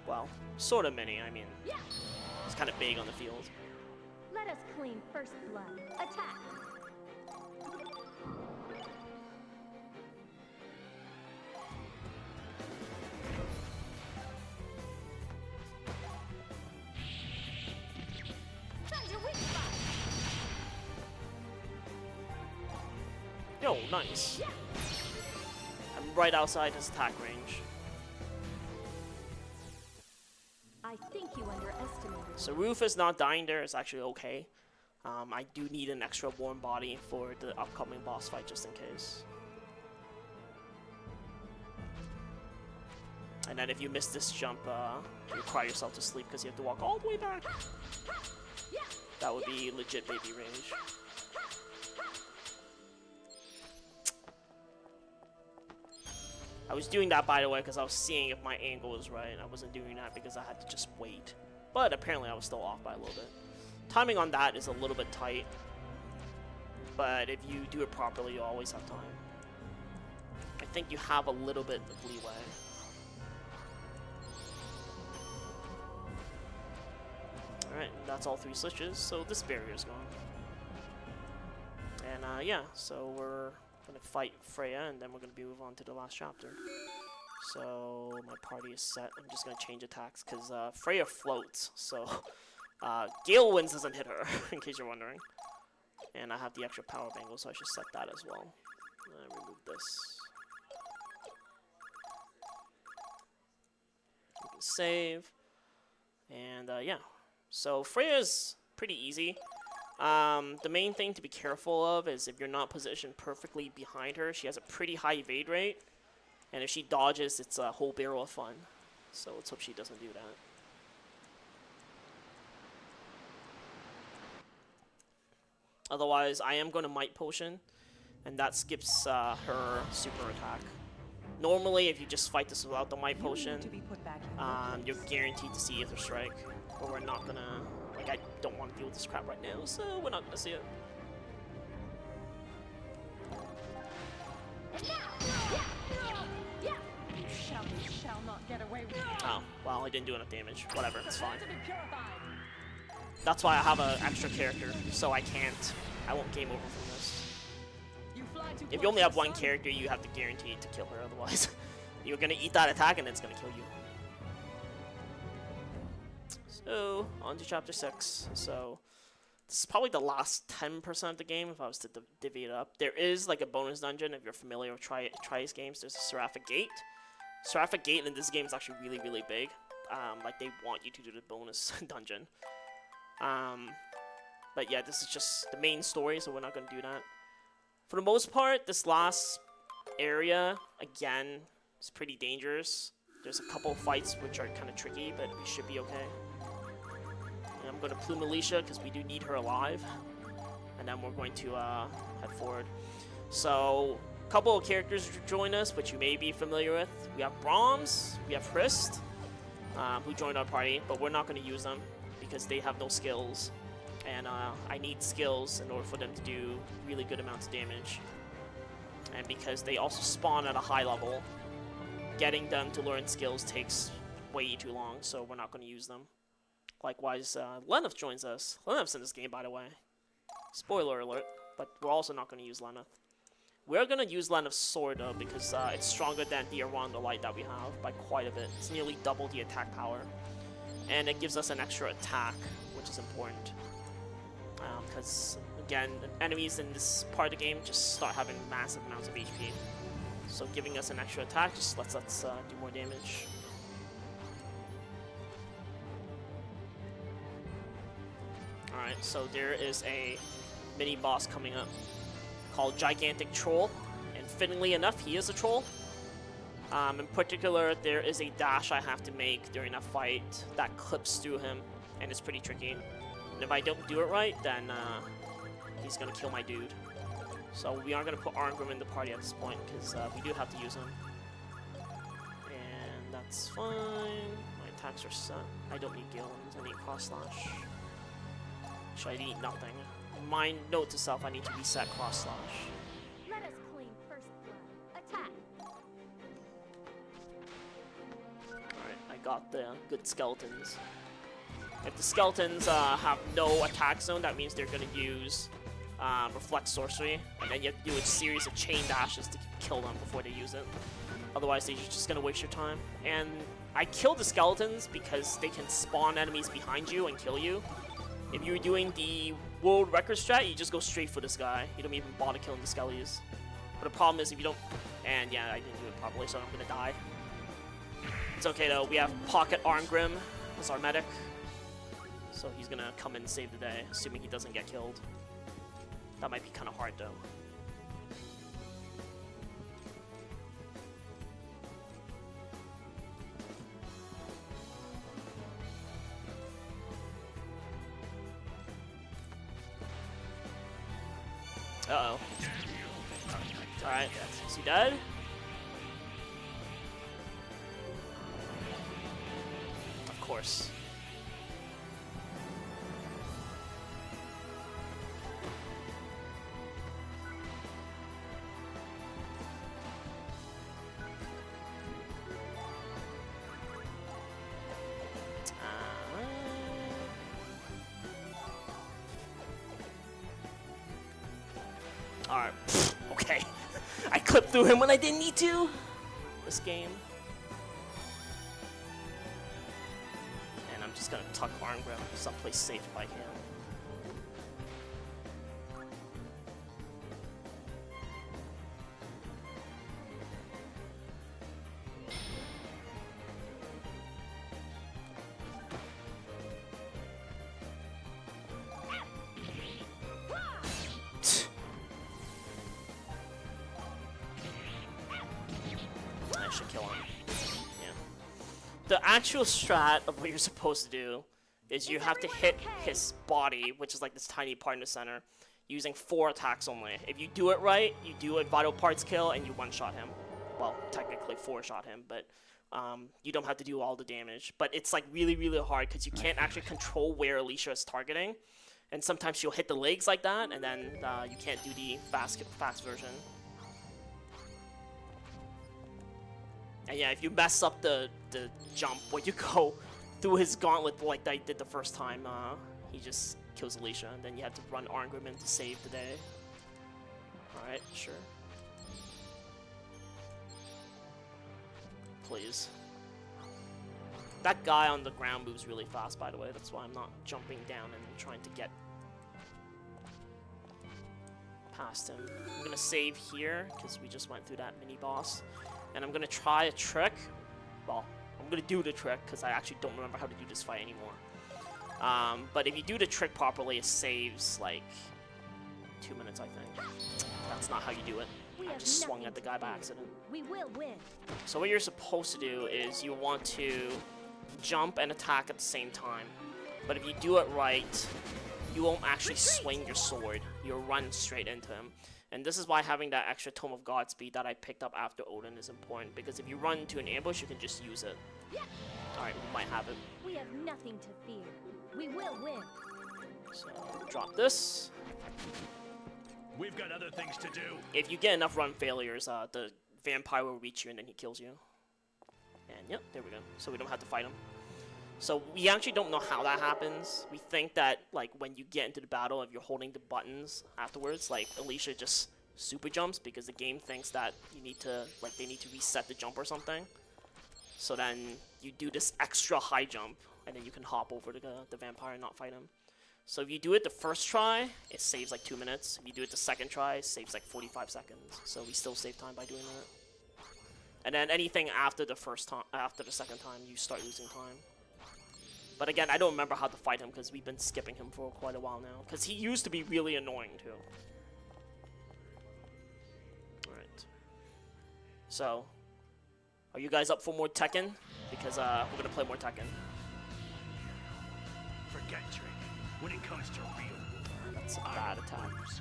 Well, sort of mini, I mean, it's kind of big on the field. Let us clean first blood. Attack! Yo, nice. I'm right outside his attack range. I think you underestimated. So Rufus not dying there is actually okay. I do need an extra warm body for the upcoming boss fight just in case. And then if you miss this jump, you cry yourself to sleep because you have to walk all the way back. That would be legit baby rage. I was doing that, by the way, because I was seeing if my angle was right. I wasn't doing that because I had to just wait. But apparently I was still off by a little bit. Timing on that is a little bit tight. But if you do it properly, you always have time. I think you have a little bit of leeway. Alright, that's all 3 switches, so this barrier's gone. And yeah, so we're gonna fight Freya, and then we're gonna move on to the last chapter. So my party is set. I'm just gonna change attacks because Freya floats, so Gale Winds doesn't hit her, in case you're wondering. And I have the extra power bangle, so I should set that as well. Remove this. We can save, and yeah. So Freya's pretty easy. The main thing to be careful of is if you're not positioned perfectly behind her, she has a pretty high evade rate. And if she dodges, it's a whole barrel of fun. So let's hope she doesn't do that. Otherwise, I am going to Might Potion, and that skips her super attack. Normally, if you just fight this without the Might Potion, you're guaranteed to see Aether Strike. But we're not going to... Like, I don't want to deal with this crap right now, so we're not going to see it. Oh, well, I didn't do enough damage. Whatever, it's fine. That's why I have an extra character, so I won't game over from this. If you only have one character, you have to guarantee to kill her, otherwise you're gonna eat that attack and it's gonna kill you. So, on to chapter 6. So, this is probably the last 10% of the game if I was to divvy it up. There is like a bonus dungeon if you're familiar with Trice games. There's a Seraphic Gate. Seraphic Gate in this game is actually really, really big. Like, they want you to do the bonus dungeon. But yeah, this is just the main story, so we're not going to do that. For the most part, this last area, again, is pretty dangerous. There's a couple of fights which are kind of tricky, but we should be okay. And I'm going to plume Alicia because we do need her alive. And then we're going to head forward. So, a couple of characters join us, which you may be familiar with. We have Brahms, we have Hrist, who joined our party, but we're not going to use them because they have no skills. And I need skills in order for them to do really good amounts of damage. And because they also spawn at a high level, getting them to learn skills takes way too long, so we're not going to use them. Likewise, Lenneth joins us. Lenneth's in this game, by the way. Spoiler alert, but we're also not going to use Lenneth. We're going to use Lenneth's sword, though, because it's stronger than the Around Light that we have by quite a bit. It's nearly double the attack power. And it gives us an extra attack, which is important. Because, again, enemies in this part of the game just start having massive amounts of HP. So giving us an extra attack just lets us do more damage. Alright, so there is a mini-boss coming up called Gigantic Troll. And fittingly enough, he is a troll. In particular, there is a dash I have to make during that fight that clips through him, and it's pretty tricky. And if I don't do it right, then he's going to kill my dude. So we aren't going to put Arngrim in the party at this point, because we do have to use him. And that's fine. My attacks are set. I don't need Gilens, I need Cross Slash. Actually, I need nothing. My note to self, I need to reset Cross Slash. Let us claim first blood. Attack. Alright, I got the good skeletons. If the skeletons have no attack zone, that means they're going to use Reflect Sorcery, and then you have to do a series of chain dashes to kill them before they use it. Otherwise, they're just going to waste your time. And I killed the skeletons because they can spawn enemies behind you and kill you. If you're doing the world record strat, you just go straight for this guy. You don't even bother killing the skellies. But the problem is if you don't... And yeah, I didn't do it properly, so I'm going to die. It's okay though, we have Pocket Arngrim as our medic. So he's gonna come in and save the day, assuming he doesn't get killed. That might be kind of hard, though. Uh-oh. Alright, is he dead? Of course. Alright, okay. I clipped through him when I didn't need to. This game. And I'm just gonna tuck Arngrim someplace safe if I can. should kill him. Yeah. The actual strat of what you're supposed to do is you have to hit his body, which is like this tiny part in the center, using 4 attacks only. If you do it right, you do a vital parts kill and you one-shot him. Well, technically 4-shot him, but you don't have to do all the damage. But it's like really, really hard because you can't actually control where Alicia is targeting. And sometimes she'll hit the legs like that, and then you can't do the fast version. And yeah, if you mess up the jump when you go through his gauntlet like I did the first time, he just kills Alicia, and then you have to run Arngrim in to save the day. Alright, sure. Please. That guy on the ground moves really fast, by the way. That's why I'm not jumping down and trying to get past him. I'm gonna save here, because we just went through that mini-boss. And I'm gonna try a trick. Well, I'm gonna do the trick, because I actually don't remember how to do this fight anymore. But if you do the trick properly, it saves, like, 2 minutes, I think. That's not how you do it. I just swung at the guy by accident. We will win. So what you're supposed to do is you want to jump and attack at the same time. But if you do it right, you won't actually swing your sword. You'll run straight into him. And this is why having that extra Tome of Godspeed that I picked up after Odin is important. Because if you run into an ambush, you can just use it. Alright, we might have it. We have nothing to fear. We will win. So, drop this. We've got other things to do. If you get enough run failures, the vampire will reach you and then he kills you. And yep, there we go. So we don't have to fight him. So we actually don't know how that happens. We think that like when you get into the battle, if you're holding the buttons afterwards, like Alicia just super jumps because the game thinks that you need to they need to reset the jump or something. So then you do this extra high jump and then you can hop over to the vampire and not fight him. So if you do it the first try, it saves like 2 minutes. If you do it the second try, it saves like 45 seconds. So we still save time by doing that. And then anything after the second time, you start losing time. But again, I don't remember how to fight him because we've been skipping him for quite a while now. Because he used to be really annoying too. Alright. So, are you guys up for more Tekken? Because we're gonna play more Tekken. Forget training. When it comes to real, that's a bad attack. Let's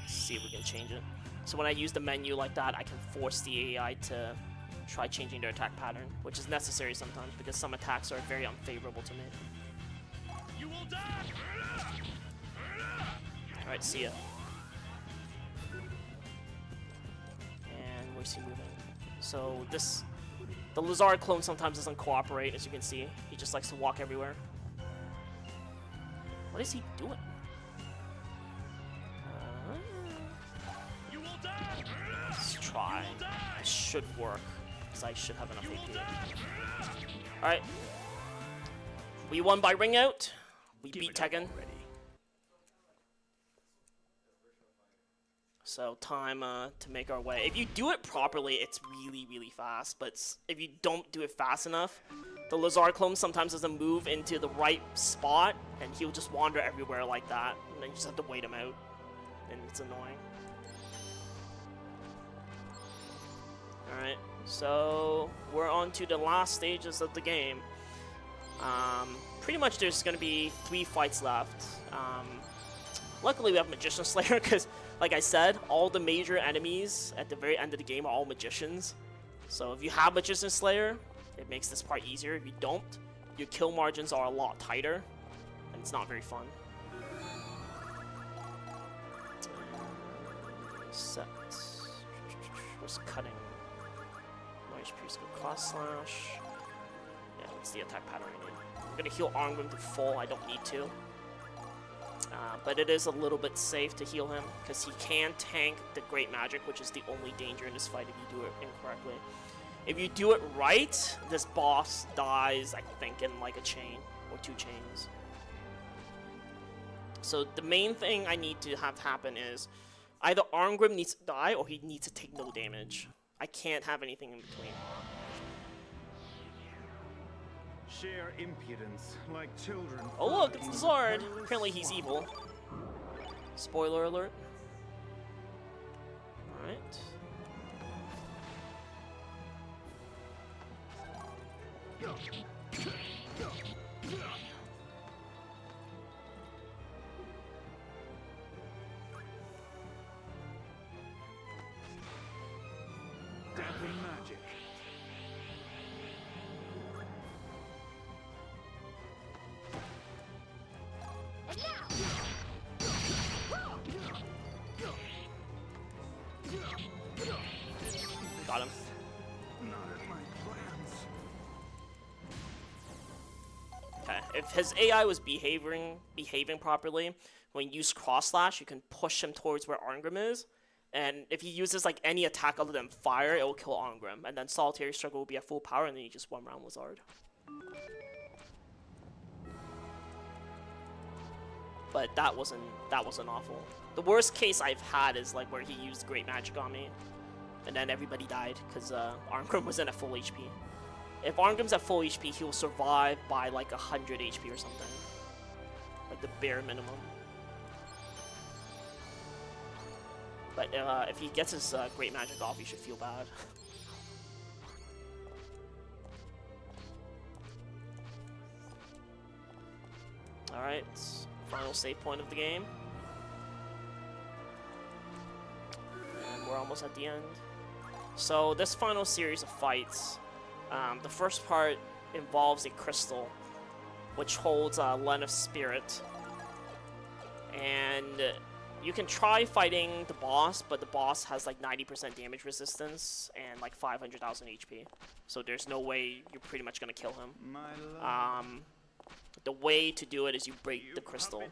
see if we can change it. So when I use the menu like that, I can force the AI to try changing their attack pattern, which is necessary sometimes because some attacks are very unfavorable to me. You will die. Alright, see ya. And where's he moving? So the Lazard clone sometimes doesn't cooperate, as you can see. He just likes to walk everywhere. What is he doing? You will die. Let's try. This should work, because I should have enough AP. Alright. We won by ring out. We beat Tekken. So time to make our way. If you do it properly, it's really, really fast. But if you don't do it fast enough, the Lazard clone sometimes doesn't move into the right spot, and he'll just wander everywhere like that. And then you just have to wait him out, and it's annoying. Alright, so we're on to the last stages of the game. Pretty much there's going to be 3 fights left. Luckily we have Magician Slayer, because like I said, all the major enemies at the very end of the game are all magicians. So if you have Magician Slayer, it makes this part easier. If you don't, your kill margins are a lot tighter, and it's not very fun. Set. Where's cutting? Noise Priest with Cross Slash. Yeah, that's the attack pattern I need. I'm gonna heal Arngrim to full, I don't need to. But it is a little bit safe to heal him, because he can tank the Great Magic, which is the only danger in this fight if you do it incorrectly. If you do it right, this boss dies, I think, in like a chain, or 2 chains. So the main thing I need to have happen is, either Arngrim needs to die, or he needs to take no damage. I can't have anything in between. Sheer impudence, like children. Oh look, it's Lazard! Apparently he's evil. Spoiler alert. Alright. Deadly magic. Got him. Not in my plans. Okay, if his AI was behaving properly, when you use cross slash, you can push him towards where Arngrim is, and if he uses like any attack other than fire, it will kill Arngrim, and then Solitary Struggle will be at full power, and then you just one round Wizard. But that wasn't awful. The worst case I've had is like where he used Great Magic on me, and then everybody died because Arngrim wasn't at full HP. If Arngrim's at full HP, he will survive by like 100 HP or something, like the bare minimum. But if he gets his Great Magic off, he should feel bad. Alright, final save point of the game. And we're almost at the end. So this final series of fights, the first part involves a crystal, which holds a Len of Spirit. And you can try fighting the boss, but the boss has like 90% damage resistance and like 500,000 HP. So there's no way you're pretty much gonna kill him. My love. The way to do it is you break the crystal.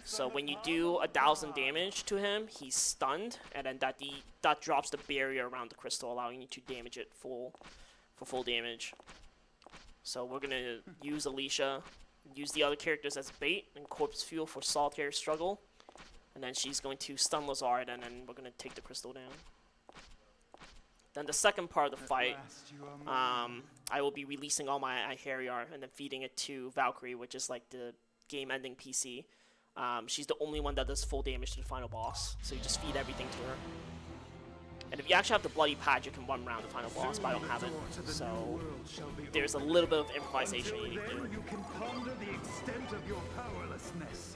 So when you do 1,000 damage to him, he's stunned, and then that drops the barrier around the crystal, allowing you to damage it for full damage. So we're gonna use Alicia, use the other characters as bait, and Corpse Fuel for Solitary Struggle. And then she's going to stun Lazard, and then we're gonna take the crystal down. Then the second part of the fight, I will be releasing all my Harrier and then feeding it to Valkyrie, which is like the game-ending PC. She's the only one that does full damage to the final boss, so you just feed everything to her. And if you actually have the Bloody Pad, you can one round the final boss, but I don't have it, so there's a little bit of improvisation you need to do. You can ponder the extent of your powerlessness.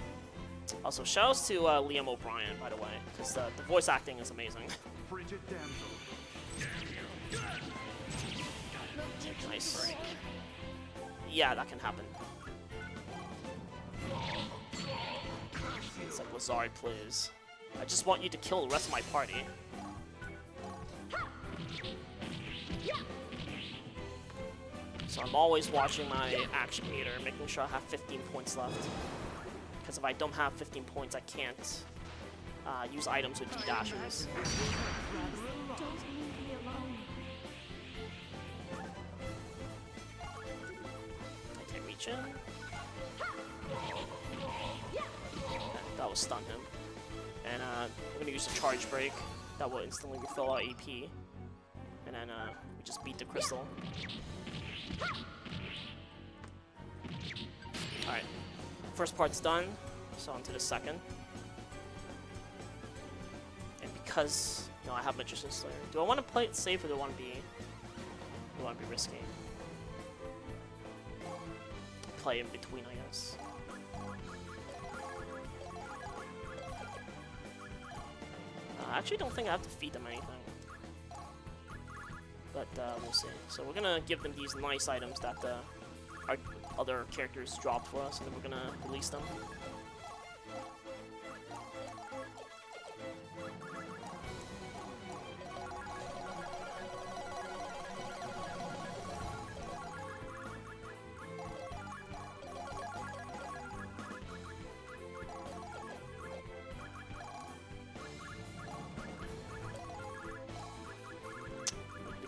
Also, shoutouts to Liam O'Brien, by the way, because the voice acting is amazing. Frigid damsel. Nice. Yeah, that can happen. It's like Lazard plays. I just want you to kill the rest of my party. So I'm always watching my action meter, making sure I have 15 points left. Because if I don't have 15 points, I can't use items with D-dashes. Don't leave me alone. I can't reach him. That will stun him. And we're going to use a charge break. That will instantly refill our AP. And then we just beat the crystal. Alright. First part's done. So on to the second. And because I have Magician Slayer. Do I want to play it safe or do I want to be risky? Play in between, I guess. I actually don't think I have to feed them anything. But we'll see. So we're gonna give them these nice items that our other characters dropped for us, and then we're gonna release them.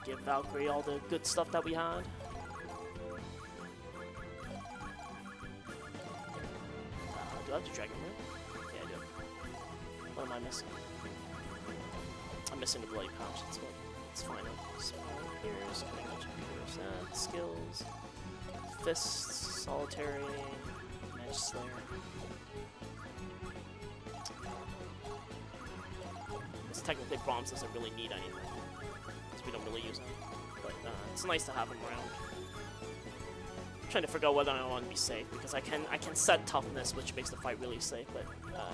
Give Valkyrie all the good stuff that we had. Do I have the Dragon Root? Yeah, I do. What am I missing? I'm missing the Bloody Pouch. It's fine. So here's that, skills, fists, solitary, Magic Slayer. This technically Brahms doesn't really need anything. We don't really use them, but it's nice to have them around. trying to figure out whether I want to be safe because I can set toughness, which makes the fight really safe, but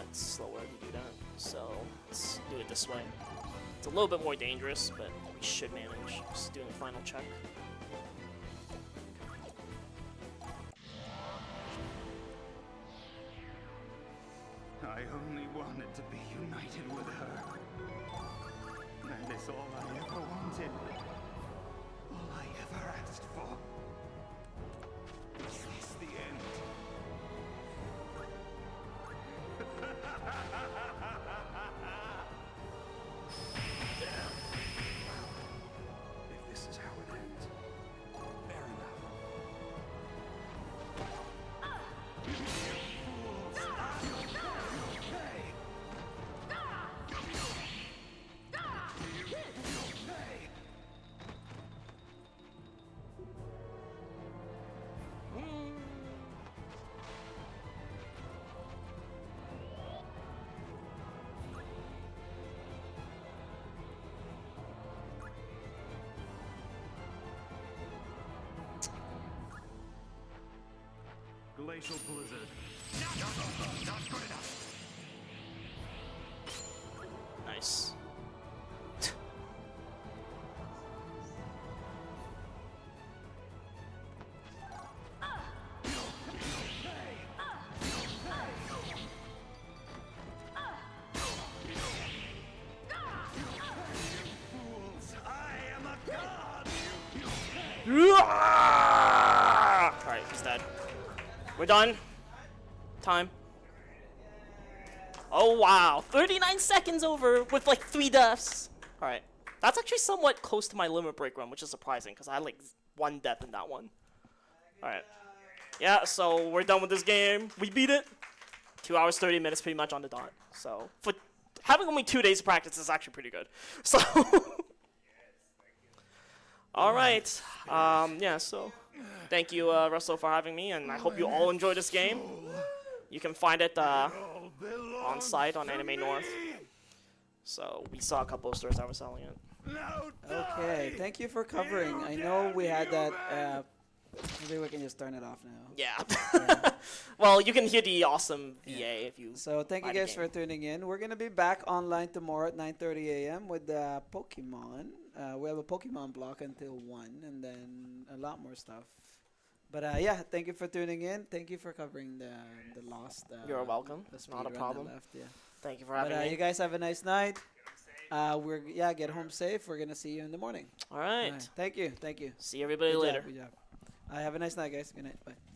it's slower to do that. So let's do it this way. It's a little bit more dangerous, but we should manage. Just doing the final check. I only wanted to be united with her. That is all I ever wanted. All I ever asked for. Is this the end? If this is how it ends, fair enough. Glacial blizzard. Not good enough. Nice. Fools, I am a god. Alright, he's dead. We're done. Time. Oh wow, 39 seconds over with like 3 deaths. Alright, that's actually somewhat close to my limit break run, which is surprising because I had like 1 death in that one. Alright. Yeah, so we're done with this game. We beat it. 2 hours, 30 minutes pretty much on the dot. So for having only 2 days of practice is actually pretty good. So alright. Yeah, so thank you, Russell, for having me, and I hope you all enjoy this game. You can find it on site on Anime North. So we saw a couple of stores that were selling it. Okay, thank you for covering. I know we had that. Maybe we can just turn it off now. Yeah. Well, you can hear the awesome VA if you. So thank you buy the guys game. for tuning in. We're gonna be back online tomorrow at 9:30 a.m. with Pokemon. We have a Pokemon block until 1, and then a lot more stuff. But yeah, thank you for tuning in. Thank you for covering the lost. You're welcome. The It's not a speedrun that problem. left, yeah. Thank you for having But me. you guys have a nice night. Get home safe. We're gonna see you in the morning. All right. All right. Thank you. Thank you. See everybody Good later. job, good job. Have a nice night, guys. Good night. Bye.